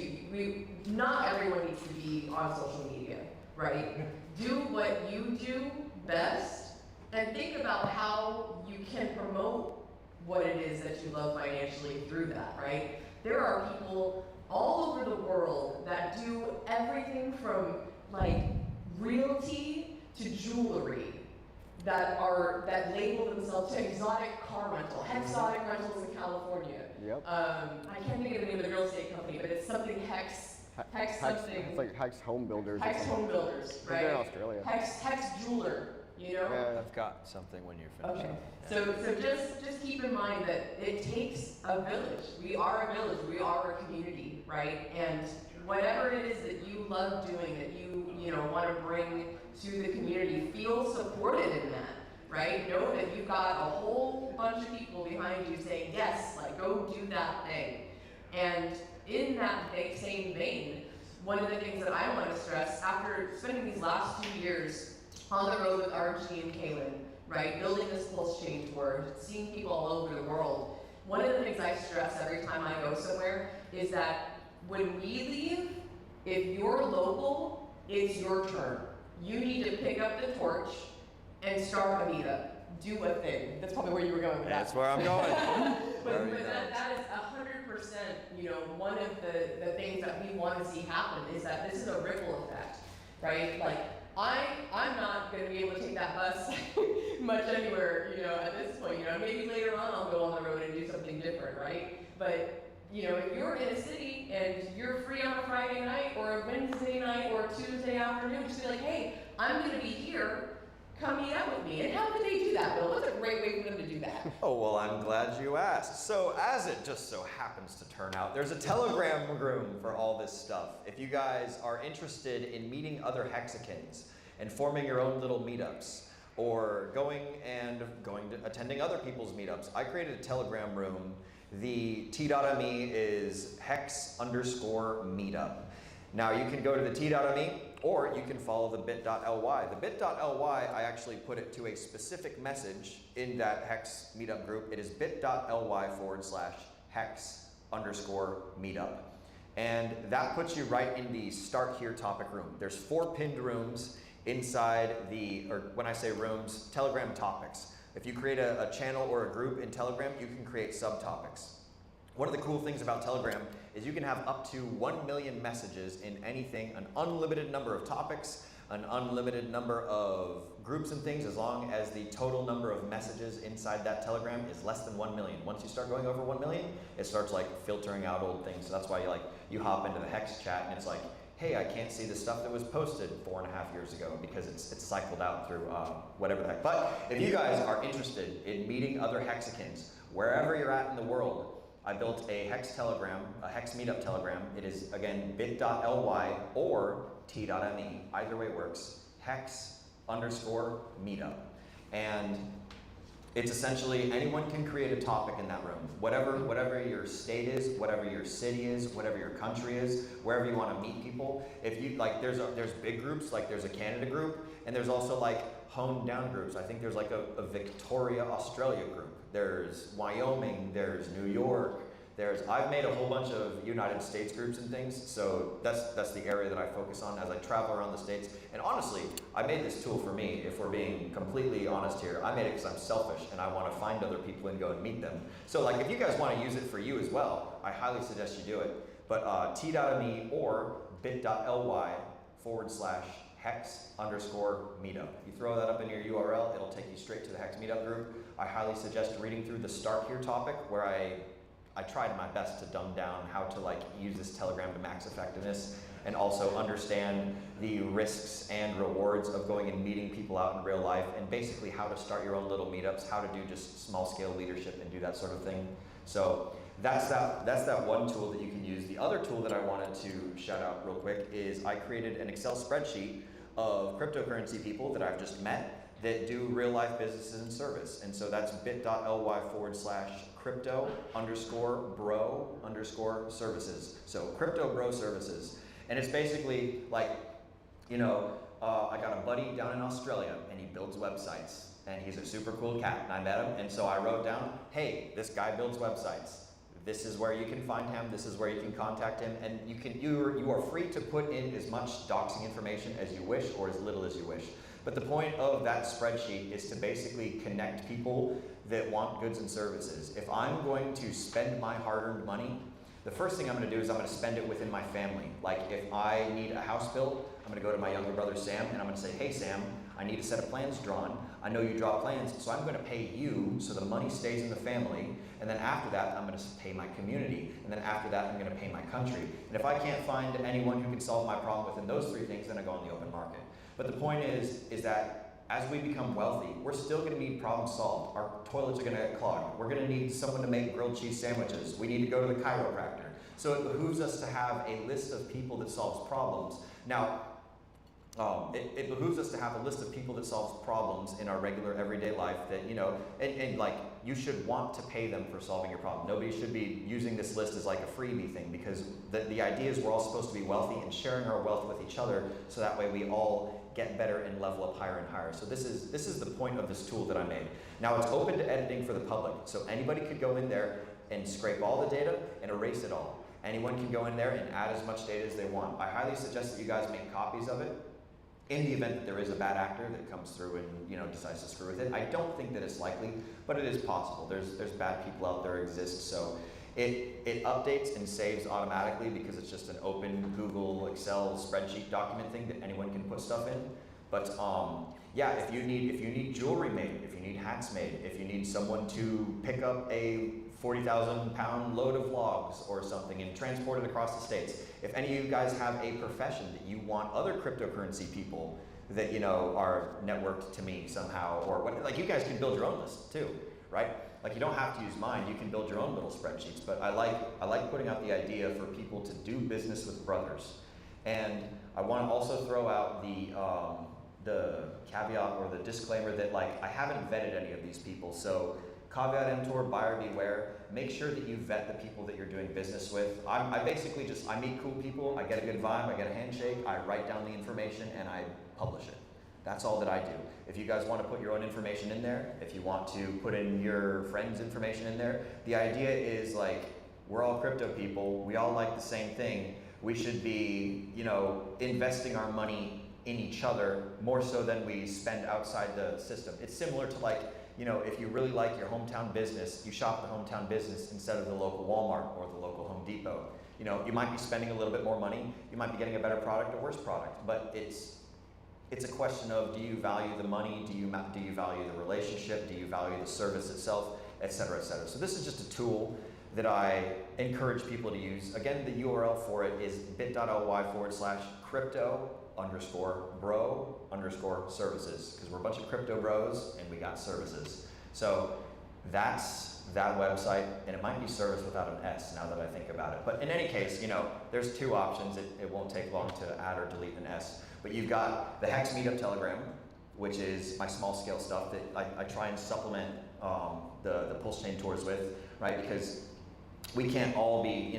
not everyone needs to be on social media, right? Do what you do best and think about how you can promote what it is that you love financially through that, right? There are people all over the world that do everything from like realty to jewelry that label themselves to exotic car rental, Hexotic Rentals in California. Yep. I can't think of the name of the real estate company, but it's something Hex something. It's like Hex Home Builders. Hex Home Builders, right? They're in Australia. Hex Jeweler, Yeah. I've got something when you're finished. Okay. So just keep in mind that it takes a village. We are a village. We are a community, right? And whatever it is that you love doing, that you want to bring to the community, feel supported in that, right? Know that you've got a whole bunch of people behind you saying, yes, like go do that thing. And in that same vein, one of the things that I want to stress, after spending these last 2 years on the road with RG and Kaylin, right, building this PulseChain tour, seeing people all over the world, one of the things I stress every time I go somewhere is that when we leave, if you're local, it's your turn. You need to pick up the torch and start a meetup. Do a thing. That's probably where you were going with that. That's where I'm going. but that is 100%, one of the things that we want to see happen is that this is a ripple effect, right? Like, I'm not going to be able to take that bus much anywhere, at this point. Maybe later on I'll go on the road and do something different, right? But, if you're in a city and you're free on a Friday night or a Wednesday night or a Tuesday afternoon, just be like, hey, I'm going to be here. Come meet up with me. And how could they do that, Bill? What's a great way for them to do that? Oh, well, I'm glad you asked. So, as it just so happens to turn out, there's a Telegram room for all this stuff. If you guys are interested in meeting other Hexicans and forming your own little meetups, or attending other people's meetups, I created a Telegram room. The t.me is hex_meetup. Now, you can go to the t.me, or you can follow the bit.ly. The bit.ly, I actually put it to a specific message in that Hex meetup group. It is bit.ly/hex_meetup. And that puts you right in the Start Here topic room. There's 4 pinned rooms inside when I say rooms, Telegram topics. If you create a channel or a group in Telegram, you can create subtopics. One of the cool things about Telegram is you can have up to 1 million messages in anything, an unlimited number of topics, an unlimited number of groups and things, as long as the total number of messages inside that Telegram is less than 1 million. Once you start going over 1 million, it starts filtering out old things. So that's why you hop into the Hex chat and it's like, hey, I can't see the stuff that was posted 4.5 years ago because it's cycled out through whatever the heck. But if you guys are interested in meeting other Hexicans, wherever you're at in the world, I built a Hex Telegram, a Hex Meetup Telegram. It is, again, bit.ly or t.me. Either way works. Hex_meetup. underscore meetup. And it's essentially anyone can create a topic in that room. Whatever your state is, whatever your city is, whatever your country is, wherever you want to meet people. If you like, there's big groups, like there's a Canada group, and there's also like honed down groups. I think there's like a Victoria, Australia group. There's Wyoming, there's New York, I've made a whole bunch of United States groups and things, so that's the area that I focus on as I travel around the States. And honestly, I made this tool for me, if we're being completely honest here. I made it because I'm selfish and I want to find other people and go and meet them. So like, if you guys want to use it for you as well, I highly suggest you do it. But t.me or bit.ly/hex_meetup. You throw that up in your URL, it'll take you straight to the Hex Meetup group. I highly suggest reading through the Start Here topic, where I tried my best to dumb down how to like use this Telegram to max effectiveness, and also understand the risks and rewards of going and meeting people out in real life, and basically how to start your own little meetups, how to do just small scale leadership and do that sort of thing. So that's that one tool that you can use. The other tool that I wanted to shout out real quick is I created an Excel spreadsheet of cryptocurrency people that I've just met that do real life businesses and service. And so that's bit.ly/crypto_bro_services. So crypto bro services. And it's basically like, I got a buddy down in Australia and he builds websites and he's a super cool cat and I met him. And so I wrote down, hey, this guy builds websites. This is where you can find him. This is where you can contact him. And you are free to put in as much doxing information as you wish or as little as you wish. But the point of that spreadsheet is to basically connect people that want goods and services. If I'm going to spend my hard-earned money, the first thing I'm going to do is I'm going to spend it within my family. Like if I need a house built, I'm going to go to my younger brother Sam and I'm going to say, hey Sam, I need a set of plans drawn. I know you draw plans, so I'm going to pay you so the money stays in the family. And then after that, I'm going to pay my community. And then after that, I'm going to pay my country. And if I can't find anyone who can solve my problem within those three things, then I go on the open market. But the point is that as we become wealthy, we're still going to need problems solved. Our toilets are going to get clogged. We're going to need someone to make grilled cheese sandwiches. We need to go to the chiropractor. So it behooves us to have a list of people that solves problems. Now, it behooves us to have a list of people that solves problems in our regular everyday life that, and like you should want to pay them for solving your problem. Nobody should be using this list as like a freebie thing, because the idea is we're all supposed to be wealthy and sharing our wealth with each other, so that way we all get better and level up higher and higher. So this is the point of this tool that I made. Now it's open to editing for the public, so anybody could go in there and scrape all the data and erase it all. Anyone can go in there and add as much data as they want. I highly suggest that you guys make copies of it in the event that there is a bad actor that comes through and decides to screw with it. I don't think that it's likely, but it is possible. There's bad people out there exist, so it updates and saves automatically because it's just an open Google Excel spreadsheet document thing that anyone can put stuff in. But yeah, if you need jewelry made, if you need hats made, if you need someone to pick up a 40,000 pound load of logs or something and transport it across the states, if any of you guys have a profession that you want other cryptocurrency people that are networked to me somehow, or what, like you guys can build your own list too, right? Like you don't have to use mine, you can build your own little spreadsheets, but I like putting out the idea for people to do business with brothers. And I want to also throw out the caveat or the disclaimer that like I haven't vetted any of these people, so caveat emptor, buyer beware. Make sure that you vet the people that you're doing business with. I basically I meet cool people, I get a good vibe, I get a handshake, I write down the information and I publish it. That's all that I do. If you guys want to put your own information in there, if you want to put in your friend's information in there, the idea is like, we're all crypto people, we all like the same thing. We should be, investing our money in each other more so than we spend outside the system. It's similar to like, if you really like your hometown business, you shop at the hometown business instead of the local Walmart or the local Home Depot. You might be spending a little bit more money, you might be getting a better product or worse product, but it's a question of, do you value the money, do you value the relationship, do you value the service itself, et cetera, et cetera. So this is just a tool that I encourage people to use. Again, the URL for it is bit.ly/crypto_bro_services, because we're a bunch of crypto bros and we got services. So that's that website, and it might be service without an S now that I think about it. But in any case, there's two options. It won't take long to add or delete an S. But you've got the Hex Meetup Telegram, which is my small scale stuff that I try and supplement the PulseChain tours with, right? Because we can't all be,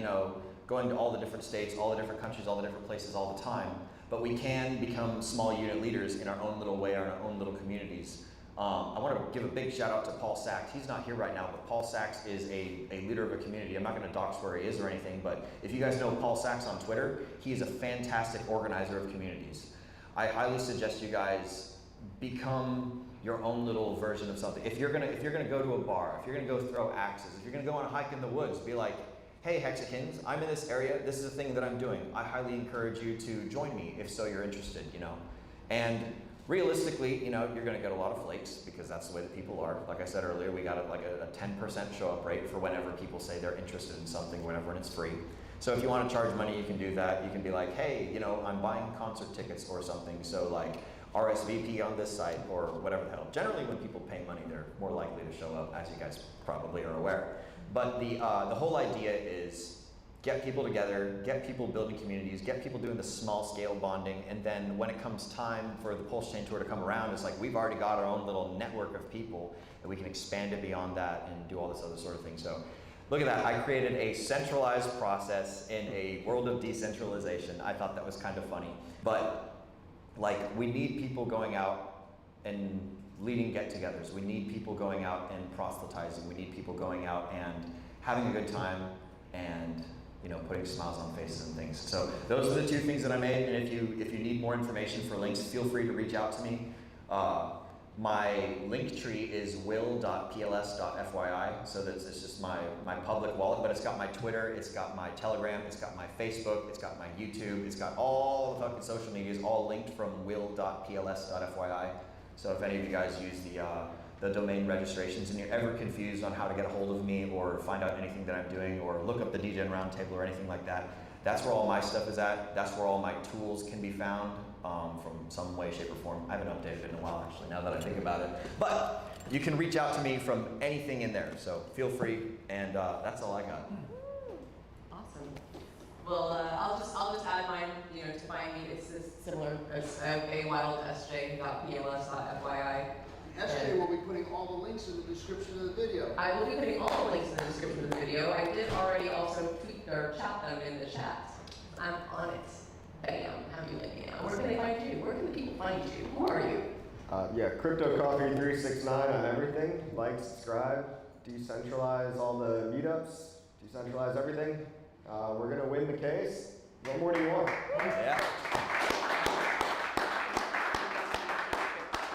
going to all the different states, all the different countries, all the different places all the time, but we can become small unit leaders in our own little way, our own little communities. I want to give a big shout out to Paul Sachs. He's not here right now, but Paul Sachs is a leader of a community. I'm not going to dox where he is or anything, but if you guys know Paul Sachs on Twitter, he's a fantastic organizer of communities. I highly suggest you guys become your own little version of something. If you're gonna go to a bar, if you're gonna go throw axes, if you're gonna go on a hike in the woods, be like, hey Hexicans, I'm in this area, this is a thing that I'm doing. I highly encourage you to join me if so you're interested, And realistically, you're gonna get a lot of flakes because that's the way that people are. Like I said earlier, we got a 10% show up rate for whenever people say they're interested in something, whenever, and it's free. So if you want to charge money, you can do that. You can be like, hey, I'm buying concert tickets or something, so like RSVP on this site or whatever the hell. Generally, when people pay money, they're more likely to show up, as you guys probably are aware. But the whole idea is get people together, get people building communities, get people doing the small scale bonding, and then when it comes time for the PulseChain tour to come around, it's like we've already got our own little network of people that we can expand it beyond that and do all this other sort of thing. So look at that, I created a centralized process in a world of decentralization. I thought that was kind of funny. But like, we need people going out and leading get-togethers. We need people going out and proselytizing. We need people going out and having a good time and putting smiles on faces and things. So those are the two things that I made. And if you need more information for links, feel free to reach out to me. My link tree is will.pls.fyi, so it's just my public wallet, but it's got my Twitter, it's got my Telegram, it's got my Facebook, it's got my YouTube, it's got all the fucking social medias, all linked from will.pls.fyi. So if any of you guys use the domain registrations and you're ever confused on how to get a hold of me or find out anything that I'm doing or look up the DGen Roundtable or anything like that, that's where all my stuff is at. That's where all my tools can be found from some way, shape, or form. I haven't updated it in a while, actually, now that I think about it. But you can reach out to me from anything in there, so feel free, and that's all I got. Awesome. Well, I'll just add mine. To find me, it's similar as awild.sj.pls.fyi. SJ will be putting all the links in the description of the video. I will be putting all the links in the description of the video. I did already also tweet or chat them in the chat. I'm on it. Bam, how do you like me now? Where can they find you? Where can the people find you? Who are you? Crypto Coffee 369 on everything. Like, subscribe, decentralize all the meetups, decentralize everything. We're gonna win the case. What more do you want? Yeah.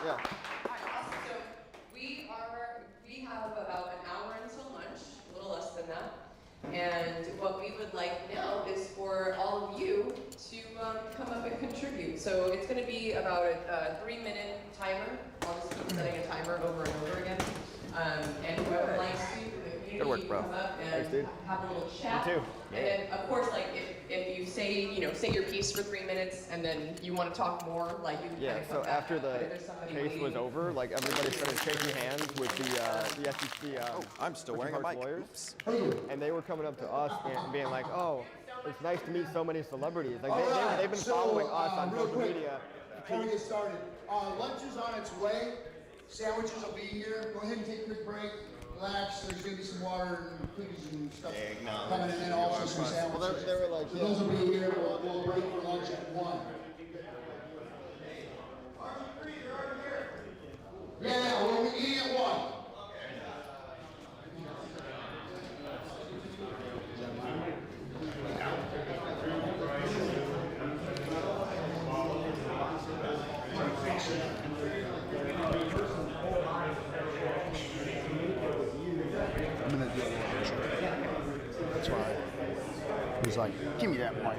All right, awesome. So we have about an hour until lunch, a little less than that. And what we would like now is for all of you to come up and contribute. So it's going to be about a 3-minute timer. I'll just keep setting a timer over and over again. And whoever likes to, you Good work, bro. come up and Thanks, dude. have a little chat. You too. And then, of course, like if you say your piece for 3 minutes, and then you want to talk more, like you can kind of come back. After the case was over, like everybody started shaking hands with the SEC. I'm still wearing a mic. Lawyers, and they were coming up to us and being like, "Oh, it's nice to meet so many celebrities." Like they've been following us on social media. Before we get started, lunch is on its way. Sandwiches will be here. Go ahead and take a quick break. Relax. There's going to be some water and cookies and stuff coming in, and also some sandwiches. Well, they were like, so those will be here. We'll break for lunch at 1. Yeah, we'll be eating at 1. I'm gonna do it. That's why. He's like, give me that mic.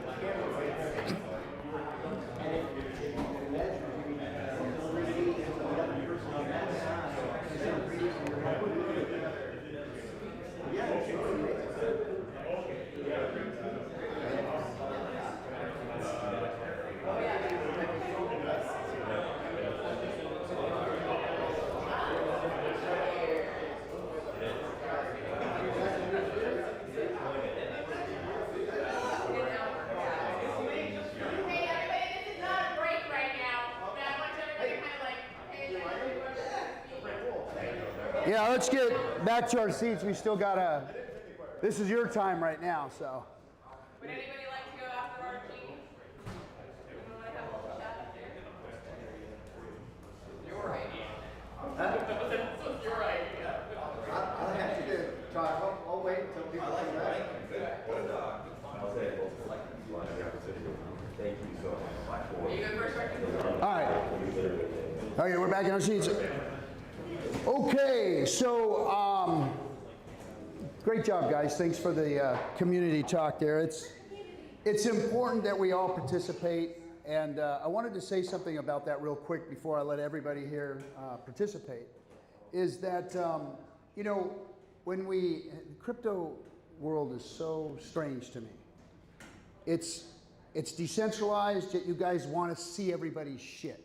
Yeah, let's get back to our seats. We still got this is your time right now, so. Would anybody like to go after our team? Anyone want to have a little chat up there? Your idea. This was your idea. I'll have to talk. I'll wait until people come back. Thank you so much. Are you good first, Ricky? All right. Okay, we're back in our seats. Okay, so great job, guys. Thanks for the community talk there. It's important that we all participate, and I wanted to say something about that real quick before I let everybody here participate. Is that you know, when the crypto world is so strange to me. It's decentralized, yet you guys want to see everybody's shit.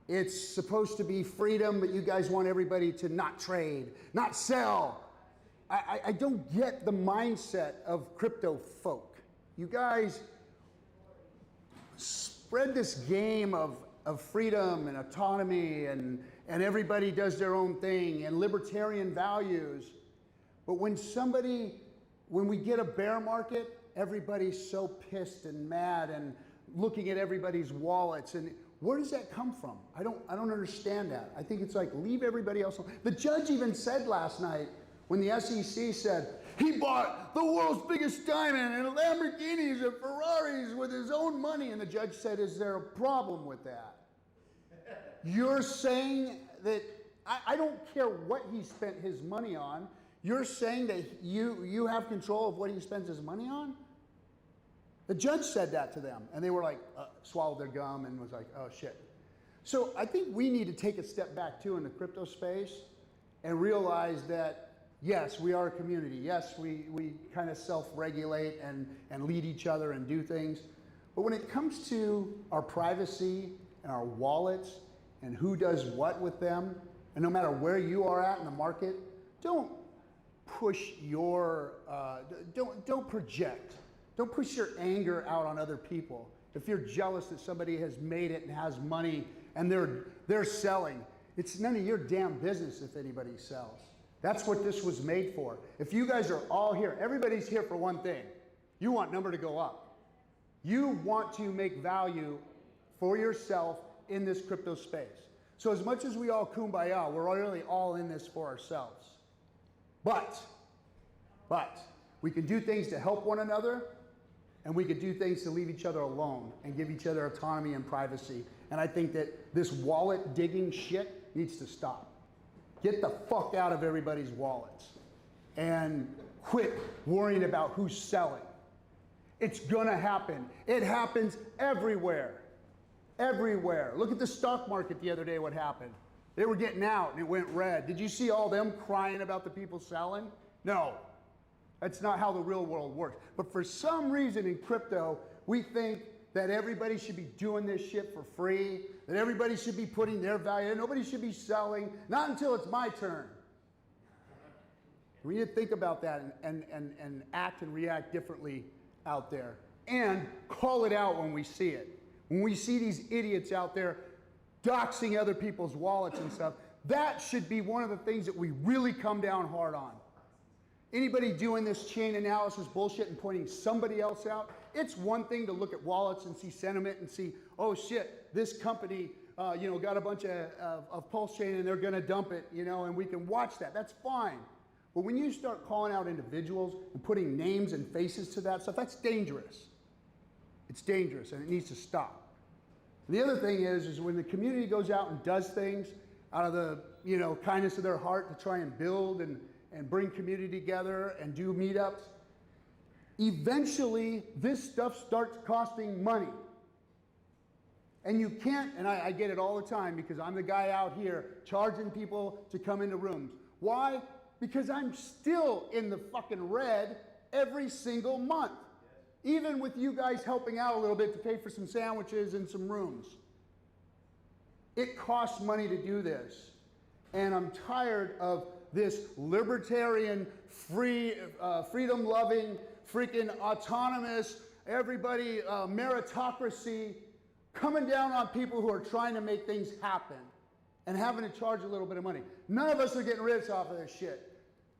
It's supposed to be freedom, but you guys want everybody to not trade, not sell. I don't get the mindset of crypto folk. You guys spread this game of freedom and autonomy and everybody does their own thing and libertarian values. But when we get a bear market, everybody's so pissed and mad and looking at everybody's wallets. And where does that come from? I don't understand that. I think it's like, leave everybody else alone. The judge even said last night, when the SEC said, he bought the world's biggest diamond and Lamborghinis and Ferraris with his own money. And the judge said, is there a problem with that? You're saying that, I don't care what he spent his money on. You're saying that you have control of what he spends his money on? The judge said that to them, and they were like, swallowed their gum and was like, oh shit. So I think we need to take a step back too in the crypto space and realize that, yes, we are a community. Yes, we kind of self-regulate and lead each other and do things. But when it comes to our privacy and our wallets and who does what with them, and no matter where you are at in the market, don't push your, don't project. Don't push your anger out on other people. If you're jealous that somebody has made it and has money and they're selling, it's none of your damn business if anybody sells. That's what this was made for. If you guys are all here, everybody's here for one thing. You want number to go up. You want to make value for yourself in this crypto space. So as much as we all kumbaya, we're really all in this for ourselves. But we can do things to help one another, and we could do things to leave each other alone and give each other autonomy and privacy. And I think that this wallet digging shit needs to stop. Get the fuck out of everybody's wallets and quit worrying about who's selling. It's gonna happen. It happens everywhere. Everywhere. Look at the stock market the other day, what happened. They were getting out and it went red. Did you see all them crying about the people selling? No. That's not how the real world works. But for some reason in crypto, we think that everybody should be doing this shit for free, that everybody should be putting their value in, nobody should be selling, not until it's my turn. We need to think about that and act and react differently out there. And call it out when we see it. When we see these idiots out there doxing other people's wallets and stuff, that should be one of the things that we really come down hard on. Anybody doing this chain analysis bullshit and pointing somebody else out, it's one thing to look at wallets and see sentiment and see, oh shit, this company got a bunch of PulseChain and they're gonna dump it, and we can watch that, that's fine. But when you start calling out individuals and putting names and faces to that stuff, that's dangerous. It's dangerous and it needs to stop. And the other thing is when the community goes out and does things out of the kindness of their heart to try and build and bring community together and do meetups, eventually this stuff starts costing money. And you can't, and I get it all the time because I'm the guy out here charging people to come into rooms. Why? Because I'm still in the fucking red every single month. Even with you guys helping out a little bit to pay for some sandwiches and some rooms. It costs money to do this. And I'm tired of this libertarian, freedom-loving, freaking autonomous, everybody meritocracy coming down on people who are trying to make things happen. and having to charge a little bit of money. None of us are getting rich off of this shit.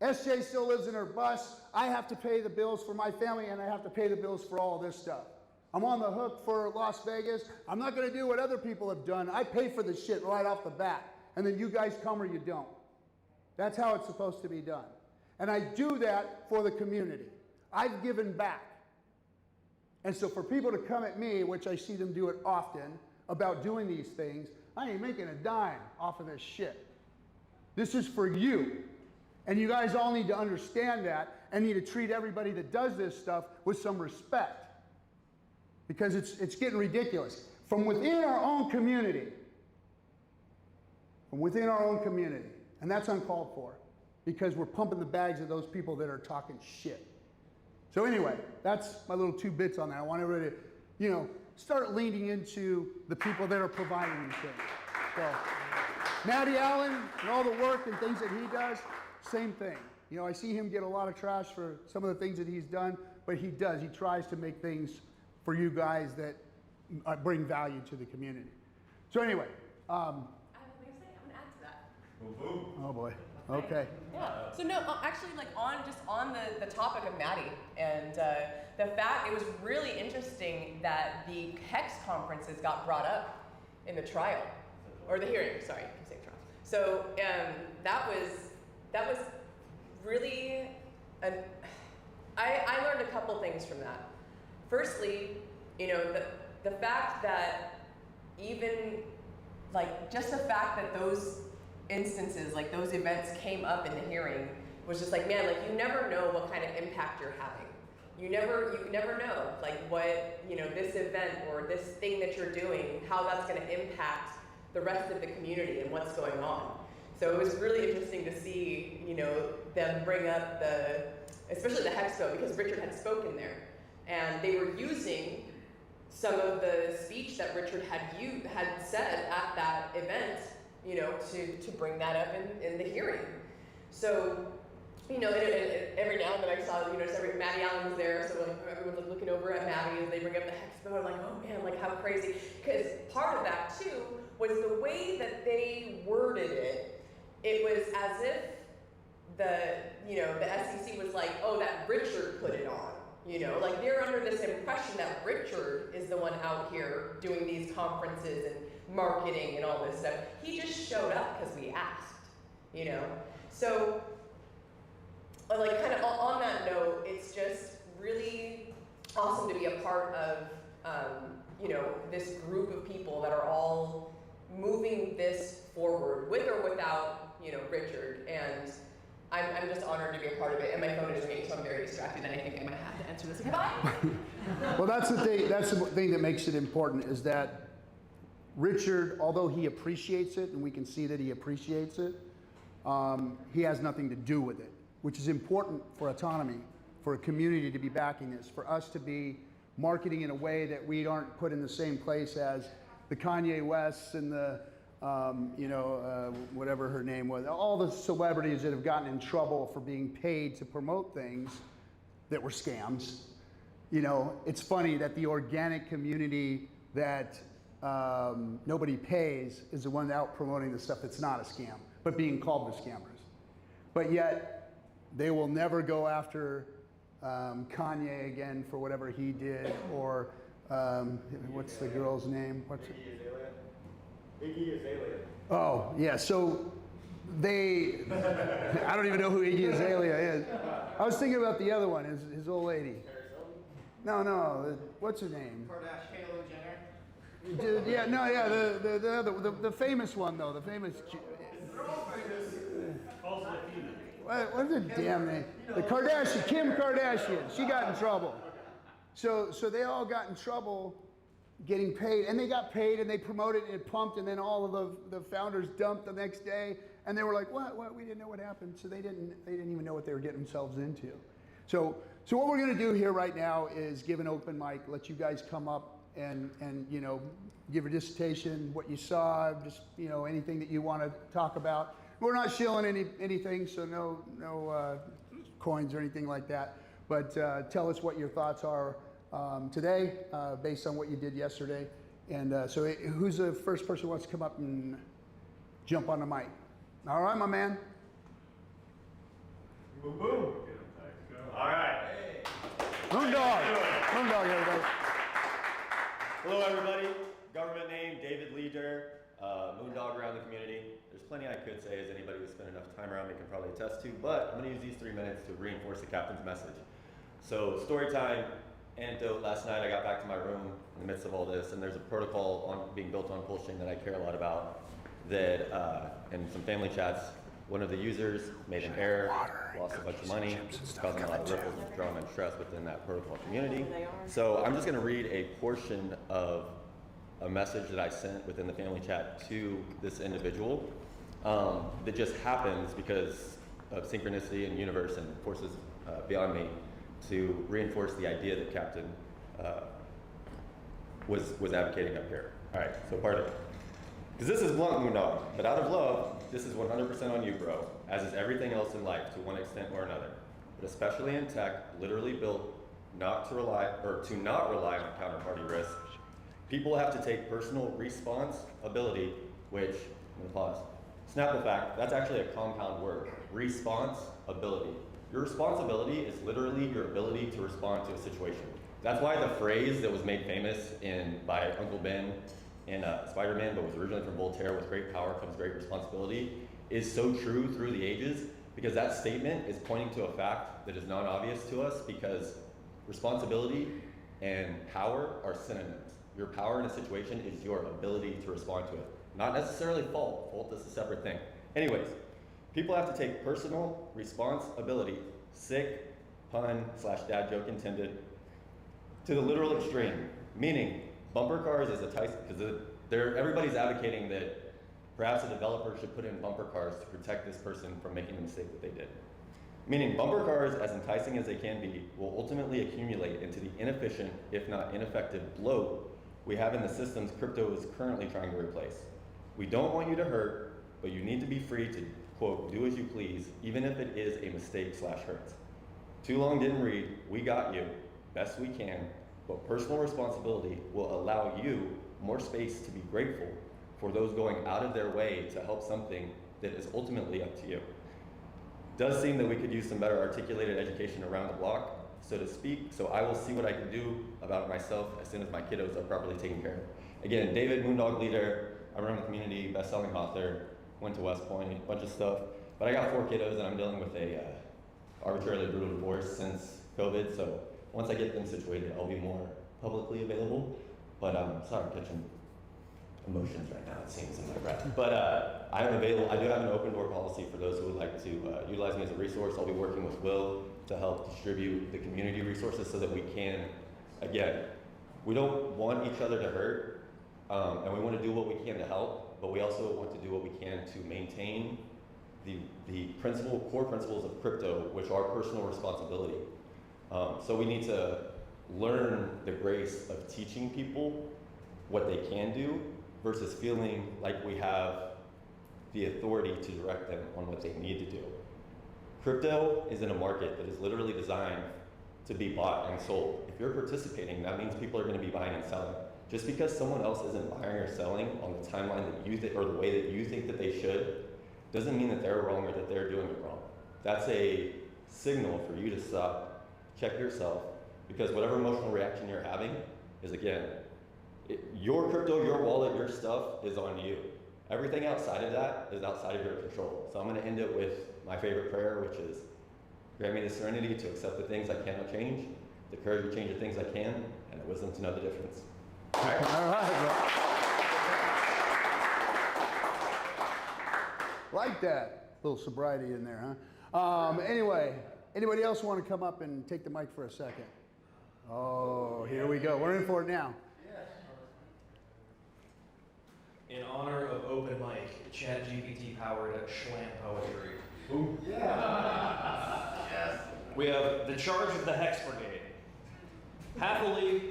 SJ still lives in her bus. I have to pay the bills for my family, and I have to pay the bills for all this stuff. I'm on the hook for Las Vegas. I'm not going to do what other people have done. I pay for the shit right off the bat, and then you guys come or you don't. That's how it's supposed to be done. And I do that for the community. I've given back. And so for people to come at me, which I see them do it often, about doing these things, I ain't making a dime off of this shit. This is for you. And you guys all need to understand that and need to treat everybody that does this stuff with some respect. Because it's getting ridiculous. From within our own community. From within our own community. And that's uncalled for. Because we're pumping the bags of those people that are talking shit. So anyway, that's my little 2 bits on that. I want everybody to, start leaning into the people that are providing these things. So, Matty Allen and all the work and things that he does, same thing. I see him get a lot of trash for some of the things that he's done, but he does. He tries to make things for you guys that bring value to the community. So anyway. I have something to say. I'm going to add to that. Oh boy. Okay. Yeah. So no, actually, on the topic of Maddie and the fact, it was really interesting that the HEX conferences got brought up in the trial, or the hearing. Sorry, I'm saying trial. So that was really I learned a couple things from that. Firstly, the fact that even just the fact that those instances, those events came up in the hearing was just man, you never know what kind of impact you're having. You never know, what, this event or this thing that you're doing, how that's going to impact the rest of the community and what's going on. So it was really interesting to see, them bring up especially the HEXPO, because Richard had spoken there. And they were using some of the speech that Richard had said at that event, to bring that up in the hearing. So, and every now and then I saw, Matty Allen was there, so everyone's looking over at Matty as they bring up the HEXPO. I'm oh man, how crazy. Because part of that too was the way that they worded it. It was as if the SEC was oh, that Richard put it on. They're under this impression that Richard is the one out here doing these conferences and marketing and all this stuff. He just showed up because we asked, So, kind of on that note, it's just really awesome to be a part of, this group of people that are all moving this forward, with or without, Richard. And I'm just honored to be a part of it, and my phone is ringing, so I'm very distracted, and I think I might have to answer this. Goodbye. Well, that's the thing that makes it important, is that Richard, although he appreciates it, and we can see that he appreciates it, he has nothing to do with it, which is important for autonomy, for a community to be backing this, for us to be marketing in a way that we aren't put in the same place as the Kanye Wests and the whatever her name was, all the celebrities that have gotten in trouble for being paid to promote things that were scams. It's funny that the organic community that nobody pays is the one out promoting the stuff that's not a scam, but being called the scammers. But yet, they will never go after Kanye again for whatever he did, or what's the girl's name? What's it? Iggy Azalea. Oh, yeah, so I don't even know who Iggy Azalea is. I was thinking about the other one, his old lady. No, what's her name? Kardashian, Jenner. Yeah, no, yeah, the famous one though, the famous. What's the damn name? The Kardashian, Kim Kardashian. She got in trouble. So they all got in trouble getting paid, and they got paid, and they promoted and it pumped, and then all of the founders dumped the next day, and they were like, what? We didn't know what happened. So they didn't even know what they were getting themselves into. So what we're going to do here right now is give an open mic, let you guys come up and give a dissertation, what you saw, just anything that you want to talk about. We're not shilling anything, so no coins or anything like that. But tell us what your thoughts are today, based on what you did yesterday. And so who's the first person who wants to come up and jump on the mic. All right, my man. Boom, boom. All right. Moondog. Moondog, everybody. Hello, everybody. Government name, David Leader, Moondog around the community. There's plenty I could say, as anybody who's spent enough time around me can probably attest to, but I'm going to use these 3 minutes to reinforce the captain's message. So, story time, anecdote. Last night I got back to my room in the midst of all this, and there's a protocol being built on PulseChain that I care a lot about. That in some family chats, one of the users made an error, lost a bunch of money, causing a lot of ripples and drama and stress within that protocol community. So I'm just going to read a portion of a message that I sent within the family chat to this individual that just happens because of synchronicity and universe and forces beyond me to reinforce the idea that Captain was advocating up here. All right, so pardon. Because this is blunt, Moondog, but out of love, this is 100% on you, bro, as is everything else in life to one extent or another. But especially in tech, literally built not to rely on counterparty risk. People have to take personal responsibility, which, I'm gonna pause. Snap the fact, that's actually a compound word, responsibility. Your responsibility is literally your ability to respond to a situation. That's why the phrase that was made famous by Uncle Ben in Spider-Man, but was originally from Voltaire, with great power comes great responsibility, is so true through the ages, because that statement is pointing to a fact that is not obvious to us, because responsibility and power are synonyms. Your power in a situation is your ability to respond to it. Not necessarily fault. Fault is a separate thing. Anyways, people have to take personal responsibility, sick, pun / dad joke intended, to the literal extreme. Meaning, bumper cars is a Tyson, because everybody's advocating that perhaps a developer should put in bumper cars to protect this person from making the mistake that they did. Meaning, bumper cars, as enticing as they can be, will ultimately accumulate into the inefficient, if not ineffective, bloat we have in the systems crypto is currently trying to replace. We don't want you to hurt, but you need to be free to, quote, do as you please, even if it is a mistake / hurts. Too long didn't read, we got you, best we can, but personal responsibility will allow you more space to be grateful for those going out of their way to help something that is ultimately up to you. Does seem that we could use some better articulated education around the block, so to speak, so I will see what I can do about it myself as soon as my kiddos are properly taken care of. Again, David, Moondog Leader, I run the community, best-selling author, went to West Point, a bunch of stuff, but I got 4 kiddos and I'm dealing with a arbitrarily brutal divorce since COVID, so once I get them situated, I'll be more publicly available, but sorry, I'm catching emotions right now, it seems, in my breath. But I'm available. I do have an open door policy for those who would like to utilize me as a resource. I'll be working with Will to help distribute the community resources so that we can, again, we don't want each other to hurt, and we want to do what we can to help, but we also want to do what we can to maintain the core principles of crypto, which are personal responsibility. So we need to learn the grace of teaching people what they can do versus feeling like we have the authority to direct them on what they need to do. Crypto is in a market that is literally designed to be bought and sold. If you're participating, that means people are going to be buying and selling. Just because someone else isn't buying or selling on the timeline that you think, or the way that you think that they should, doesn't mean that they're wrong or that they're doing it wrong. That's a signal for you to stop, check yourself, because whatever emotional reaction you're having is, again, your crypto, your wallet, your stuff is on you. Everything outside of that is outside of your control. So I'm going to end it with my favorite prayer, which is, grant me the serenity to accept the things I cannot change, the courage to change the things I can, and the wisdom to know the difference. All right, bro. Like that. A little sobriety in there, huh? Anyway, anybody else want to come up and take the mic for a second? Oh, here we go. We're in for it now. In honor of open mic, ChatGPT powered slam poetry. Ooh. Yeah. Yes. We have the charge of the Hex Brigade. Happily,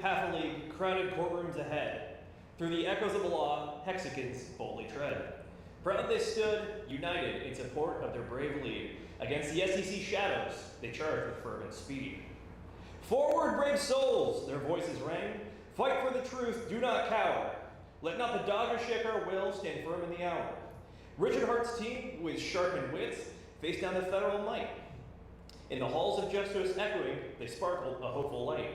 crowded courtrooms ahead. Through the echoes of the law, Hexicans boldly tread. Proud they stood, united in support of their brave lead. Against the SEC shadows, they charged with fervent speed. Forward, brave souls, their voices rang. Fight for the truth, do not cower. Let not the dogger shake our will, stand firm in the hour. Richard Hart's team, with sharpened wits, faced down the federal might. In the halls of justice echoing, they sparkled a hopeful light.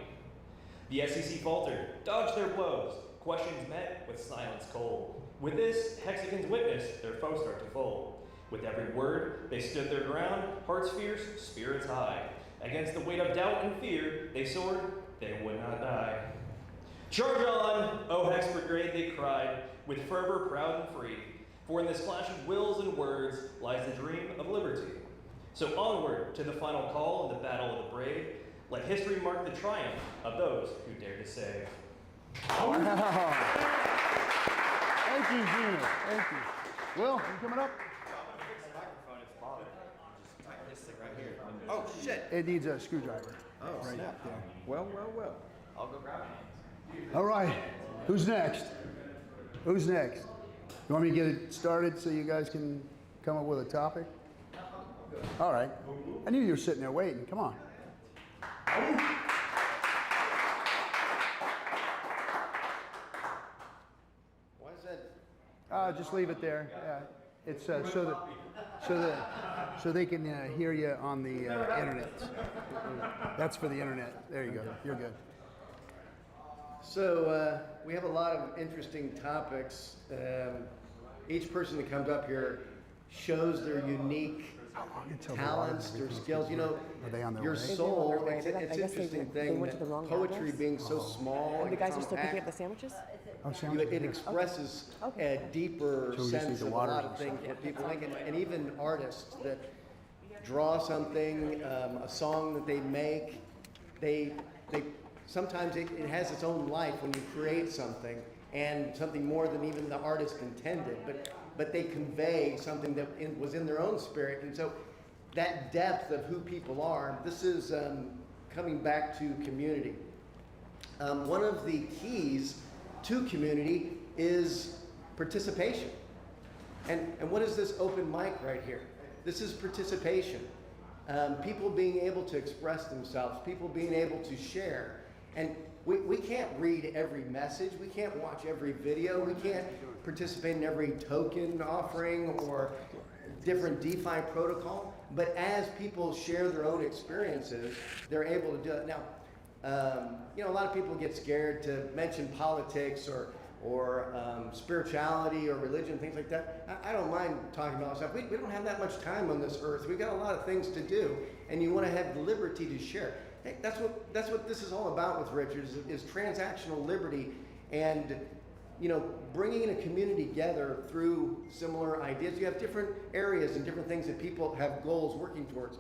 The SEC faltered, dodged their blows, questions met with silence cold. With this, Hexagons witnessed their foes start to fold. With every word, they stood their ground, hearts fierce, spirits high. Against the weight of doubt and fear, they soared, they would not die. Charge on, O Hex Brigade, they cried, with fervor proud and free. For in this clash of wills and words lies the dream of liberty. So onward to the final call in the battle of the brave. Let history mark the triumph of those who dare to save. Thank you, Gina. Thank you. Will, you coming up? Oh, shit. It needs a screwdriver. Oh, right snap. there. Well. I'll go grab it. All right. Who's next? Who's next? You want me to get it started so you guys can come up with a topic? All right. I knew you were sitting there waiting. Come on. Why is that? Just leave it there. Yeah. It's so they can hear you on the internet. That's for the internet. There you go. You're good. So we have a lot of interesting topics. Each person that comes up here shows their unique talents, their skills. You know, your soul. It's an interesting thing that poetry being so small And the guys are and still picking up compact, the sandwiches? it expresses a deeper sense of a lot of things that people think, and even artists that draw something, a song that they make, they sometimes it has its own life when you create something, and something more than even the artist intended, but they convey something that was in their own spirit. And so that depth of who people are, this is coming back to community. One of the keys to community is participation. And what is this open mic right here? This is participation. People being able to express themselves, people being able to share. And we can't read every message, we can't watch every video, we can't participate in every token offering or different DeFi protocol, but as people share their own experiences, they're able to do it. Now, you know, a lot of people get scared to mention politics or spirituality or religion, things like that. I don't mind talking about stuff. We don't have that much time on this earth. We've got a lot of things to do, and you want to have the liberty to share. Hey, that's what this is all about with Richard, is transactional liberty, and you know, bringing a community together through similar ideas. You have different areas and different things that people have goals working towards,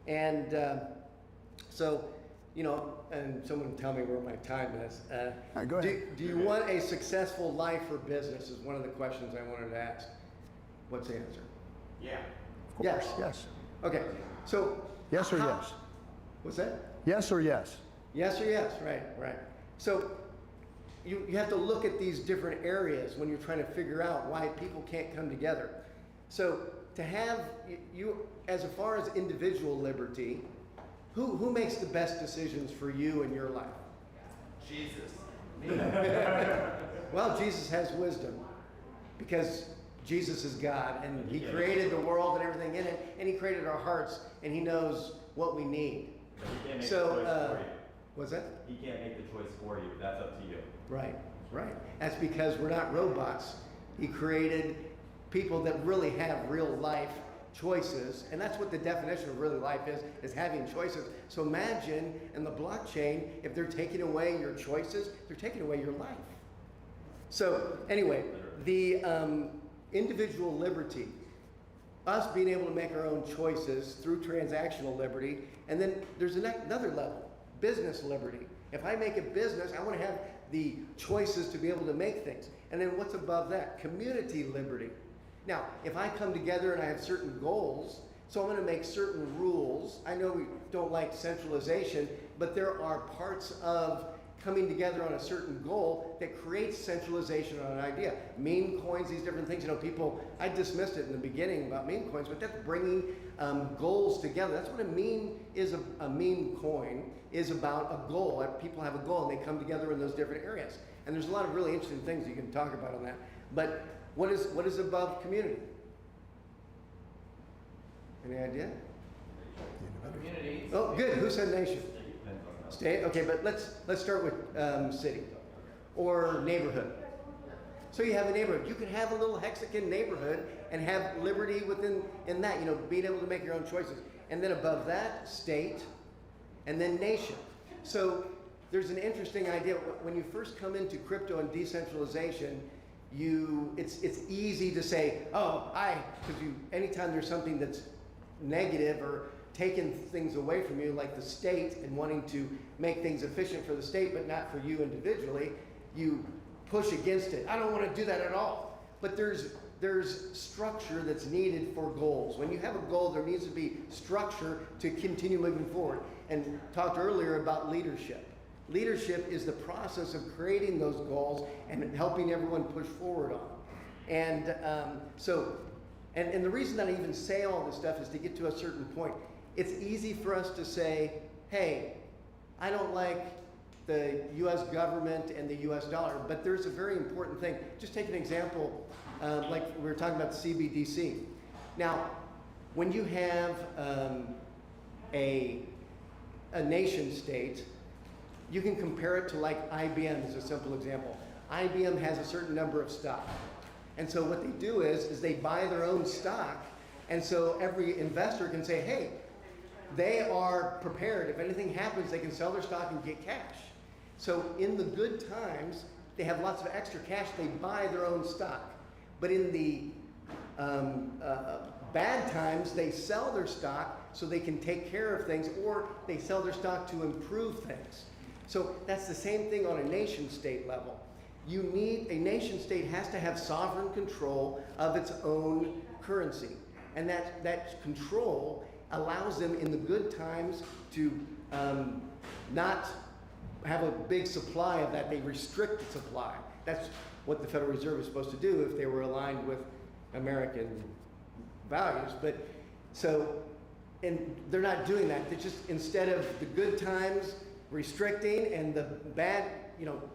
and so. You know, and someone tell me where my time is. Right, go ahead. Do you want a successful life or business is one of the questions I wanted to ask. What's the answer? Yeah. Of course, yes. Okay, so. Yes or yes? What's that? Yes or yes? Yes or yes, right. So you have to look at these different areas when you're trying to figure out why people can't come together. So to have you, as far as individual liberty, who makes the best decisions for you in your life? Jesus. Well, Jesus has wisdom because Jesus is God, and he created the world and everything in it, and he created our hearts, and he knows what we need. But he can't make So, the choice for you. What's that? He can't make the choice for you. That's up to you. Right. That's because we're not robots. He created people that really have real life choices, and that's what the definition of really life is having choices. So imagine in the blockchain, if they're taking away your choices, they're taking away your life. So anyway, the individual liberty, us being able to make our own choices through transactional liberty, and then there's another level, business liberty. If I make a business, I want to have the choices to be able to make things. And then what's above that? Community liberty. Now, if I come together and I have certain goals, so I'm going to make certain rules. I know we don't like centralization, but there are parts of coming together on a certain goal that creates centralization on an idea. Meme coins, these different things. You know, people, I dismissed it in the beginning about meme coins, but that's bringing goals together. That's what a meme is. A meme coin is about a goal. People have a goal and they come together in those different areas. And there's a lot of really interesting things you can talk about on that. But what is above community? Any idea? Communities. Oh, good. Who said nation? State. Okay, but let's start with city or neighborhood. So you have a neighborhood. You can have a little hexagon neighborhood and have liberty in that. You know, being able to make your own choices. And then above that, state, and then nation. So there's an interesting idea. When you first come into crypto and decentralization, it's easy to say, oh, because anytime there's something that's negative or taking things away from you, like the state, and wanting to make things efficient for the state but not for you individually, you push against it. I don't want to do that at all. But there's structure that's needed for goals. When you have a goal, there needs to be structure to continue moving forward. And talked earlier about leadership. Leadership is the process of creating those goals and helping everyone push forward on them. And and the reason that I even say all this stuff is to get to a certain point. It's easy for us to say, hey, I don't like the US government and the US dollar, but there's a very important thing. Just take an example, like we were talking about the CBDC. Now, when you have a nation state, you can compare it to like IBM as a simple example. IBM has a certain number of stock. And so what they do is they buy their own stock. And so every investor can say, hey, they are prepared. If anything happens, they can sell their stock and get cash. So in the good times, they have lots of extra cash. They buy their own stock. But in the bad times, they sell their stock so they can take care of things, or they sell their stock to improve things. So that's the same thing on a nation state level. A nation state has to have sovereign control of its own currency. And that control allows them in the good times to not have a big supply of that. They restrict the supply. That's what the Federal Reserve is supposed to do if they were aligned with American values. And they're not doing that. They just, instead of the good times restricting and the bad,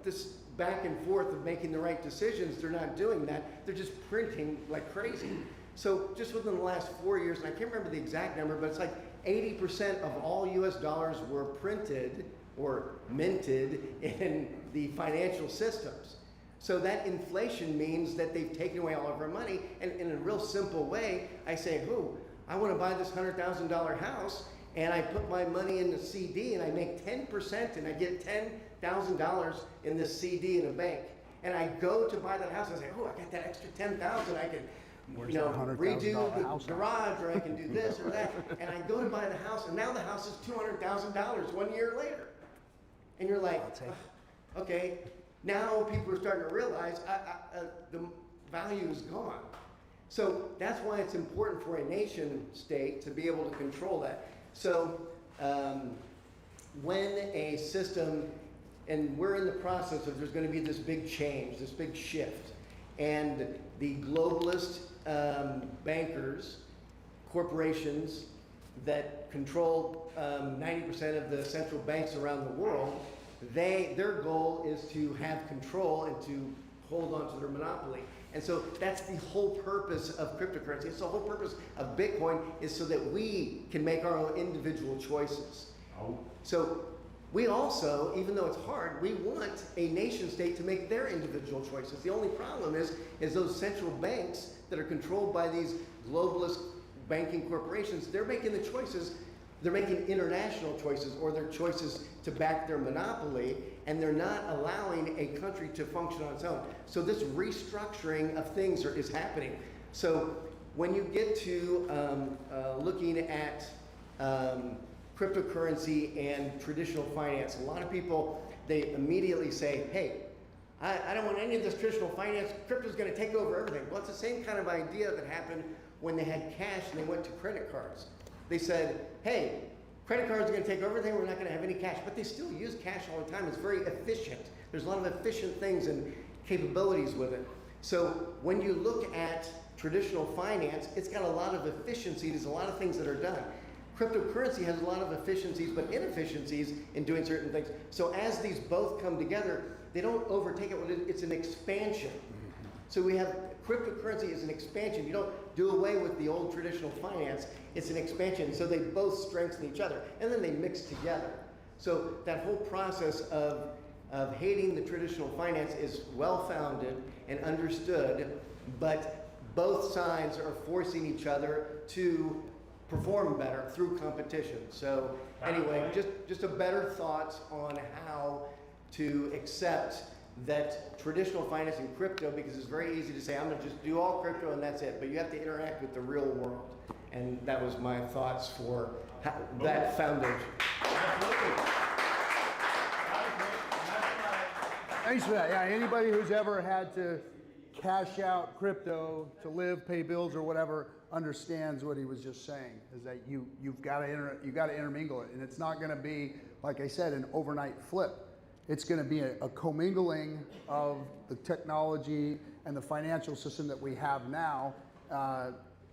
this back and forth of making the right decisions, they're not doing that. They're just printing like crazy. So just within the last 4 years, and I can't remember the exact number, but it's like 80% of all US dollars were printed or minted in the financial systems. So that inflation means that they've taken away all of our money. And in a real simple way, I say, I want to buy this $100,000 house, and I put my money in the CD, and I make 10%, and I get $10,000 in this CD in a bank. And I go to buy that house, and I say, I got that extra $10,000, I can redo the garage, or I can do this or that. And I go to buy the house, and now the house is $200,000 1 year later. And you're like, okay, now people are starting to realize the value is gone. So that's why it's important for a nation state to be able to control that. So when a system, and we're in the process of, there's going to be this big change, this big shift, and the globalist bankers, corporations that control 90% of the central banks around the world, their goal is to have control and to hold on to their monopoly. And so that's the whole purpose of cryptocurrency. It's the whole purpose of Bitcoin, is so that we can make our own individual choices. So we also, even though it's hard, we want a nation state to make their individual choices. The only problem is those central banks that are controlled by these globalist banking corporations, they're making the choices. They're making international choices, or their choices to back their monopoly, and they're not allowing a country to function on its own. So this restructuring of things is happening. So when you get to looking at cryptocurrency and traditional finance, a lot of people, they immediately say, hey, I don't want any of this traditional finance. Crypto's going to take over everything. Well, it's the same kind of idea that happened when they had cash and they went to credit cards. They said, hey, credit cards are going to take over everything, we're not going to have any cash. But they still use cash all the time. It's very efficient. There's a lot of efficient things and capabilities with it. So when you look at traditional finance, it's got a lot of efficiency. There's a lot of things that are done. Cryptocurrency has a lot of efficiencies, but inefficiencies in doing certain things. So as these both come together, they don't overtake it. It's an expansion. So we have cryptocurrency is an expansion. You don't do away with the old traditional finance. It's an expansion. So they both strengthen each other, and then they mix together. So that whole process of hating the traditional finance is well-founded and understood, but both sides are forcing each other to perform better through competition. So anyway, just a better thoughts on how to accept that traditional finance and crypto, because it's very easy to say, I'm gonna just do all crypto and that's it, but you have to interact with the real world. And that was my thoughts for that foundation. Thanks for that. Yeah, anybody who's ever had to cash out crypto to live, pay bills, or whatever understands what he was just saying. Is that you've got to intermingle it, and it's not going to be, like I said, an overnight flip. It's going to be a commingling of the technology and the financial system that we have now,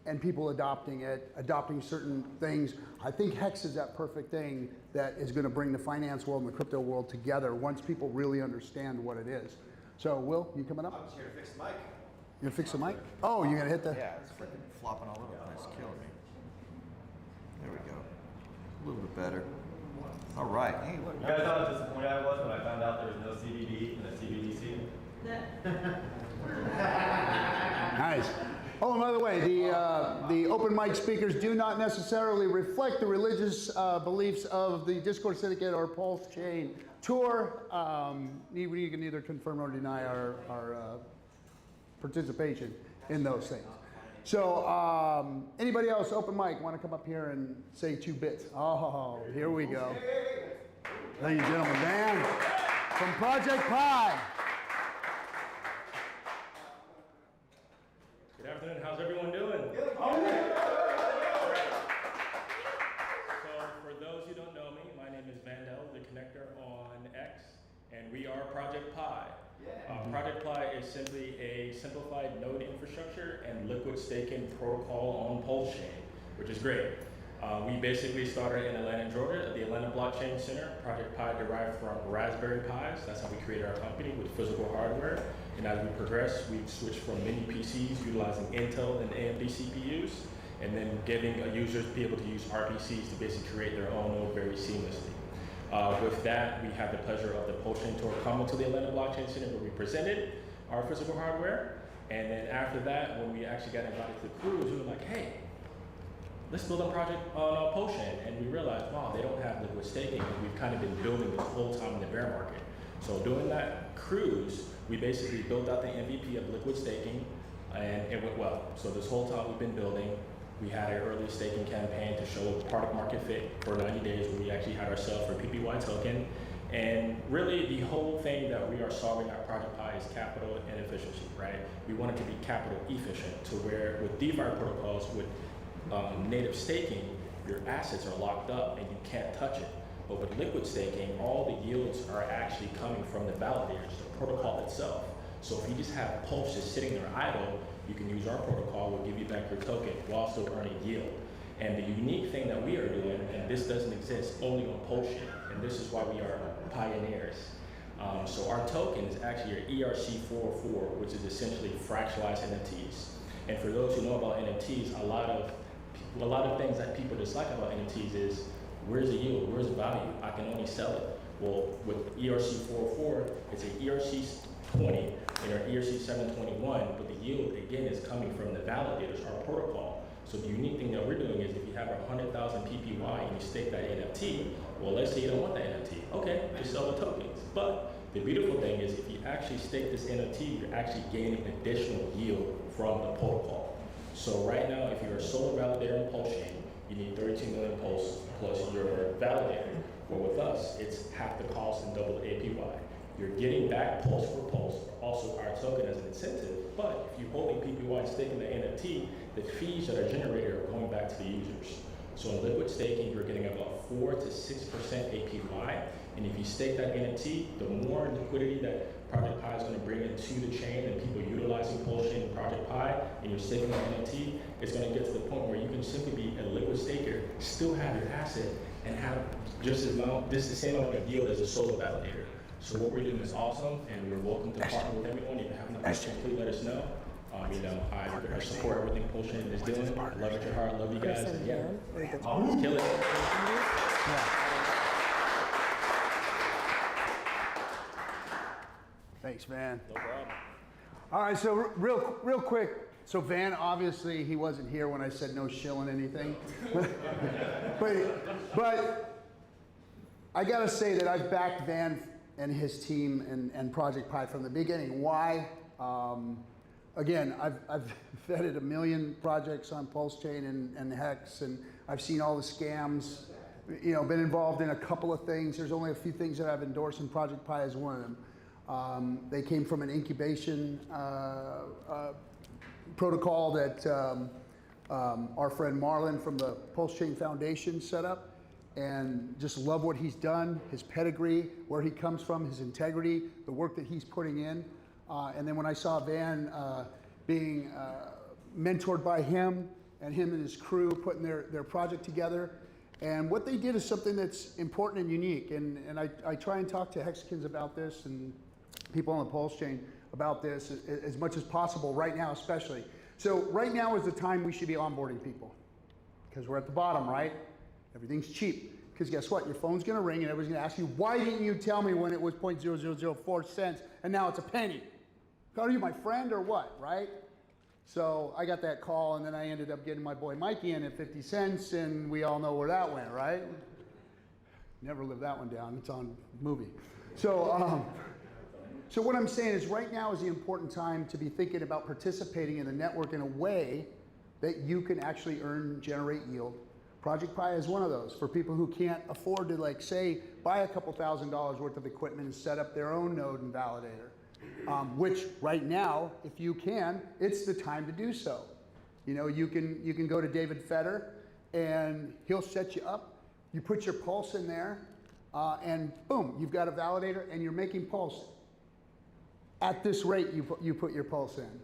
and people adopting it, adopting certain things. I think Hex is that perfect thing that is going to bring the finance world and the crypto world together once people really understand what it is. So, Will, you coming up? I'm just here to fix the mic. You gonna fix the mic? Oh, you're gonna hit the... Yeah, it's freaking flopping all over the place, killing me. There we go. A little bit better. All right. Hey, look. You guys know how disappointed I was when I found out there was no CBD in the CBDC? Nice. Oh, and by the way, the open mic speakers do not necessarily reflect the religious beliefs of the Discord Syndicate or PulseChain tour. We can neither confirm nor deny our participation in those things. So, anybody else, open mic, want to come up here and say 2 bits? Oh, here we go. Ladies and gentlemen, Dan from Project Pi. Good afternoon. How's everyone doing? Good. So, for those who don't know me, my name is Vandel, the connector on X, and we are Project Pi. Project Pi is simply a simplified node infrastructure and liquid staking protocol on PulseChain, which is great. We basically started in Atlanta, Georgia, at the Atlanta Blockchain Center. Project Pi derived from Raspberry Pis. That's how we created our company, with physical hardware. And as we progressed, we switched from mini PCs utilizing Intel and AMD CPUs, and then giving users to be able to use RPCs to basically create their own node very seamlessly. With that, we had the pleasure of the PulseChain tour coming to the Atlanta Blockchain Center, where we presented our physical hardware. And then after that, when we actually got invited to the cruise, we were like, hey, let's build a project on PulseChain. And we realized, wow, they don't have liquid staking. And we've kind of been building this whole time in the bear market. So during that cruise, we basically built out the MVP of liquid staking, and it went well. So this whole time we've been building, we had an early staking campaign to show product market fit for 90 days, where we actually had ourselves for PPY token. And really the whole thing that we are solving at Project Pi is capital and efficiency, right? We want it to be capital efficient, to where with DeFi protocols, with native staking, your assets are locked up and you can't touch it. But with liquid staking, all the yields are actually coming from the validators, the protocol itself. So if you just have Pulse just sitting there idle, you can use our protocol, we'll give you back your token while still earning yield. And the unique thing that we are doing, and this doesn't exist only on PulseChain, and this is why we are pioneers. So our token is actually your ERC-404, which is essentially fractionalized NFTs. And for those who know about NFTs, a lot of things that people dislike about NFTs is, where's the yield, where's the value? I can only sell it. Well, with ERC-404, it's an ERC-20 and our ERC-721, but the yield, again, is coming from the validators, our protocol. So the unique thing that we're doing is, if you have 100,000 PPY and you stake that NFT, well, let's say you don't want that NFT. Okay, just sell the tokens. But the beautiful thing is, if you actually stake this NFT, you're actually gaining additional yield from the protocol. So right now, if you're a solar validator in PulseChain, you need 32 million Pulse plus your validator. Well, with us, it's half the cost and double the APY. You're getting back Pulse for Pulse, also our token as an incentive, but if you're holding PPY and staking the NFT, the fees that are generated are going back to the users. So in liquid staking, you're getting about 4 to 6% APY, and if you stake that NFT, the more liquidity that Project Pi is going to bring into the chain and people utilizing PulseChain and Project Pi, and you're staking the NFT, it's going to get to the point where you can simply be a liquid staker, still have your asset, and have just the same amount of yield as a solar validator. So what we're doing is awesome, and we're welcome to partner with everyone. If you have any questions, please let us know. I support everything PulseChain is doing. I love it, your heart, I love you guys. And yeah, let's kill it. Thanks, Van. No problem. All right, so real quick. So Van, obviously, he wasn't here when I said no shilling anything. but I gotta say that I've backed Van and his team and Project Pi from the beginning. Why? Again, I've vetted 1 million projects on PulseChain and Hex, and I've seen all the scams. Been involved in a couple of things. There's only a few things that I've endorsed, and Project Pi is one of them. They came from an incubation protocol that our friend Marlon from the PulseChain Foundation set up, and just love what he's done, his pedigree, where he comes from, his integrity, the work that he's putting in. And then when I saw Van being mentored by him and his crew putting their project together, and what they did is something that's important and unique. And I try and talk to Hexicans about this and people on the PulseChain about this as much as possible right now, especially. So right now is the time we should be onboarding people, because we're at the bottom, right? Everything's cheap. Because guess what? Your phone's gonna ring and everybody's gonna ask you, why didn't you tell me when it was 0.0004 cents and now it's a penny? Are you my friend or what, right? So I got that call, and then I ended up getting my boy Mikey in at 50 cents, and we all know where that went, right? Never lived that one down. It's on movie. So what I'm saying is right now is the important time to be thinking about participating in the network in a way that you can actually generate yield. Project Pi is one of those for people who can't afford to, like, say, buy a couple $1,000s worth of equipment and set up their own node and validator. Which right now, if you can, it's the time to do so. You can go to David Fetter, and he'll set you up. You put your pulse in there, and boom, you've got a validator, and you're making pulse. At this rate, you put your pulse in.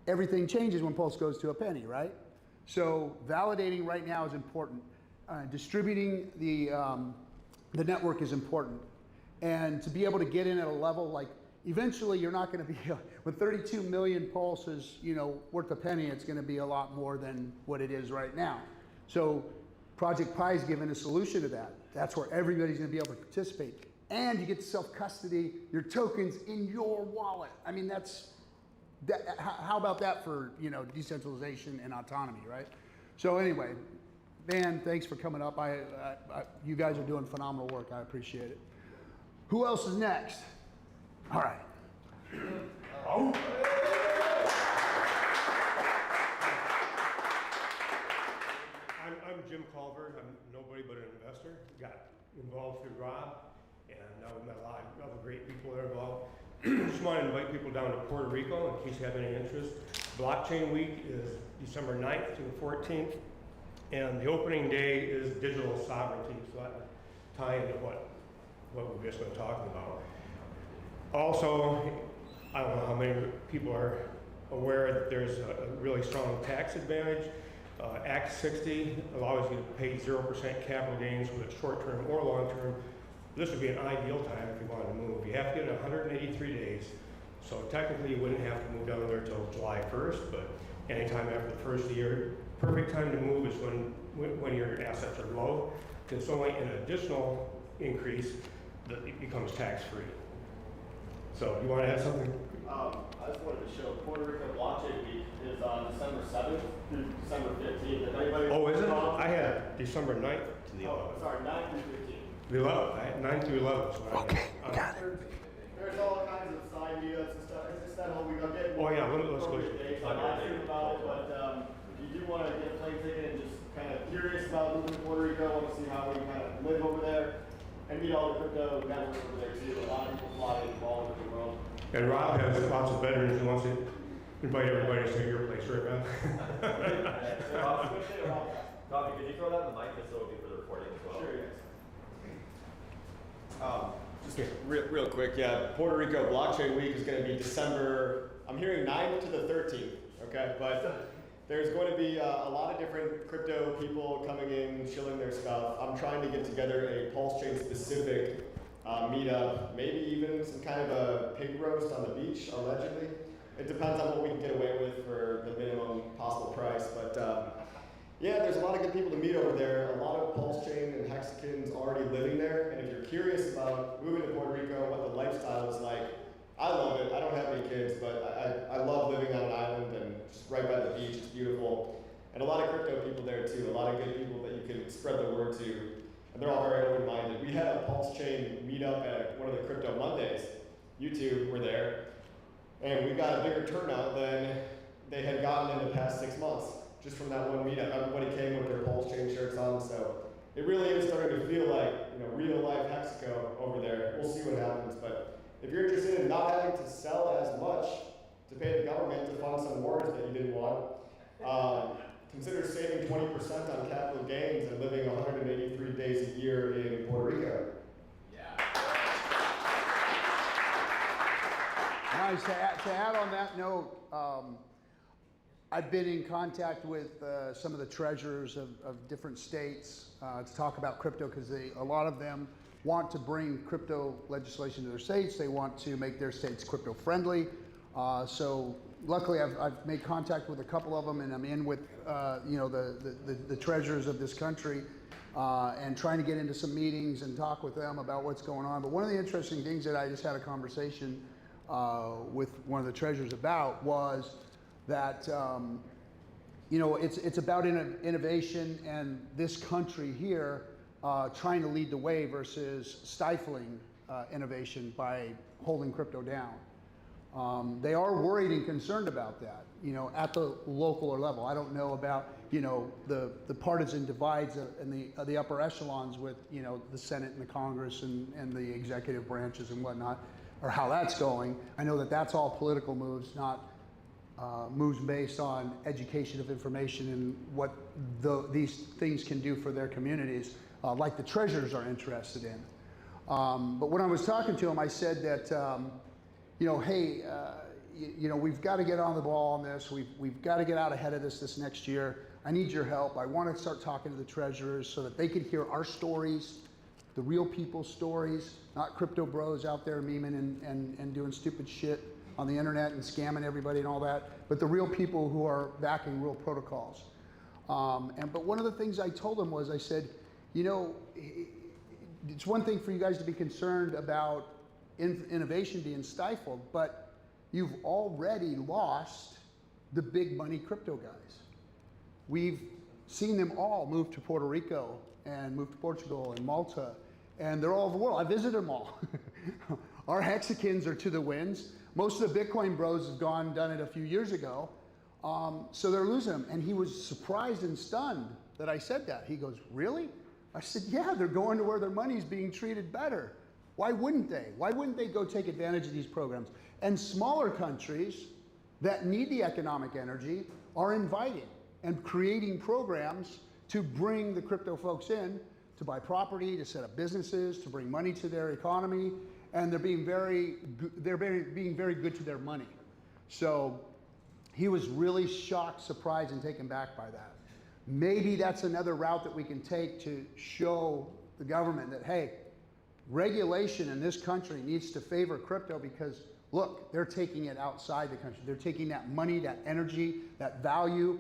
Everything changes when pulse goes to a penny, right? So validating right now is important. Distributing the network is important, and to be able to get in at a level like. Eventually, you're not going to be, with 32 million pulses, worth a penny, it's going to be a lot more than what it is right now. So Project Pi is giving a solution to that. That's where everybody's going to be able to participate. And you get to self-custody your tokens in your wallet. I mean, how about that for, decentralization and autonomy, right? So anyway, Van, thanks for coming up. You guys are doing phenomenal work. I appreciate it. Who else is next? All right. Oh. I'm Jim Culver. I'm nobody but an investor. Got involved through Rob, and now we've met a lot of other great people that are involved. Just want to invite people down to Puerto Rico in case you have any interest. Blockchain Week is December 9th to the 14th, and the opening day is digital sovereignty, so that would tie into what we've just been talking about. Also, I don't know how many people are aware that there's a really strong tax advantage. Act 60 allows you to pay 0% capital gains, whether it's short-term or long-term. This would be an ideal time if you wanted to move. You have to get 183 days, so technically you wouldn't have to move down there until July 1st, but anytime after the first year. Perfect time to move is when your assets are low. It's only an additional increase that it becomes tax-free. So you want to add something? I just wanted to show Puerto Rico Blockchain Week is on December 7th through December 15th. If anybody Is it? I had December 9th to the 11th. Sorry, 9th through 15th. The 11th. I had 9 through 11. So Okay, got it. There's all kinds of side meetups and stuff. It's just that whole week. I'll get more. Oh yeah, let's go. Dates. I'm not sure about it, but if you do want to get a plane ticket and just kind of curious about moving to Puerto Rico, want to see how we kind of live over there, and meet all the crypto networks over there too. A lot of people fly in from all over the world. And Rob has lots of veterans who wants to invite everybody to your place, right, man? Coffee, could you throw that in the mic just so it would be for the recording as well? Sure, yes. Just real quick, yeah. Puerto Rico Blockchain Week is going to be December, I'm hearing 9th to the 13th, okay? But there's going to be a lot of different crypto people coming in, shilling their stuff. I'm trying to get together a PulseChain specific meetup, maybe even some kind of a pig roast on the beach, allegedly. It depends on what we can get away with for the minimum possible price. But yeah, there's a lot of good people to meet over there. A lot of PulseChain and Hexicans already living there. And if you're curious about moving to Puerto Rico, what the lifestyle is like, I love it. I don't have any kids, but I love living on an island and just right by the beach. It's beautiful. And a lot of crypto people there too. A lot of good people that you can spread the word to. And they're all very open-minded. We had a PulseChain meetup at one of the Crypto Mondays. You two were there. And we got a bigger turnout than they had gotten in the past 6 months, just from that one meetup. Everybody came with their PulseChain shirts on, so it really is starting to feel like, you know, real life Hexico over there. We'll see what happens, but if you're interested in not having to sell as much to pay the government to fund some wars that you didn't want, consider saving 20% on capital gains and living 183 days a year in Puerto Rico. Nice. To add on that note, I've been in contact with some of the treasurers of different states to talk about crypto, because a lot of them want to bring crypto legislation to their states. They want to make their states crypto friendly. So luckily I've made contact with a couple of them, and I'm in with you know, the treasurers of this country and trying to get into some meetings and talk with them about what's going on. But one of the interesting things that I just had a conversation with one of the treasurers about was that you know, it's about innovation, and this country here trying to lead the way versus stifling innovation by holding crypto down. They are worried and concerned about that, you know, at the local level. I don't know about, you know, the partisan divides in the upper echelons with, you know, the Senate and the Congress and the executive branches and whatnot, or how that's going. I know that that's all political moves, not moves based on education of information and what these things can do for their communities, like the treasurers are interested in. But when I was talking to him, I said that, you know, hey, you know, we've got to get on the ball on this. We've got to get out ahead of this next year. I need your help. I want to start talking to the treasurers so that they can hear our stories, the real people's stories, not crypto bros out there memeing and doing stupid shit on the internet and scamming everybody and all that, but the real people who are backing real protocols. But one of the things I told him was, I said, you know, it's one thing for you guys to be concerned about innovation being stifled, but you've already lost the big money crypto guys. We've seen them all move to Puerto Rico and move to Portugal and Malta, and they're all over the world. I visited them all. Our Hexicans are to the winds. Most of the Bitcoin bros have done it a few years ago, so they're losing them. And he was surprised and stunned that I said that. He goes, really? I said, yeah, they're going to where their money's being treated better. Why wouldn't they? Why wouldn't they go take advantage of these programs? And smaller countries that need the economic energy are inviting and creating programs to bring the crypto folks in, to buy property, to set up businesses, to bring money to their economy, and they're being very good to their money. So he was really shocked, surprised, and taken back by that. Maybe that's another route that we can take to show the government that, hey, regulation in this country needs to favor crypto, because look, they're taking it outside the country. They're taking that money, that energy, that value,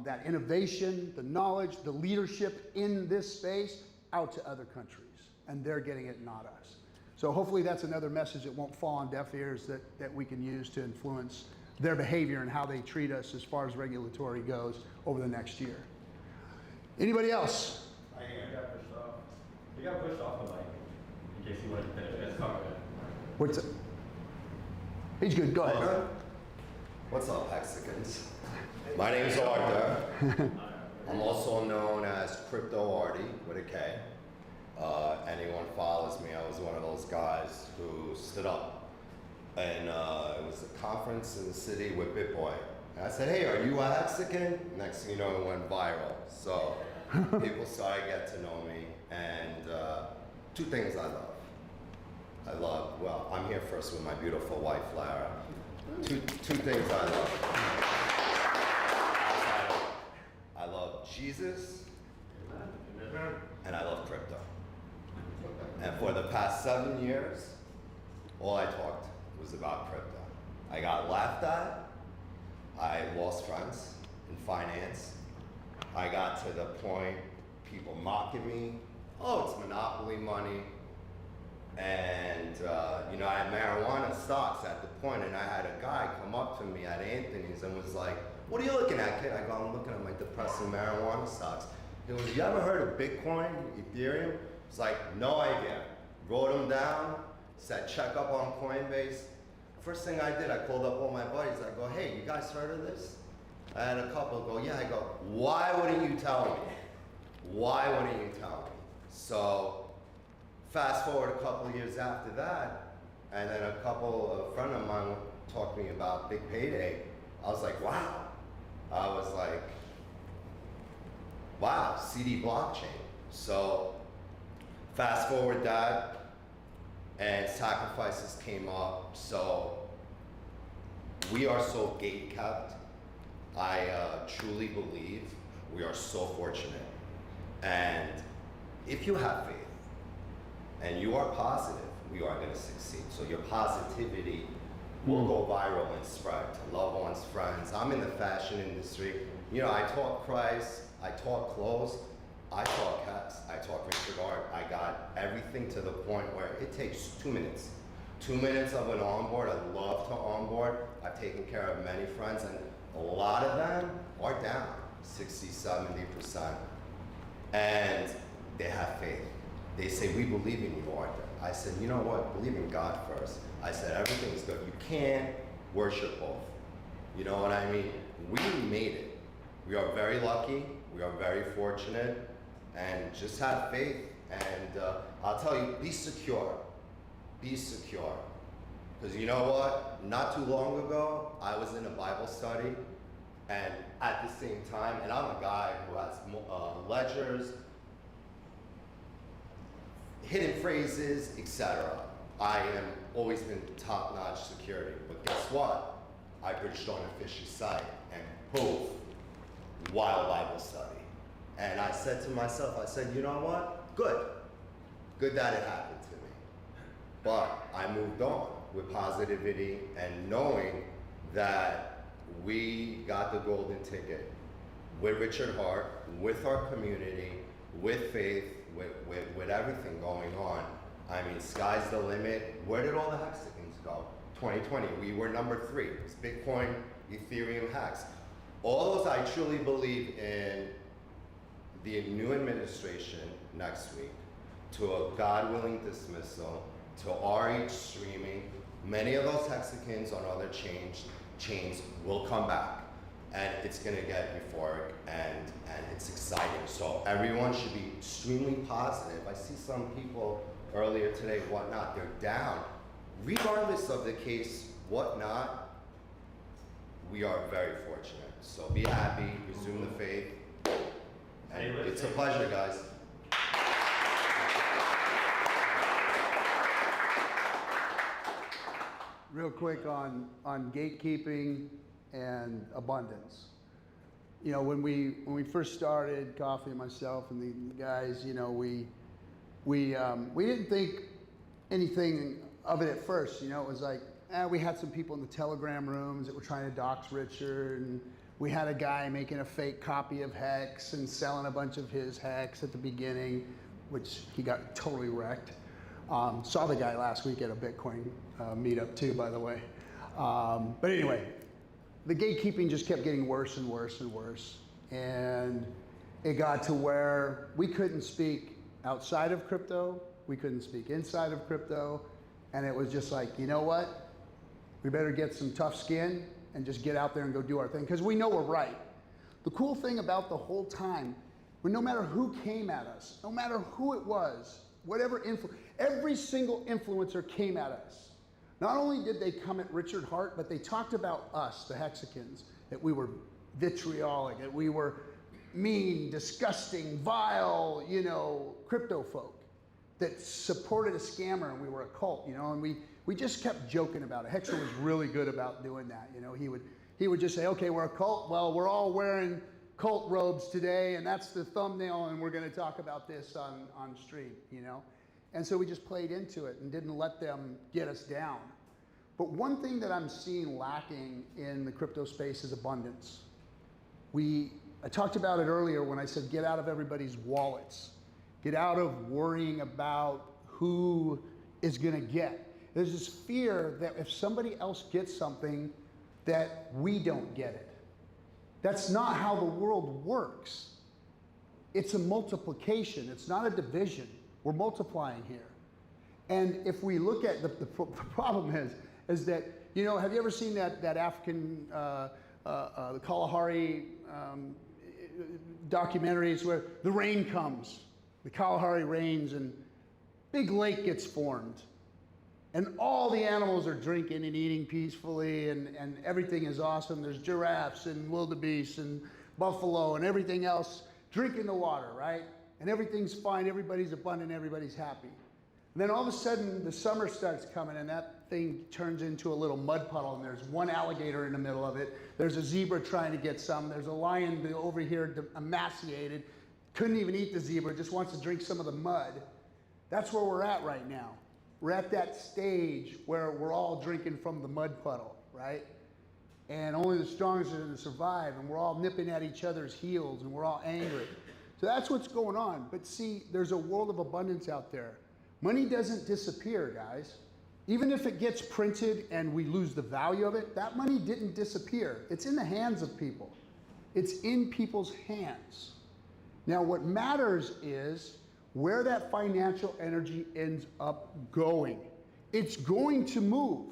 that innovation, the knowledge, the leadership in this space out to other countries, and they're getting it, not us. So hopefully that's another message that won't fall on deaf ears, that we can use to influence their behavior and how they treat us as far as regulatory goes over the next year. Anybody else? He got pushed off. He got pushed off the mic, in case he wanted to finish his talk. What's it? He's good, go ahead. What's up, Hexicans? My name's Arthur. I'm also known as Crypto Artie with a K. Anyone follows me, I was one of those guys who stood up. And it was a conference in the city with BitBoy. And I said, hey, are you a Hexican? Next thing you know, it went viral. So people started to get to know me. And two things I love. Well, I'm here first with my beautiful wife, Lara. Two things I love. I love Jesus, and I love crypto. And for the past last 7 years, all I talked was about crypto. I got laughed at. I lost friends in finance. I got to the point, people mocking me. Oh, it's monopoly money. And, I had marijuana stocks at the point, and I had a guy come up to me at Anthony's and was like, "What are you looking at, kid?" I go, "I'm looking at my depressing marijuana stocks." He goes, "You ever heard of Bitcoin, Ethereum?" It's like, "No idea." Wrote them down, said, "Check up on Coinbase." First thing I did, I called up all my buddies. I go, "Hey, you guys heard of this?" I had a couple go, "Yeah." I go, "Why wouldn't you tell me? Why wouldn't you tell me?" So fast forward a couple of years after that, and then a friend of mine talked to me about Big Payday. I was like, wow. I was like, wow, CD blockchain. So fast forward that, and sacrifices came up. So we are so gate kept. I truly believe we are so fortunate. And if you have faith and you are positive, we are going to succeed. So your positivity will go viral and spread to loved ones, friends. I'm in the fashion industry. I talk price, I talk clothes, I talk hats, I talk Richard Art. I got everything to the point where it takes 2 minutes. 2 minutes of an onboard. I love to onboard. I've taken care of many friends, and a lot of them are down 60, 70%. And they have faith. They say, "We believe in you, Arthur." I said, "You know what? Believe in God first." I said, "Everything's good. You can't worship both." You know what I mean? We made it. We are very lucky. We are very fortunate. And just have faith. And I'll tell you, be secure. Be secure. Because you know what? Not too long ago, I was in a Bible study. And at the same time, and I'm a guy who has ledgers, hidden phrases, etc. I am always been top-notch security. But guess what? I bridged on a fishy site, and poof, wild Bible study. And I said to myself, I said, you know what? Good. Good that it happened to me. But I moved on with positivity and knowing that we got the golden ticket with Richard Hart, with our community, with faith, with everything going on. I mean, sky's the limit. Where did all the hexagons go? 2020, we were number 3. It's Bitcoin, Ethereum, Hex. All those, I truly believe in the new administration next week, to a God-willing dismissal, to RH streaming. Many of those hexagons on other chains will come back, and it's gonna get euphoric, and it's exciting. So everyone should be extremely positive. I see some people earlier today, whatnot, they're down. Regardless of the case, whatnot, we are very fortunate. So be happy, resume the faith, and it's a pleasure, guys. Real quick on gatekeeping and abundance. You know, when we first started, Coffee and myself and the guys, you know, we didn't think anything of it at first. You know, it was like, we had some people in the Telegram rooms that were trying to dox Richard, and we had a guy making a fake copy of Hex and selling a bunch of his Hex at the beginning, which he got totally wrecked. Saw the guy last week at a Bitcoin meetup too, by the way. But anyway, the gatekeeping just kept getting worse and worse and worse. And it got to where we couldn't speak outside of crypto, we couldn't speak inside of crypto, and it was just like, you know what? We better get some tough skin and just get out there and go do our thing, because we know we're right. The cool thing about the whole time, no matter who came at us, no matter who it was, whatever every single influencer came at us. Not only did they come at Richard Hart, but they talked about us, the Hexicans, that we were vitriolic, that we were mean, disgusting, vile, you know, crypto folk that supported a scammer, and we were a cult, you know, and we just kept joking about it. Hexer was really good about doing that, you know. He would just say, okay, we're a cult, well, we're all wearing cult robes today, and that's the thumbnail, and we're gonna talk about this on stream, you know. And so we just played into it and didn't let them get us down. But one thing that I'm seeing lacking in the crypto space is abundance. I talked about it earlier when I said get out of everybody's wallets. Get out of worrying about who is gonna get. There's this fear that if somebody else gets something, that we don't get it. That's not how the world works. It's a multiplication, it's not a division. We're multiplying here. And if we look at the problem is that, you know, have you ever seen that African, the Kalahari documentaries where the rain comes, the Kalahari rains and big lake gets formed and all the animals are drinking and eating peacefully and everything is awesome. There's giraffes and wildebeest and buffalo and everything else drinking the water, right? And everything's fine, everybody's abundant, everybody's happy. And then all of a sudden the summer starts coming and that thing turns into a little mud puddle and there's one alligator in the middle of it. There's a zebra trying to get some. There's a lion over here emaciated, couldn't even eat the zebra, just wants to drink some of the mud. That's where we're at right now. We're at that stage where we're all drinking from the mud puddle, right? And only the strongest are going to survive, and we're all nipping at each other's heels, and we're all angry. So that's what's going on. But see, there's a world of abundance out there. Money doesn't disappear, guys. Even if it gets printed and we lose the value of it, that money didn't disappear. It's in the hands of people. It's in people's hands. Now, what matters is where that financial energy ends up going. It's going to move.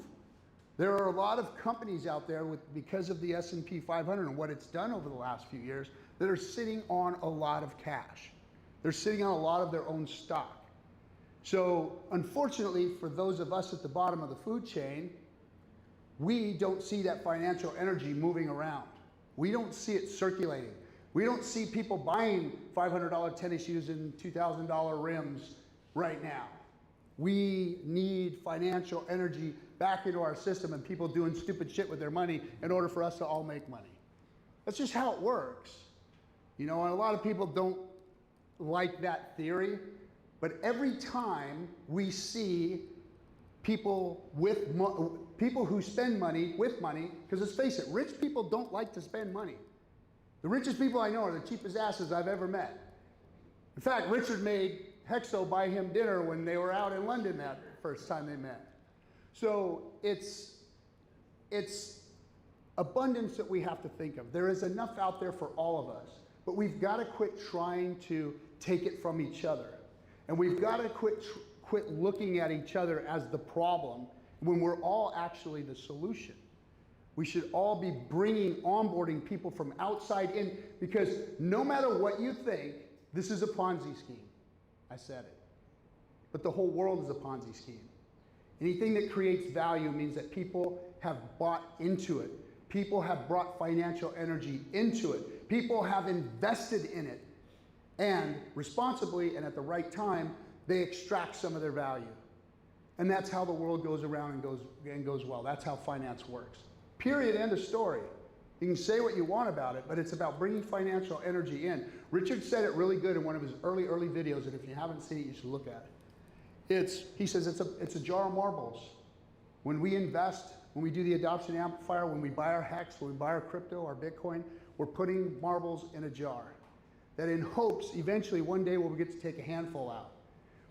There are a lot of companies out there because of the S&P 500 and what it's done over the last few years that are sitting on a lot of cash. They're sitting on a lot of their own stock. So unfortunately, for those of us at the bottom of the food chain, we don't see that financial energy moving around. We don't see it circulating. We don't see people buying $500 tennis shoes and $2,000 rims right now. We need financial energy back into our system and people doing stupid shit with their money in order for us to all make money. That's just how it works. You know, and a lot of people don't like that theory, but every time we see people people who spend money with money, because let's face it, rich people don't like to spend money. The richest people I know are the cheapest asses I've ever met. In fact, Richard made Hexo buy him dinner when they were out in London that first time they met. So it's abundance that we have to think of. There is enough out there for all of us, but we've got to quit trying to take it from each other. And we've got to quit looking at each other as the problem when we're all actually the solution. We should all be onboarding people from outside in, because no matter what you think, this is a Ponzi scheme. I said it. But the whole world is a Ponzi scheme. Anything that creates value means that people have bought into it. People have brought financial energy into it. People have invested in it. And responsibly and at the right time, they extract some of their value. And that's how the world goes around and goes well. That's how finance works. Period, end of story. You can say what you want about it, but it's about bringing financial energy in. Richard said it really good in one of his early videos, and if you haven't seen it, you should look at it. He says it's a jar of marbles. When we invest, when we do the adoption amplifier, when we buy our Hex, when we buy our crypto, our Bitcoin, we're putting marbles in a jar. That in hopes, eventually one day we'll get to take a handful out.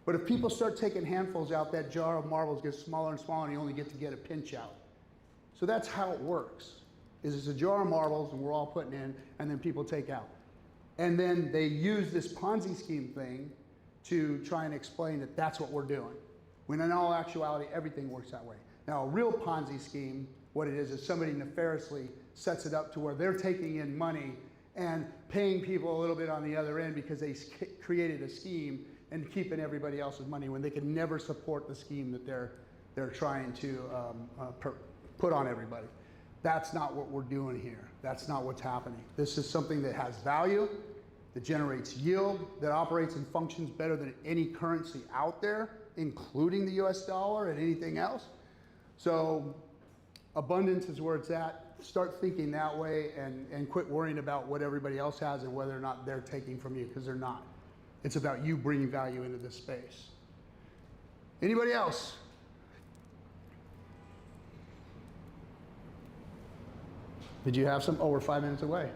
But if people start taking handfuls out, that jar of marbles gets smaller and smaller, and you only get to get a pinch out. So that's how it works. It's a jar of marbles and we're all putting in and then people take out. And then they use this Ponzi scheme thing to try and explain that that's what we're doing. When in all actuality, everything works that way. Now, a real Ponzi scheme, what it is somebody nefariously sets it up to where they're taking in money and paying people a little bit on the other end because they created a scheme and keeping everybody else's money when they can never support the scheme that they're trying to put on everybody. That's not what we're doing here. That's not what's happening. This is something that has value, that generates yield, that operates and functions better than any currency out there, including the US dollar and anything else. So abundance is where it's at. Start thinking that way and quit worrying about what everybody else has and whether or not they're taking from you, because they're not. It's about you bringing value into this space. Anybody else? Did you have some? Oh, we're 5 minutes away.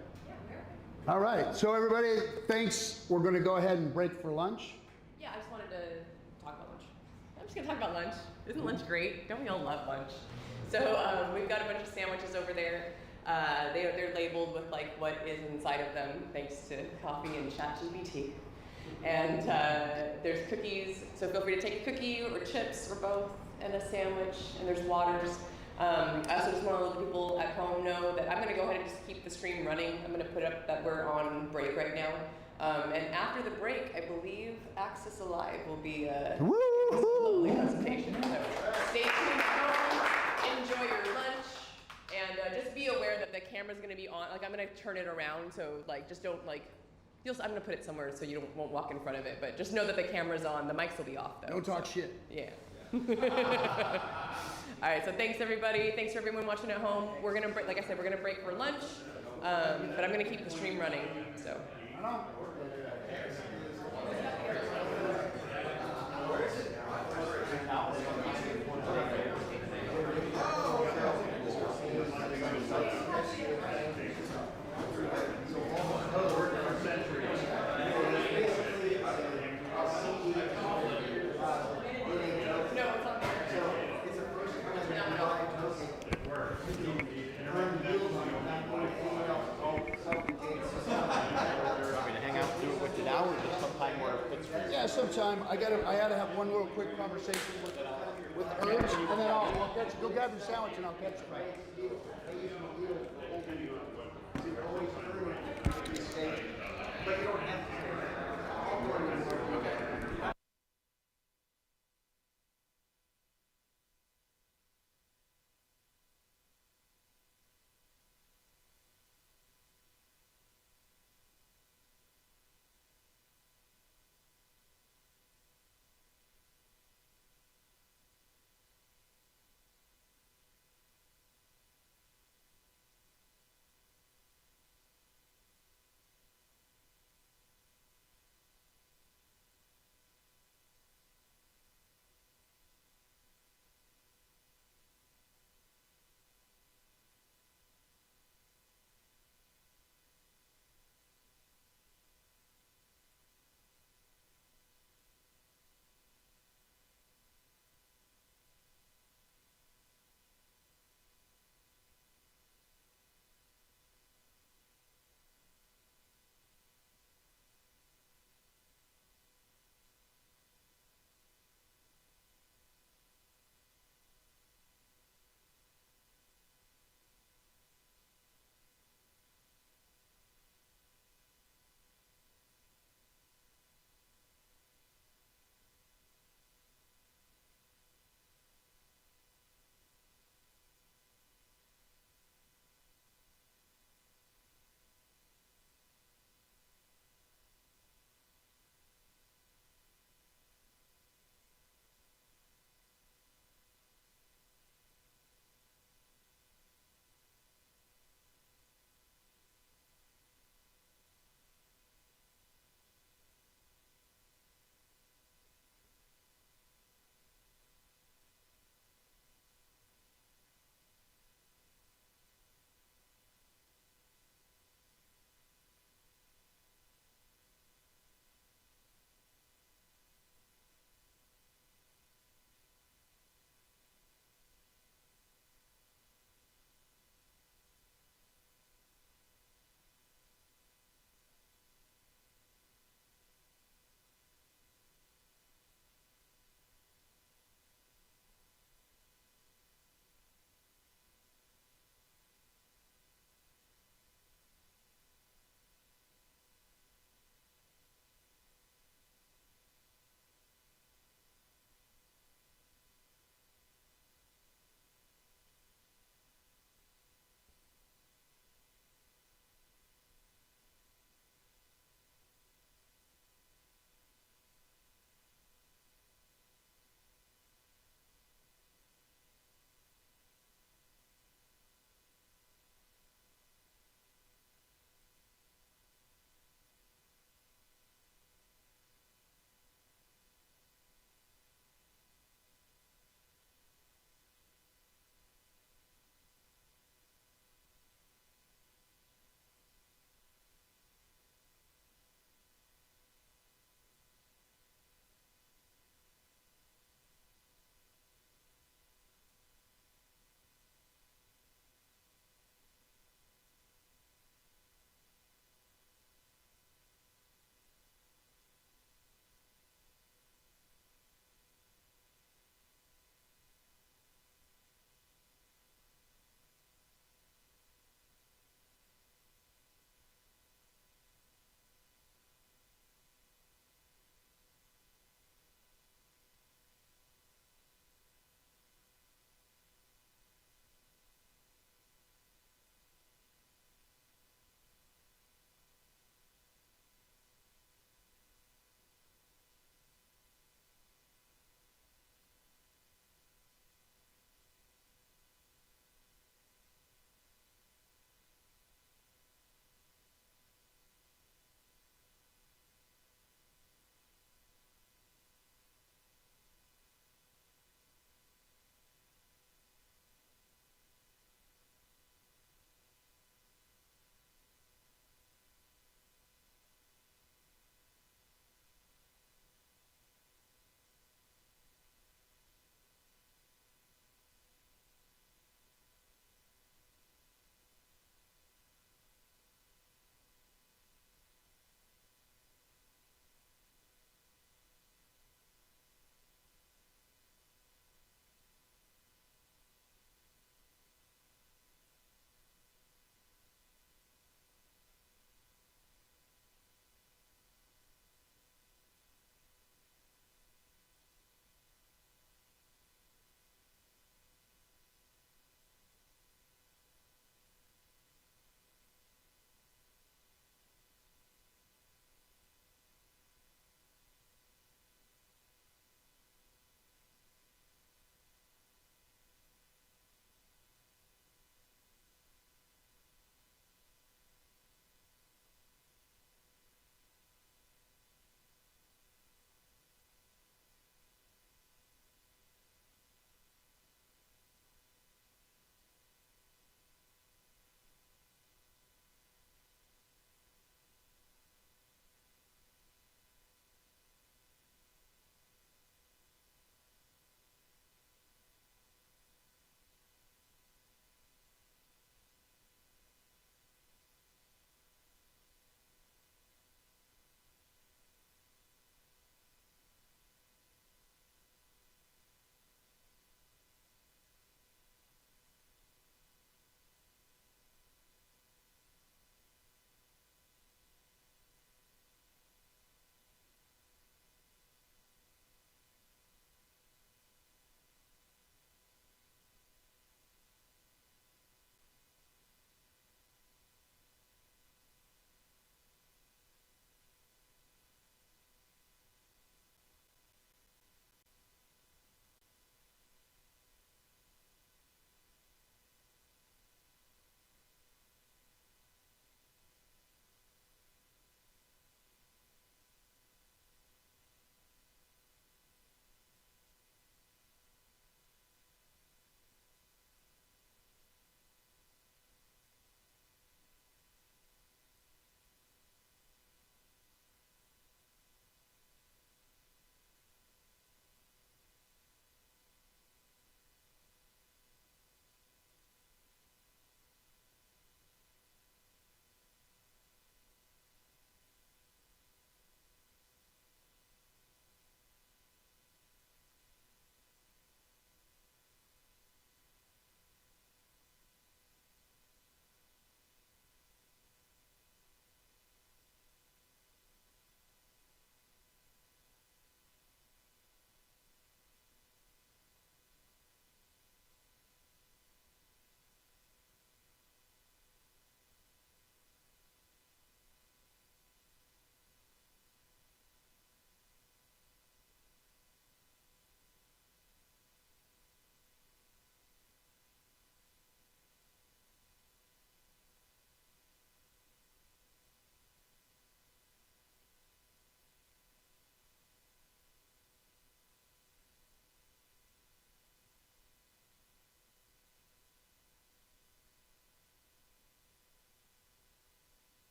All right, so everybody, thanks. We're going to go ahead and break for lunch. Yeah, I just wanted to talk about lunch. I'm just going to talk about lunch. Isn't lunch great? Don't we all love lunch? So we've got a bunch of sandwiches over there. They're labeled with like what is inside of them, thanks to coffee and ChatGPT. And there's cookies, so feel free to take a cookie or chips or both, and a sandwich, and there's waters. I also just want to let the people at home know that I'm going to go ahead and just keep the stream running. I'm going to put up that we're on break right now. And after the break, I believe Access Alive will be a lovely presentation. So stay tuned at home, enjoy your lunch, and just be aware that the camera's going to be on. Like, I'm going to turn it around, so like just don't like. I'm going to put it somewhere so you won't walk in front of it, but just know that the camera's on. The mics will be off, though. Don't talk shit. Yeah. All right, so thanks, everybody. Thanks for everyone watching at home. We're going to break, like I said, we're going to break for lunch, but I'm going to keep the stream running, so. Yeah, sometime. I had to have one real quick conversation with Urge, and then I'll catch you. Go grab your sandwich and I'll catch you.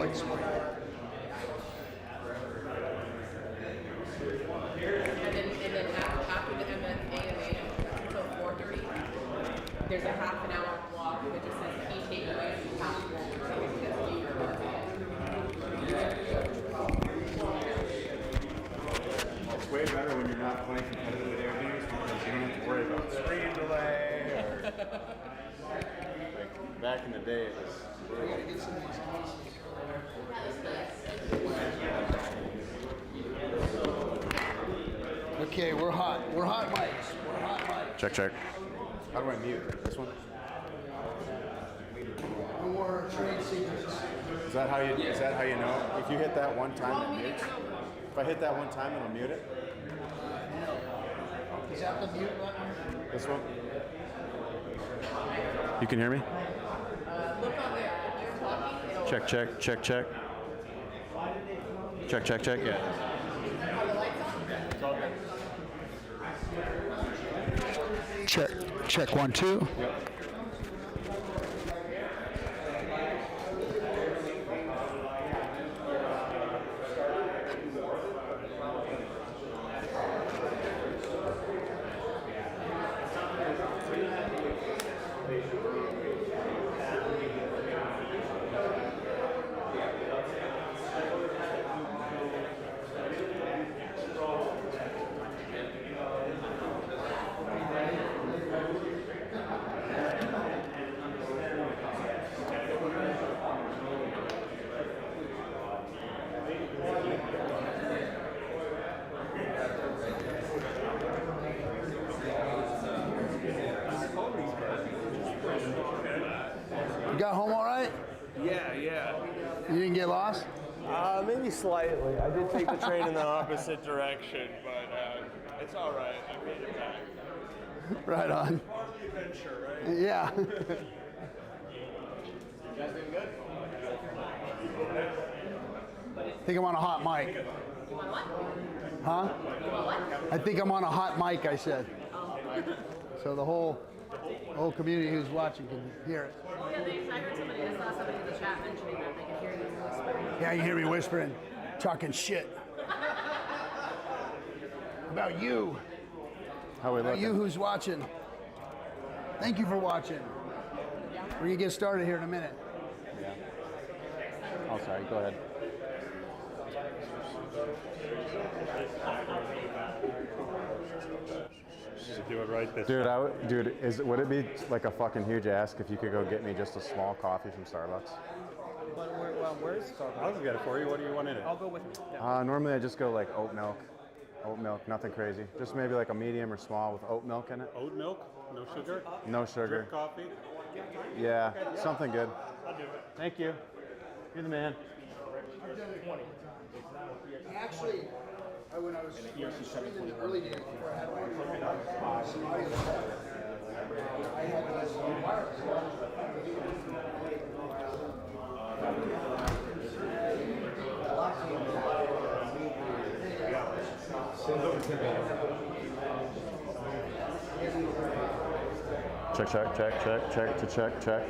like smart. And then after the AMA until 4:30, there's a half an hour block that just says key takeaways and possible. It's way better when you're not playing competitive interviews because you don't have to worry about screen delay or like back in the day it was brutal. Okay, we're hot. We're hot mics. We're hot mics. Check, check. How do I mute? This one? No more trade secrets. Is that how you know? If you hit that one time it mutes? If I hit that one time it'll mute it? Is that the mute button? This one? You can hear me? Look on there. If you're talking, it'll Check, check, check, check. Check, check, check, yeah. Are the lights on? It's all good. Check. Check 1, 2. Yep. You got home all right? Yeah. You didn't get lost? Maybe slightly. I did take the train in the opposite direction, but it's all right. I made it back. Right on. Part of the adventure, right? Yeah. You guys doing good? I think I'm on a hot mic. You want what? Huh? You want what? I think I'm on a hot mic, I said. Oh. So the whole community who's watching can hear it. Oh yeah, I heard somebody, I saw somebody in the chat mentioning that they could hear you whispering. Yeah, you hear me whispering, talking shit. About you. How we About looking? you who's watching. Thank you for watching. We're gonna get started here in a minute. Yeah. Oh, sorry. Go ahead. Do it right this Dude, would it be like a fucking huge ask if you could go get me just a small coffee from Starbucks? Where's Starbucks? I'll get it for you. What do you want in it? I'll go with me. Yeah. Normally I just go like oat milk. Oat milk, nothing crazy. Just maybe like a medium or small with oat milk in it. Oat milk, no sugar. No sugar. Drip coffee. Yeah, something good. I'll do it. Thank you. You're the man. Actually, when I was in the early days before I had my some audio stuff, I had this wireless. Check, check, check, check, check, to check, check.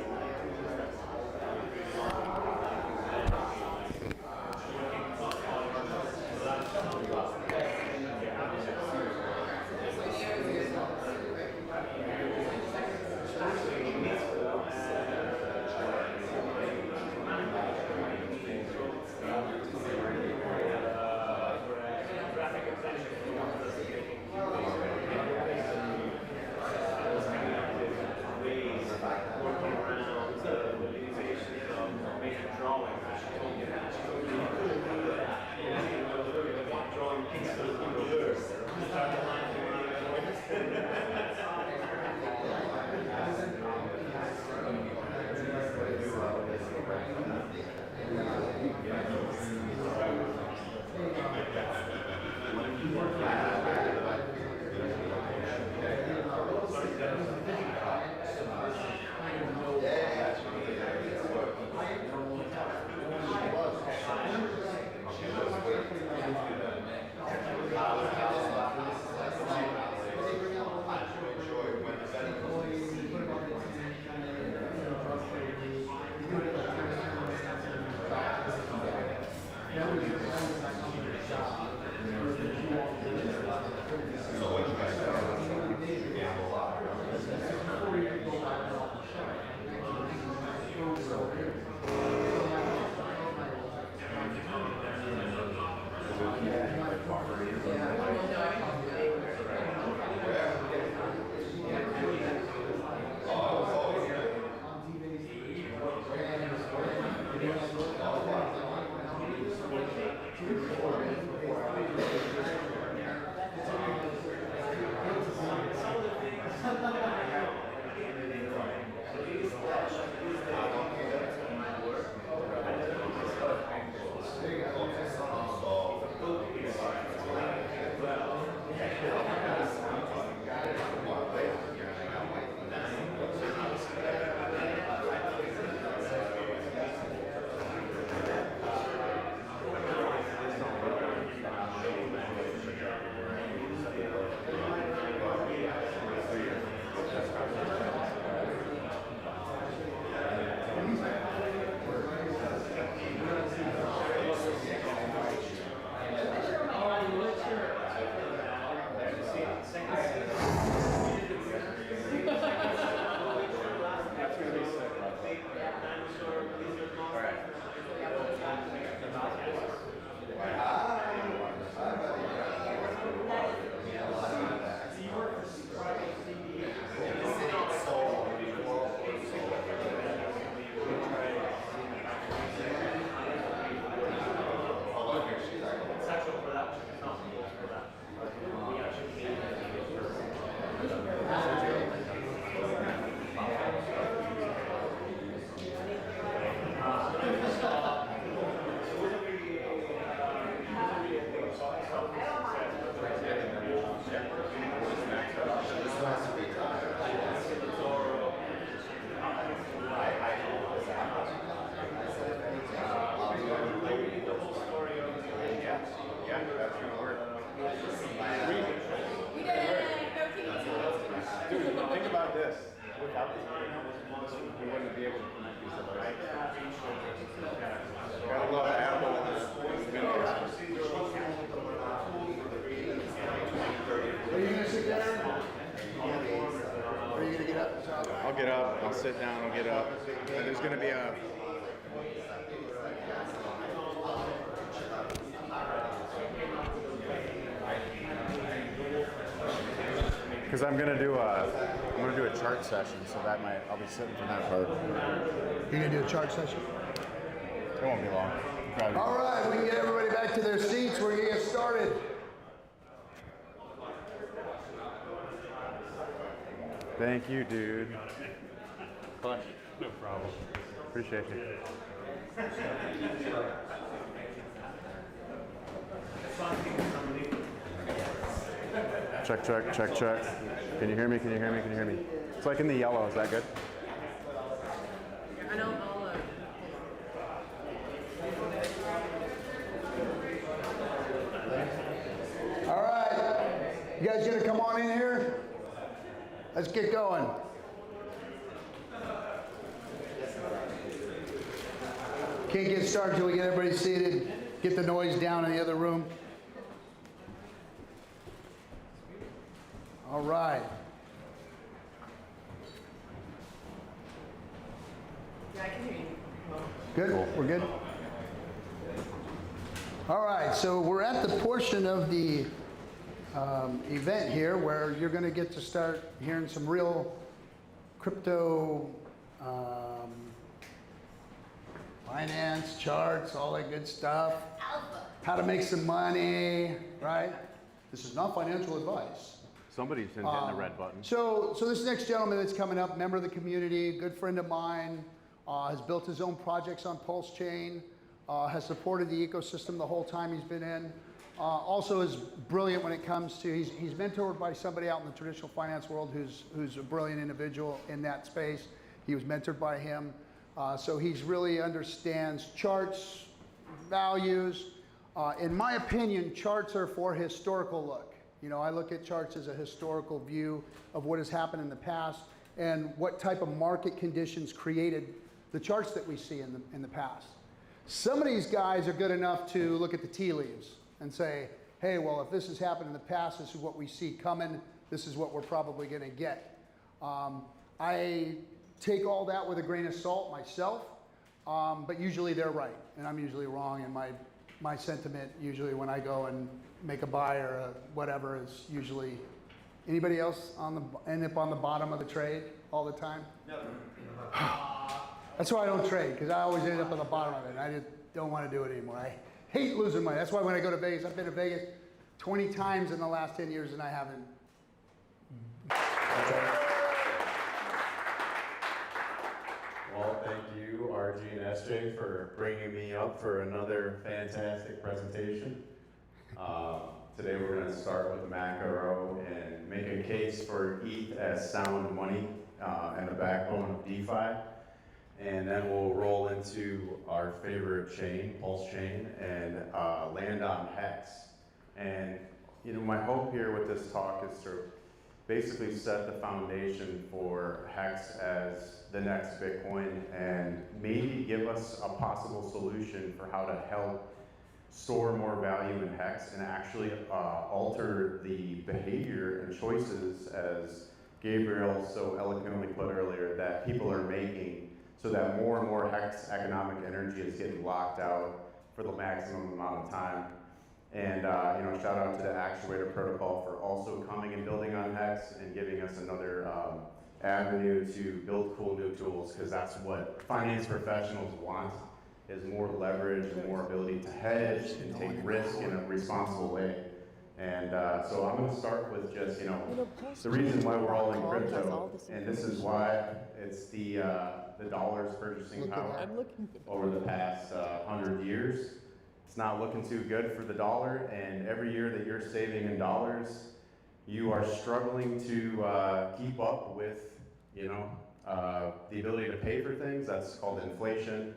I'll get up, I'll sit down, I'll get up. And there's going to be a... Because I'm going to do a chart session, so that might, I'll be sitting for that part. You're going to do a chart session? It won't be long. Probably. All right, we can get everybody back to their seats. We're going to get started. Thank you, dude. No problem. Appreciate you. Check, check, check, check. Can you hear me? Can you hear me? Can you hear me? It's like in the yellow. Is that good? I know All right. You guys going to come on in here? Let's get going. Can't get started until we get everybody seated. Get the noise down in the other room. All right. Yeah, I can hear you. Good? Cool. We're good? All right, so we're at the portion of the event here where you're going to get to start hearing some real crypto finance, charts, all that good stuff. How to make some money, right? This is not financial advice. Somebody's hitting the red button. So this next gentleman that's coming up, member of the community, good friend of mine, has built his own projects on PulseChain, has supported the ecosystem the whole time he's been in. Also is brilliant when it comes to, he's mentored by somebody out in the traditional finance world who's a brilliant individual in that space. He was mentored by him. So he's really understands charts, values. In my opinion, charts are for historical look. You know, I look at charts as a historical view of what has happened in the past and what type of market conditions created the charts that we see in the past. Some of these guys are good enough to look at the tea leaves and say, hey, well, if this has happened in the past, this is what we see coming, this is what we're probably going to get. I take all that with a grain of salt myself, but usually they're right, and I'm usually wrong, and my sentiment usually when I go and make a buy or a whatever is usually, anybody else end up on the bottom of the trade all the time? Never. That's why I don't trade, because I always end up on the bottom of it, and I just don't want to do it anymore. I hate losing money. That's why when I go to Vegas, I've been to Vegas 20 times in the last 10 years, and I haven't. Well, thank you, RG and SJ, for bringing me up for another fantastic presentation. Today we're going to start with the macro and make a case for ETH as sound money and the backbone of DeFi. And then we'll roll into our favorite chain, PulseChain, and land on Hex. And you know, my hope here with this talk is to basically set the foundation for Hex as the next Bitcoin and maybe give us a possible solution for how to help store more value in Hex and actually alter the behavior and choices, as Gabriel so eloquently put earlier, that people are making, so that more and more Hex economic energy is getting locked out for the maximum amount of time. And you know, shout out to the Actuator protocol for also coming and building on Hex and giving us another avenue to build cool new tools, because that's what finance professionals want, is more leverage and more ability to hedge and take risk in a responsible way. And so I'm going to start with just, you know, the reason why we're all in crypto, and this is why it's the dollar's purchasing power over the past 100 years. It's not looking too good for the dollar, and every year that you're saving in dollars, you are struggling to keep up with, you know, the ability to pay for things. That's called inflation.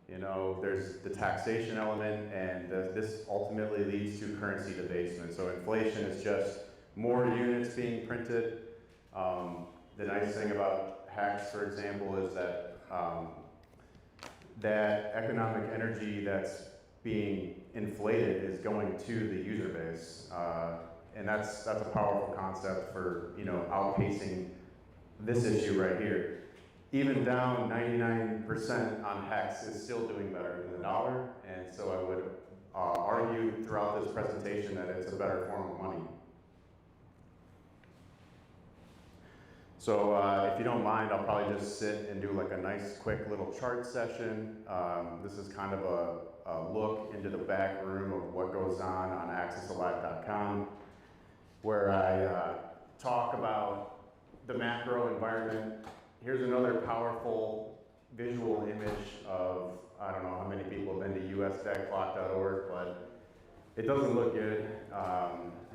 You know, there's the taxation element, and this ultimately leads to currency debasement. So inflation is just more units being printed. The nice thing about Hex, for example, is that that economic energy that's being inflated is going to the user base, and that's a powerful concept for, you know, outpacing this issue right here. Even down 99% on Hex is still doing better than the dollar, and so I would argue throughout this presentation that it's a better form of money. So if you don't mind, I'll probably just sit and do like a nice quick little chart session. This is kind of a look into the back room of what goes on accessalive.com, where I talk about the macro environment. Here's another powerful visual image of, I don't know how many people have been to usdebtclock.org, but it doesn't look good.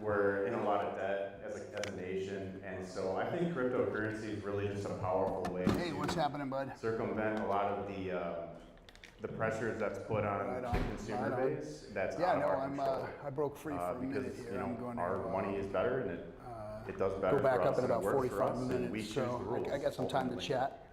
We're in a lot of debt as a nation, and so I think cryptocurrency is really just a powerful way Hey, what's happening, bud? circumvent a lot of the pressures that's put on the consumer base. That's out of our control. I broke free for a minute here. You know, I'm going our to money is better, and it does better go back for us, up in and it about works for 45 us, and we minutes, choose so the rules, I got some time to ultimately. chat.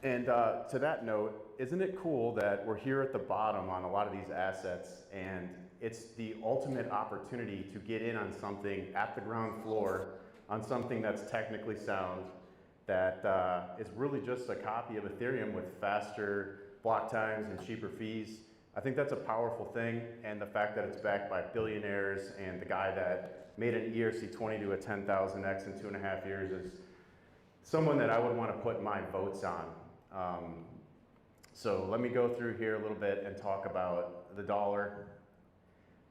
And to that note, isn't it cool that we're here at the bottom on a lot of these assets, and it's the ultimate opportunity to get in on something at the ground floor, on something that's technically sound, that is really just a copy of Ethereum with faster block times and cheaper fees. I think that's a powerful thing, and the fact that it's backed by billionaires, and the guy that made an ERC20 to a 10,000x in 2.5 years is someone that I would want to put my votes on. So let me go through here a little bit and talk about the dollar.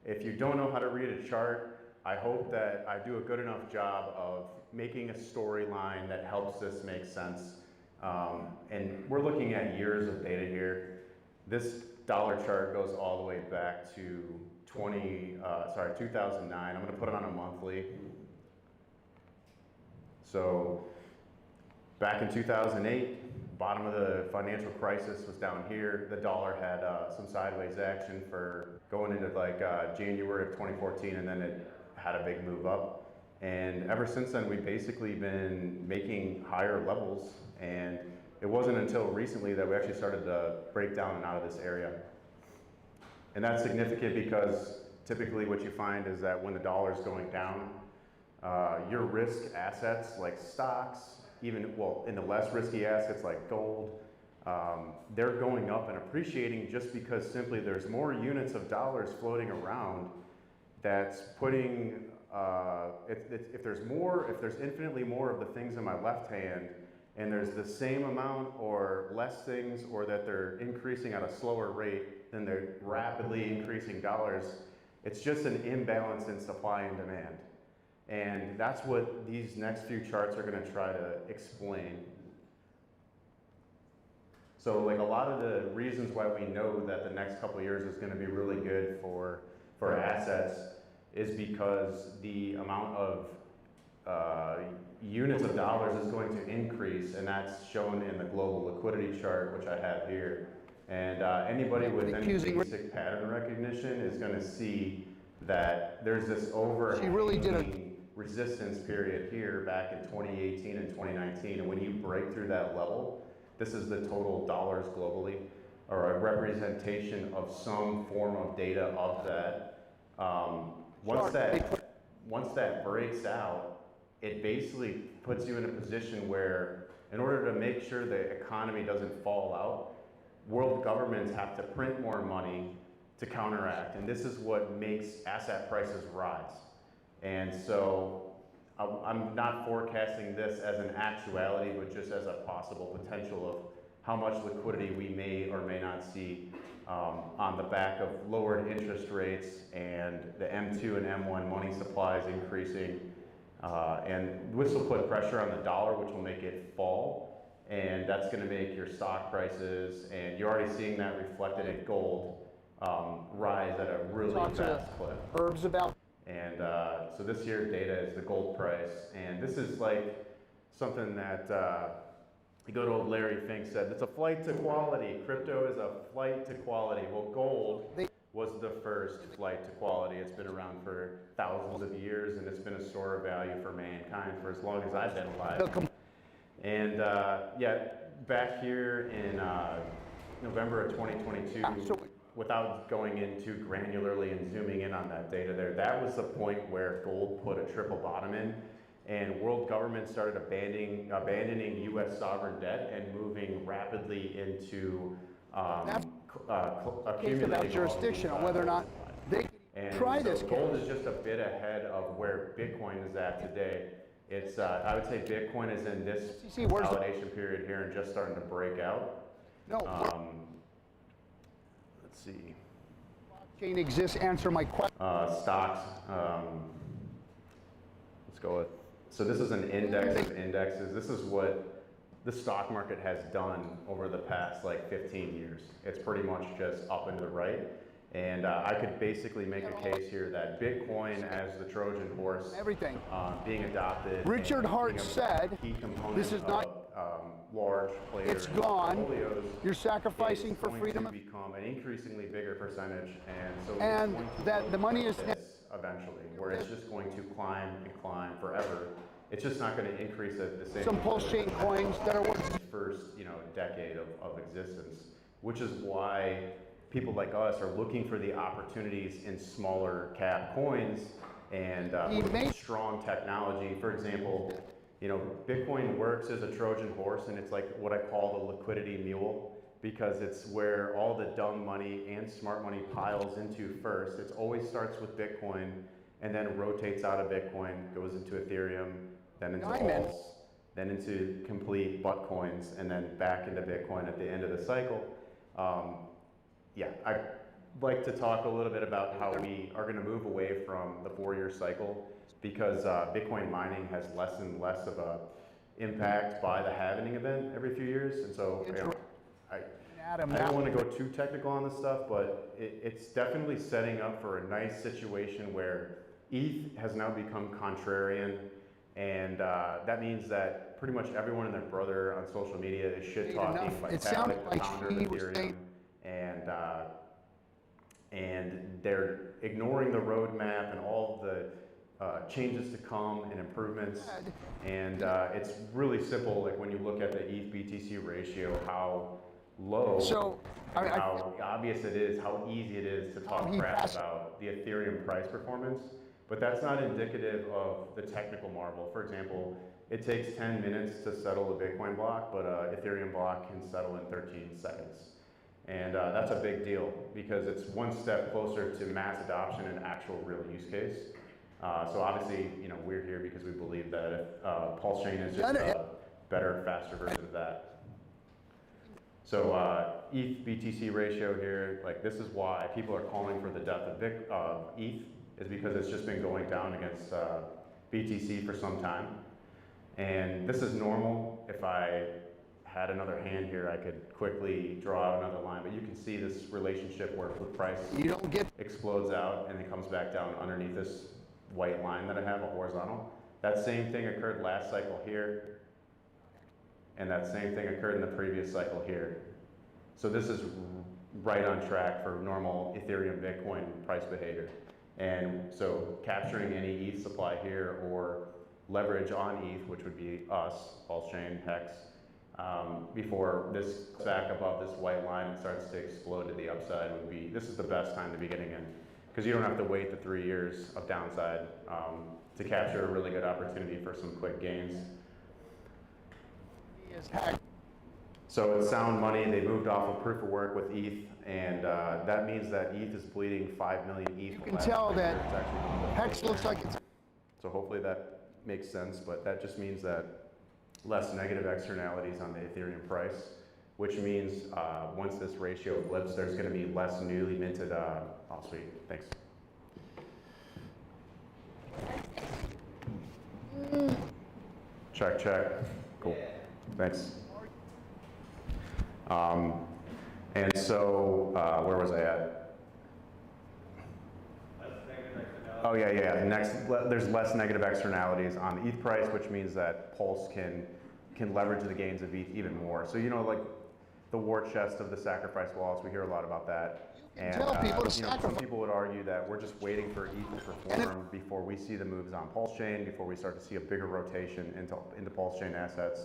If you don't know how to read a chart, I hope that I do a good enough job of making a storyline that helps this make sense. And we're looking at years of data here. This dollar chart goes all the way back to 2009. I'm going to put it on a monthly. So back in 2008, bottom of the financial crisis was down here. The dollar had some sideways action for going into like January of 2014, and then it had a big move up. And ever since then, we've basically been making higher levels, and it wasn't until recently that we actually started to break down and out of this area. And that's significant because typically what you find is that when the dollar is going down, your risk assets like stocks, even, well, in the less risky assets like gold, they're going up and appreciating just because simply there's more units of dollars floating around that's putting, if there's infinitely more of the things in my left hand, and there's the same amount or less things, or that they're increasing at a slower rate than they're rapidly increasing dollars, it's just an imbalance in supply and demand. And that's what these next few charts are going to try to explain. So like a lot of the reasons why we know that the next couple of years is going to be really good for assets is because the amount of units of dollars is going to increase, and that's shown in the global liquidity chart, which I have here. And anybody with any basic pattern recognition is going to see that there's this overhanging resistance period here back in 2018 and 2019, and when you break through that level, this is the total dollars globally, or a representation of some form of data of that. Once that breaks out, it basically puts you in a position where, in order to make sure the economy doesn't fall out, world governments have to print more money to counteract, and this is what makes asset prices rise. And so I'm not forecasting this as an actuality, but just as a possible potential of how much liquidity we may or may not see on the back of lowered interest rates and the M2 and M1 money supplies increasing. And this will put pressure on the dollar, which will make it fall. And that's going to make your stock prices, and you're already seeing that reflected in gold, rise at a really fast clip. Herbs about. And so this year's data is the gold price, and this is like something that good old Larry Fink said, it's a flight to quality. Crypto is a flight to quality. Well, gold was the first flight to quality. It's been around for thousands of years, and it's been a store of value for mankind for as long as I've been alive. And yeah, back here in November of 2022, without going in too granularly and zooming in on that data there, that was the point where gold put a triple bottom in, and world governments started abandoning U.S. sovereign debt and moving rapidly into accumulating about jurisdiction on whether or not they try this. Gold is just a bit ahead of where Bitcoin is at today. It's I would say Bitcoin is in this consolidation period here and just starting to break out. No. Let's see. Blockchain exists. Answer my question. Stocks. Let's go with. So this is an index of indexes. This is what the stock market has done over the past like 15 years. It's pretty much just up and to the right. And I could basically make a case here that Bitcoin as the Trojan horse, being adopted. Richard Hart said, "This is not large players. It's gone. You're sacrificing for freedom." To become an increasingly bigger percentage, and that the money is eventually, where it's just going to climb and climb forever. It's just not going to increase at the same. Some PulseChain coins that are worth first, decade of existence, which is why people like us are looking for the opportunities in smaller cap coins and strong technology. For example, Bitcoin works as a Trojan horse, and it's like what I call the liquidity mule, because it's where all the dumb money and smart money piles into first. It always starts with Bitcoin and then rotates out of Bitcoin, goes into Ethereum, then into alts, then into complete butt coins, and then back into Bitcoin at the end of the cycle. Yeah, I'd like to talk a little bit about how we are going to move away from the 4-year cycle, because Bitcoin mining has less and less of a impact by the halving event every few years. And so I don't want to go too technical on this stuff, but it's definitely setting up for a nice situation where ETH has now become contrarian, and that means that pretty much everyone and their brother on social media is shit-talking Vitalik, the founder of Ethereum, and they're ignoring the roadmap and all of the changes to come and improvements. And it's really simple, like when you look at the ETH BTC ratio, how low, how obvious it is, how easy it is to talk crap about the Ethereum price performance. But that's not indicative of the technical marvel. For example, it takes 10 minutes to settle a Bitcoin block, but an Ethereum block can settle in 13 seconds. And that's a big deal, because it's one step closer to mass adoption and actual real use case. So obviously, we're here because we believe that if PulseChain is just better, faster version of that. So ETH BTC ratio here, like this is why people are calling for the death of ETH, is because it's just been going down against BTC for some time. And this is normal. If I had another hand here, I could quickly draw out another line, but you can see this relationship where the price explodes out and it comes back down underneath this white line that I have, a horizontal. That same thing occurred last cycle here, and that same thing occurred in the previous cycle here. So this is right on track for normal Ethereum Bitcoin price behavior. And so capturing any ETH supply here or leverage on ETH, which would be us, PulseChain, Hex, before this back above this white line and starts to explode to the upside would be, this is the best time to be getting in, because you don't have to wait the 3 years of downside to capture a really good opportunity for some quick gains. So it's sound money. They moved off of proof of work with ETH, and that means that ETH is bleeding 5 million ETH. You can tell that Hex looks like it's... So hopefully that makes sense, but that just means that less negative externalities on the Ethereum price, which means once this ratio flips, there's going to be less newly minted. Oh, sweet. Thanks. Check, check. Cool. Thanks. And so, where was I at? Oh yeah. Next, there's less negative externalities on the ETH price, which means that Pulse can leverage the gains of ETH even more. So like the war chest of the sacrifice wallets, we hear a lot about that. And some people would argue that we're just waiting for ETH to perform before we see the moves on PulseChain, before we start to see a bigger rotation into PulseChain assets.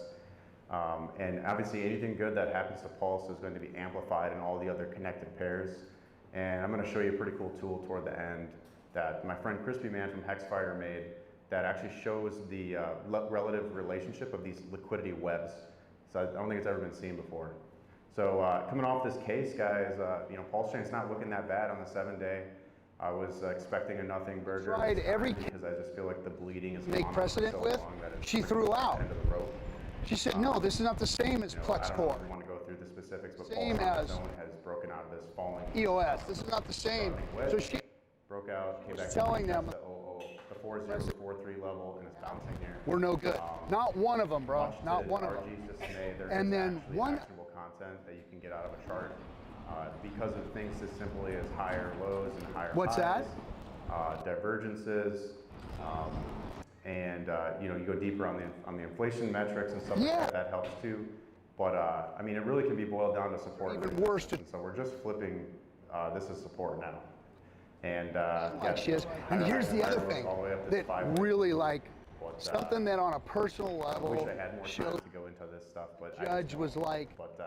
And obviously anything good that happens to Pulse is going to be amplified in all the other connected pairs. And I'm going to show you a pretty cool tool toward the end that my friend Crispy Man from Hexfire made that actually shows the relative relationship of these liquidity webs. So I don't think it's ever been seen before. So coming off this case, guys, PulseChain's not looking that bad on the 7-day. I was expecting a nothing burger because I just feel like the bleeding is make precedent with. She threw out. She said, no, this is not the same as Plex Core. I don't want to go through the specifics, but same as has broken out of this falling EOS. This is not the same. So she broke out, came back telling them the 4043 level, and it's bouncing here. We're no good. Not one of them, bro. Not one of them. And then one actionable content that you can get out of a chart because of things as simply as higher lows and higher highs. Divergences. And you go deeper on the inflation metrics and stuff like that. That helps too. But I mean, it really can be boiled down to support. Even worse. So we're just flipping. This is support now. And and here's the other thing that really something that on a personal level. I wish I had more time to go into this stuff, but Judge was like. But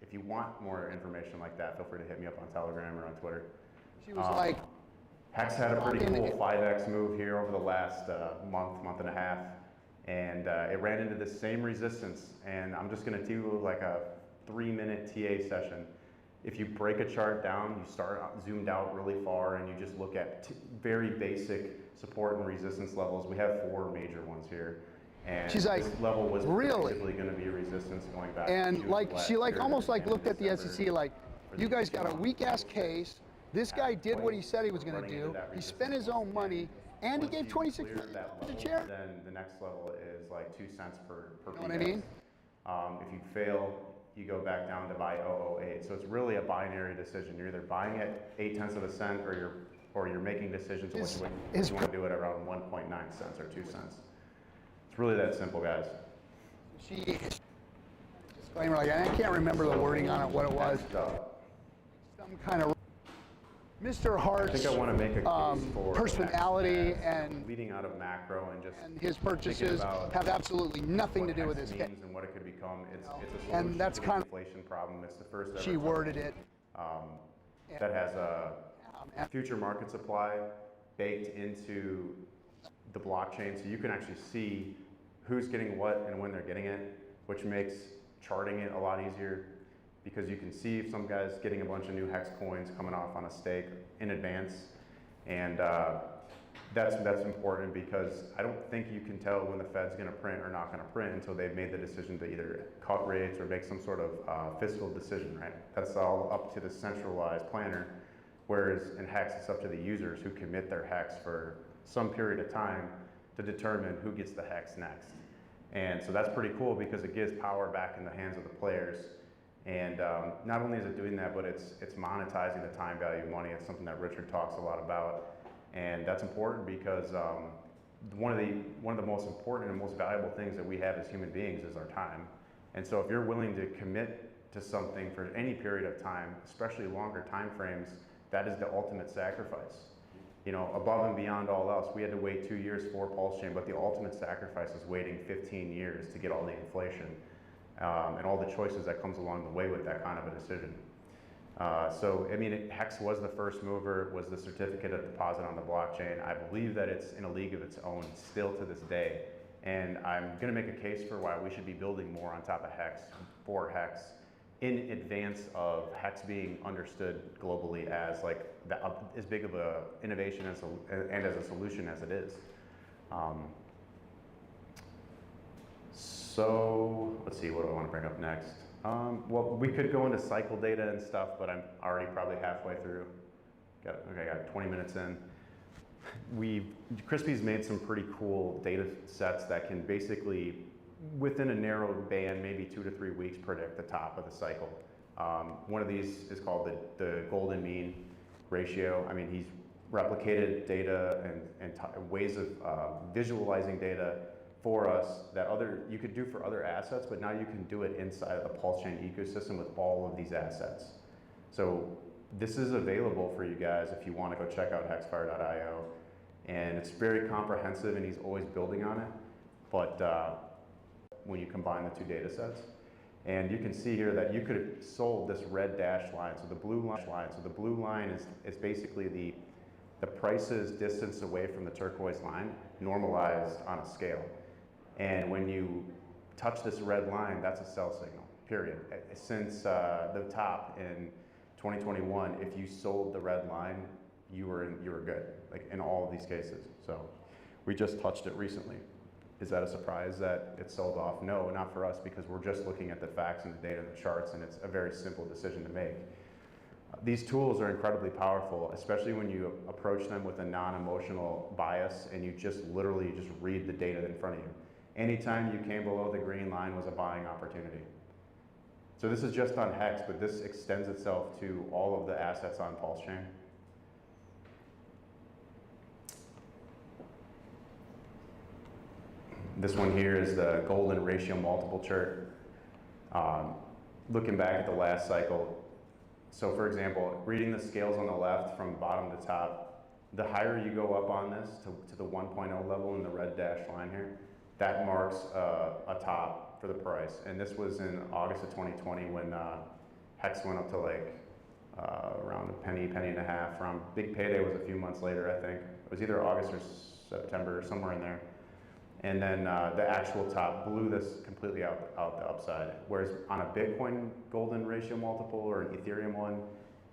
if you want more information like that, feel free to hit me up on Telegram or on Twitter. She was like. Hex had a pretty cool 5x move here over the last month and a half, and it ran into the same resistance. And I'm just going to do like a 3-minute TA session. If you break a chart down, you start zoomed out really far, and you just look at very basic support and resistance levels. We have 4 major ones here, and she's like, this level was really going to be resistance going back. And she almost looked at the SEC like, you guys got a weak ass case. This guy did what he said he was going to do. He spent his own money, and he gave 26 a chair. Then the next level is like 2 cents per You know what I mean? If you fail, you go back down to buy 0.008. So it's really a binary decision. You're either buying it 0.8 cents or you're making decisions on which you want to do it around 1.9 cents or 2 cents. It's really that simple, guys. Disclaimer, I can't remember the wording on it, what it was. Some kind of Mr. Hart's I think I want to make a case for personality and leading out of macro and his purchases have absolutely nothing to do with this case. And what it could become. It's a solution and that's to kind the inflation problem. It's the first ever she worded it. That has a future market supply baked into the blockchain, so you can actually see who's getting what and when they're getting it, which makes charting it a lot easier. Because you can see if some guy's getting a bunch of new Hex coins coming off on a stake in advance. And That's important because I don't think you can tell when the Fed's going to print or not going to print until they've made the decision to either cut rates or make some sort of fiscal decision, right? That's all up to the centralized planner, whereas in HEX it's up to the users who commit their HEX for some period of time to determine who gets the HEX next. And so that's pretty cool because it gives power back in the hands of the players. And not only is it doing that, but it's monetizing the time value of money. It's something that Richard talks a lot about. And that's important because one of the most important and most valuable things that we have as human beings is our time. And so if you're willing to commit to something for any period of time, especially longer time frames, that is the ultimate sacrifice. You know, above and beyond all else, we had to wait 2 years for PulseChain, but the ultimate sacrifice is waiting 15 years to get all the inflation and all the choices that comes along the way with that kind of a decision. So, I mean, HEX was the first mover, was the certificate of deposit on the blockchain. I believe that it's in a league of its own still to this day. And I'm going to make a case for why we should be building more on top of HEX, for HEX, in advance of HEX being understood globally as like as big of a innovation and as a solution as it is. So let's see, what do I want to bring up next? Well, we could go into cycle data and stuff, but I'm already probably halfway through. I got 20 minutes in. Crispy's made some pretty cool data sets that can basically, within a narrow band, maybe 2 to 3 weeks, predict the top of the cycle. One of these is called the golden mean ratio. I mean, he's replicated data and ways of visualizing data for us that you could do for other assets, but now you can do it inside of the PulseChain ecosystem with all of these assets. So this is available for you guys if you want to go check out hexfire.io. And it's very comprehensive and he's always building on it. But when you combine the two data sets, and you can see here that you could have sold this red dashed line. So the blue line is basically the prices distance away from the turquoise line normalized on a scale. And when you touch this red line, that's a sell signal, period. Since the top in 2021, if you sold the red line, you were good, like in all of these cases. So we just touched it recently. Is that a surprise that it sold off? No, not for us, because we're just looking at the facts and the data and the charts, and it's a very simple decision to make. These tools are incredibly powerful, especially when you approach them with a non-emotional bias and you just literally just read the data in front of you. Anytime you came below the green line was a buying opportunity. So this is just on HEX, but this extends itself to all of the assets on PulseChain. This one here is the golden ratio multiple chart. Looking back at the last cycle, so for example, reading the scales on the left from bottom to top, the higher you go up on this to the 1.0 level in the red dashed line here, that marks a top for the price. And this was in August of 2020 when HEX went up to like around a penny and a half. From big payday was a few months later, I think. It was either August or September or somewhere in there. And then the actual top blew this completely out the upside. Whereas on a Bitcoin golden ratio multiple or an Ethereum one,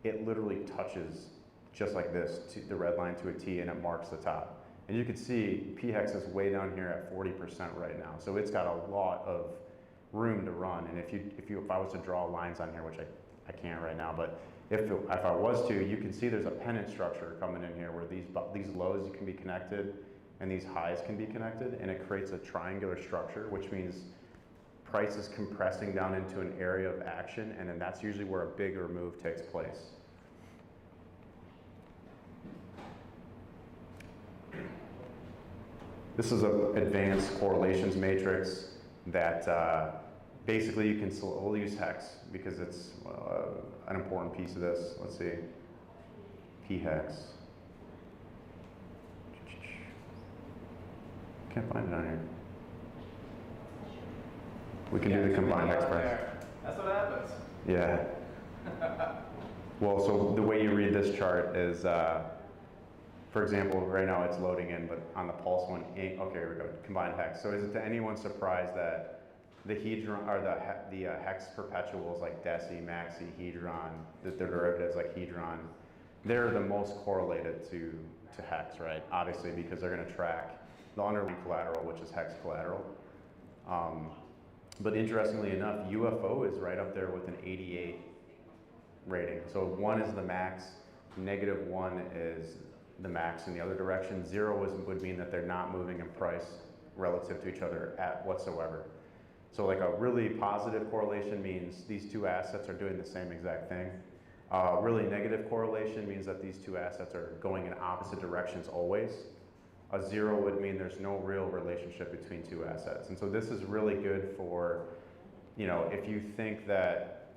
it literally touches just like this, the red line to a T, and it marks the top. And you can see PHEX is way down here at 40% right now. So it's got a lot of room to run. And if I was to draw lines on here, which I can't right now, but if I was to, you can see there's a pennant structure coming in here where these lows can be connected and these highs can be connected, and it creates a triangular structure, which means price is compressing down into an area of action, and then that's usually where a bigger move takes place. This is an advanced correlations matrix that basically you can, we'll use HEX because it's an important piece of this. Let's see, PHEX. Can't find it on here. We can do the combined express. That's what happens. Yeah. Well, so the way you read this chart is, for example, right now it's loading in, but on the Pulse one, okay, here we go, combined HEX. So is it to anyone's surprise that the Hedron, or the HEX perpetuals like Deci, Maxi, Hedron, the derivatives like Hedron, they're the most correlated to hex, right? Obviously, because they're going to track the underlying collateral, which is hex collateral. But interestingly enough, UFO is right up there with an 88 rating. So 1 is the max, -1 is the max in the other direction. 0 would mean that they're not moving in price relative to each other at whatsoever. So like a really positive correlation means these two assets are doing the same exact thing. Really negative correlation means that these two assets are going in opposite directions always. A 0 would mean there's no real relationship between two assets. And so this is really good for, if you think that,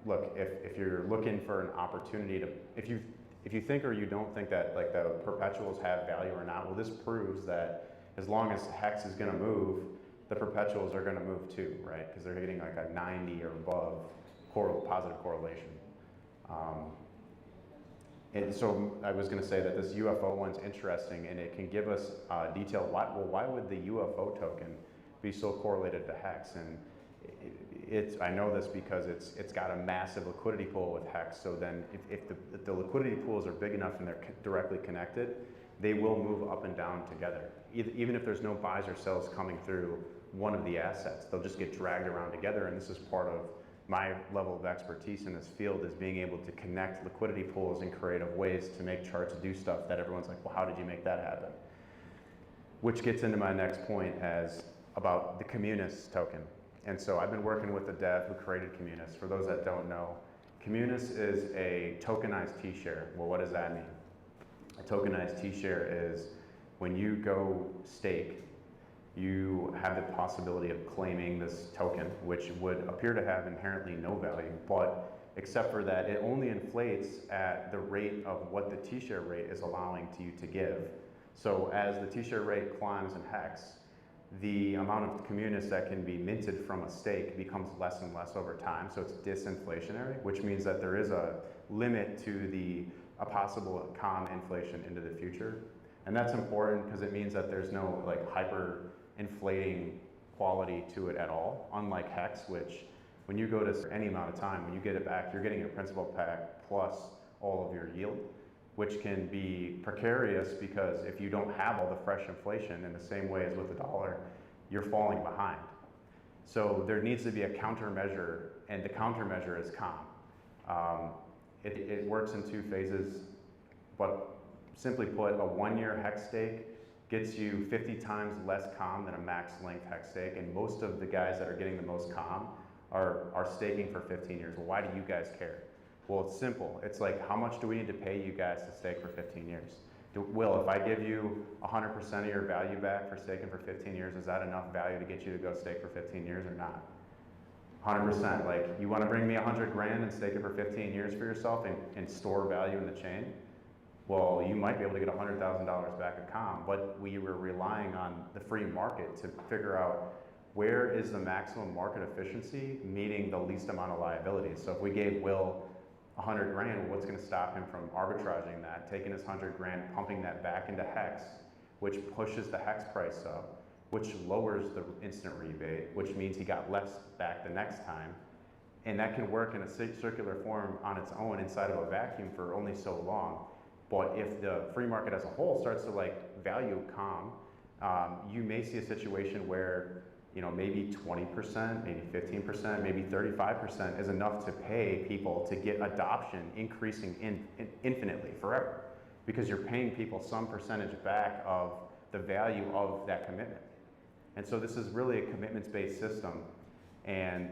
look, if you're looking for an opportunity to, if you think or you don't think that like the perpetuals have value or not, well, this proves that as long as hex is going to move, the perpetuals are going to move too, right? Because they're getting like a 90 or above positive correlation. And so I was going to say that this UFO one's interesting, and it can give us detail. Why would the UFO token be so correlated to hex? And I know this because it's got a massive liquidity pool with hex. So then, if the liquidity pools are big enough and they're directly connected, they will move up and down together. Even if there's no buys or sells coming through one of the assets, they'll just get dragged around together. And this is part of my level of expertise in this field, is being able to connect liquidity pools in creative ways to make charts do stuff that everyone's like, well, how did you make that happen? Which gets into my next point about the Communis token. And so I've been working with the dev who created Communis. For those that don't know, Communis is a tokenized T-share. Well, what does that mean? A tokenized T-share is when you go stake, you have the possibility of claiming this token, which would appear to have inherently no value, but except for that, it only inflates at the rate of what the T-share rate is allowing you to give. So as the T-share rate climbs in hex, the amount of Communis that can be minted from a stake becomes less and less over time, so it's disinflationary, which means that there is a limit to a possible COM inflation into the future. And that's important because it means that there's no like hyper inflating quality to it at all, unlike hex, which when you go to any amount of time, when you get it back, you're getting a principal pack plus all of your yield, which can be precarious because if you don't have all the fresh inflation in the same way as with the dollar, you're falling behind. So there needs to be a countermeasure, and the countermeasure is COM. It works in two phases, but simply put, a 1-year hex stake gets you 50 times less COM than a max length hex stake, and most of the guys that are getting the most COM are staking for 15 years. Well, why do you guys care? Well, it's simple. It's like, how much do we need to pay you guys to stake for 15 years? Will, if I give you 100% of your value back for staking for 15 years, is that enough value to get you to go stake for 15 years or not? 100%. Like, you want to bring me 100 grand and stake it for 15 years for yourself and store value in the chain? Well, you might be able to get $100,000 back of COM, but we were relying on the free market to figure out where is the maximum market efficiency meeting the least amount of liabilities. So if we gave Will 100 grand, well, what's going to stop him from arbitraging that, taking his 100 grand, pumping that back into hex, which pushes the hex price up, which lowers the instant rebate, which means he got less back the next time. And that can work in a circular form on its own inside of a vacuum for only so long. But if the free market as a whole starts to like value COM, you may see a situation where maybe 20%, maybe 15%, maybe 35% is enough to pay people to get adoption increasing infinitely forever, because you're paying people some percentage back of the value of that commitment. And so this is really a commitments-based system, and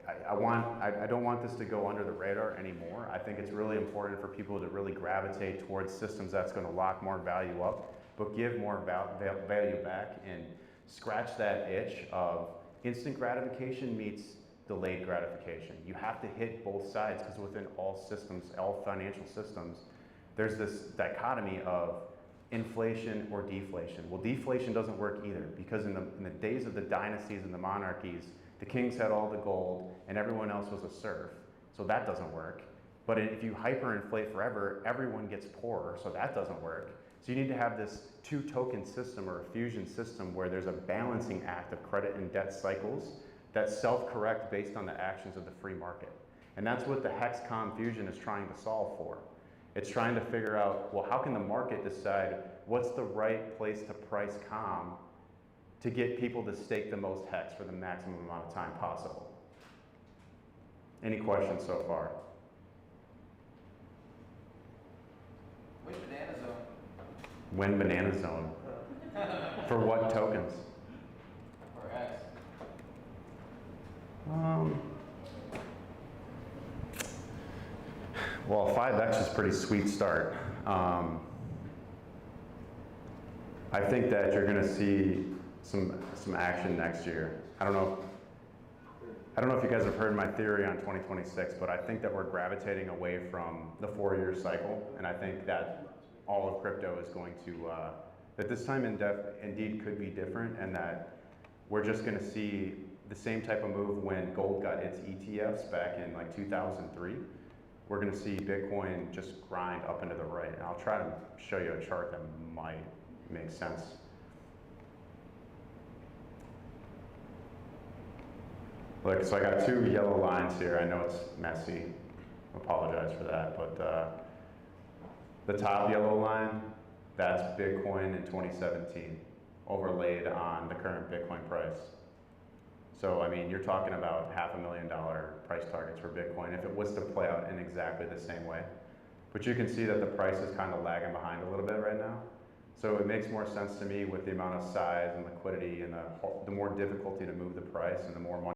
I don't want this to go under the radar anymore. I think it's really important for people to really gravitate towards systems that's going to lock more value up, but give more value back, and scratch that itch of instant gratification meets delayed gratification. You have to hit both sides, because within all systems, all financial systems, there's this dichotomy of inflation or deflation. Well, deflation doesn't work either, because in the days of the dynasties and the monarchies, the kings had all the gold and everyone else was a serf. So that doesn't work. But if you hyperinflate forever, everyone gets poorer, so that doesn't work. So you need to have this two-token system or a fusion system where there's a balancing act of credit and debt cycles that self-correct based on the actions of the free market. And that's what the hex-com fusion is trying to solve for. It's trying to figure out, well, how can the market decide what's the right place to price COM to get people to stake the most hex for the maximum amount of time possible? Any questions so far? Which banana zone? When banana zone? For what tokens? Or X? Well, 5x is a pretty sweet start. I think that you're going to see some action next year. I don't know if you guys have heard my theory on 2026, but I think that we're gravitating away from the 4-year cycle, and I think that all of crypto is going to, that this time indeed could be different, and that we're just going to see the same type of move when gold got its ETFs back in like 2003. We're going to see Bitcoin just grind up into the right. And I'll try to show you a chart that might make sense. Look, so I got 2 yellow lines here. I know it's messy. Apologize for that. But the top yellow line, that's Bitcoin in 2017, overlaid on the current Bitcoin price. So, I mean, you're talking about $500,000 price targets for Bitcoin if it was to play out in exactly the same way. But you can see that the price is kind of lagging behind a little bit right now. So it makes more sense to me with the amount of size and liquidity and the more difficulty to move the price and the more money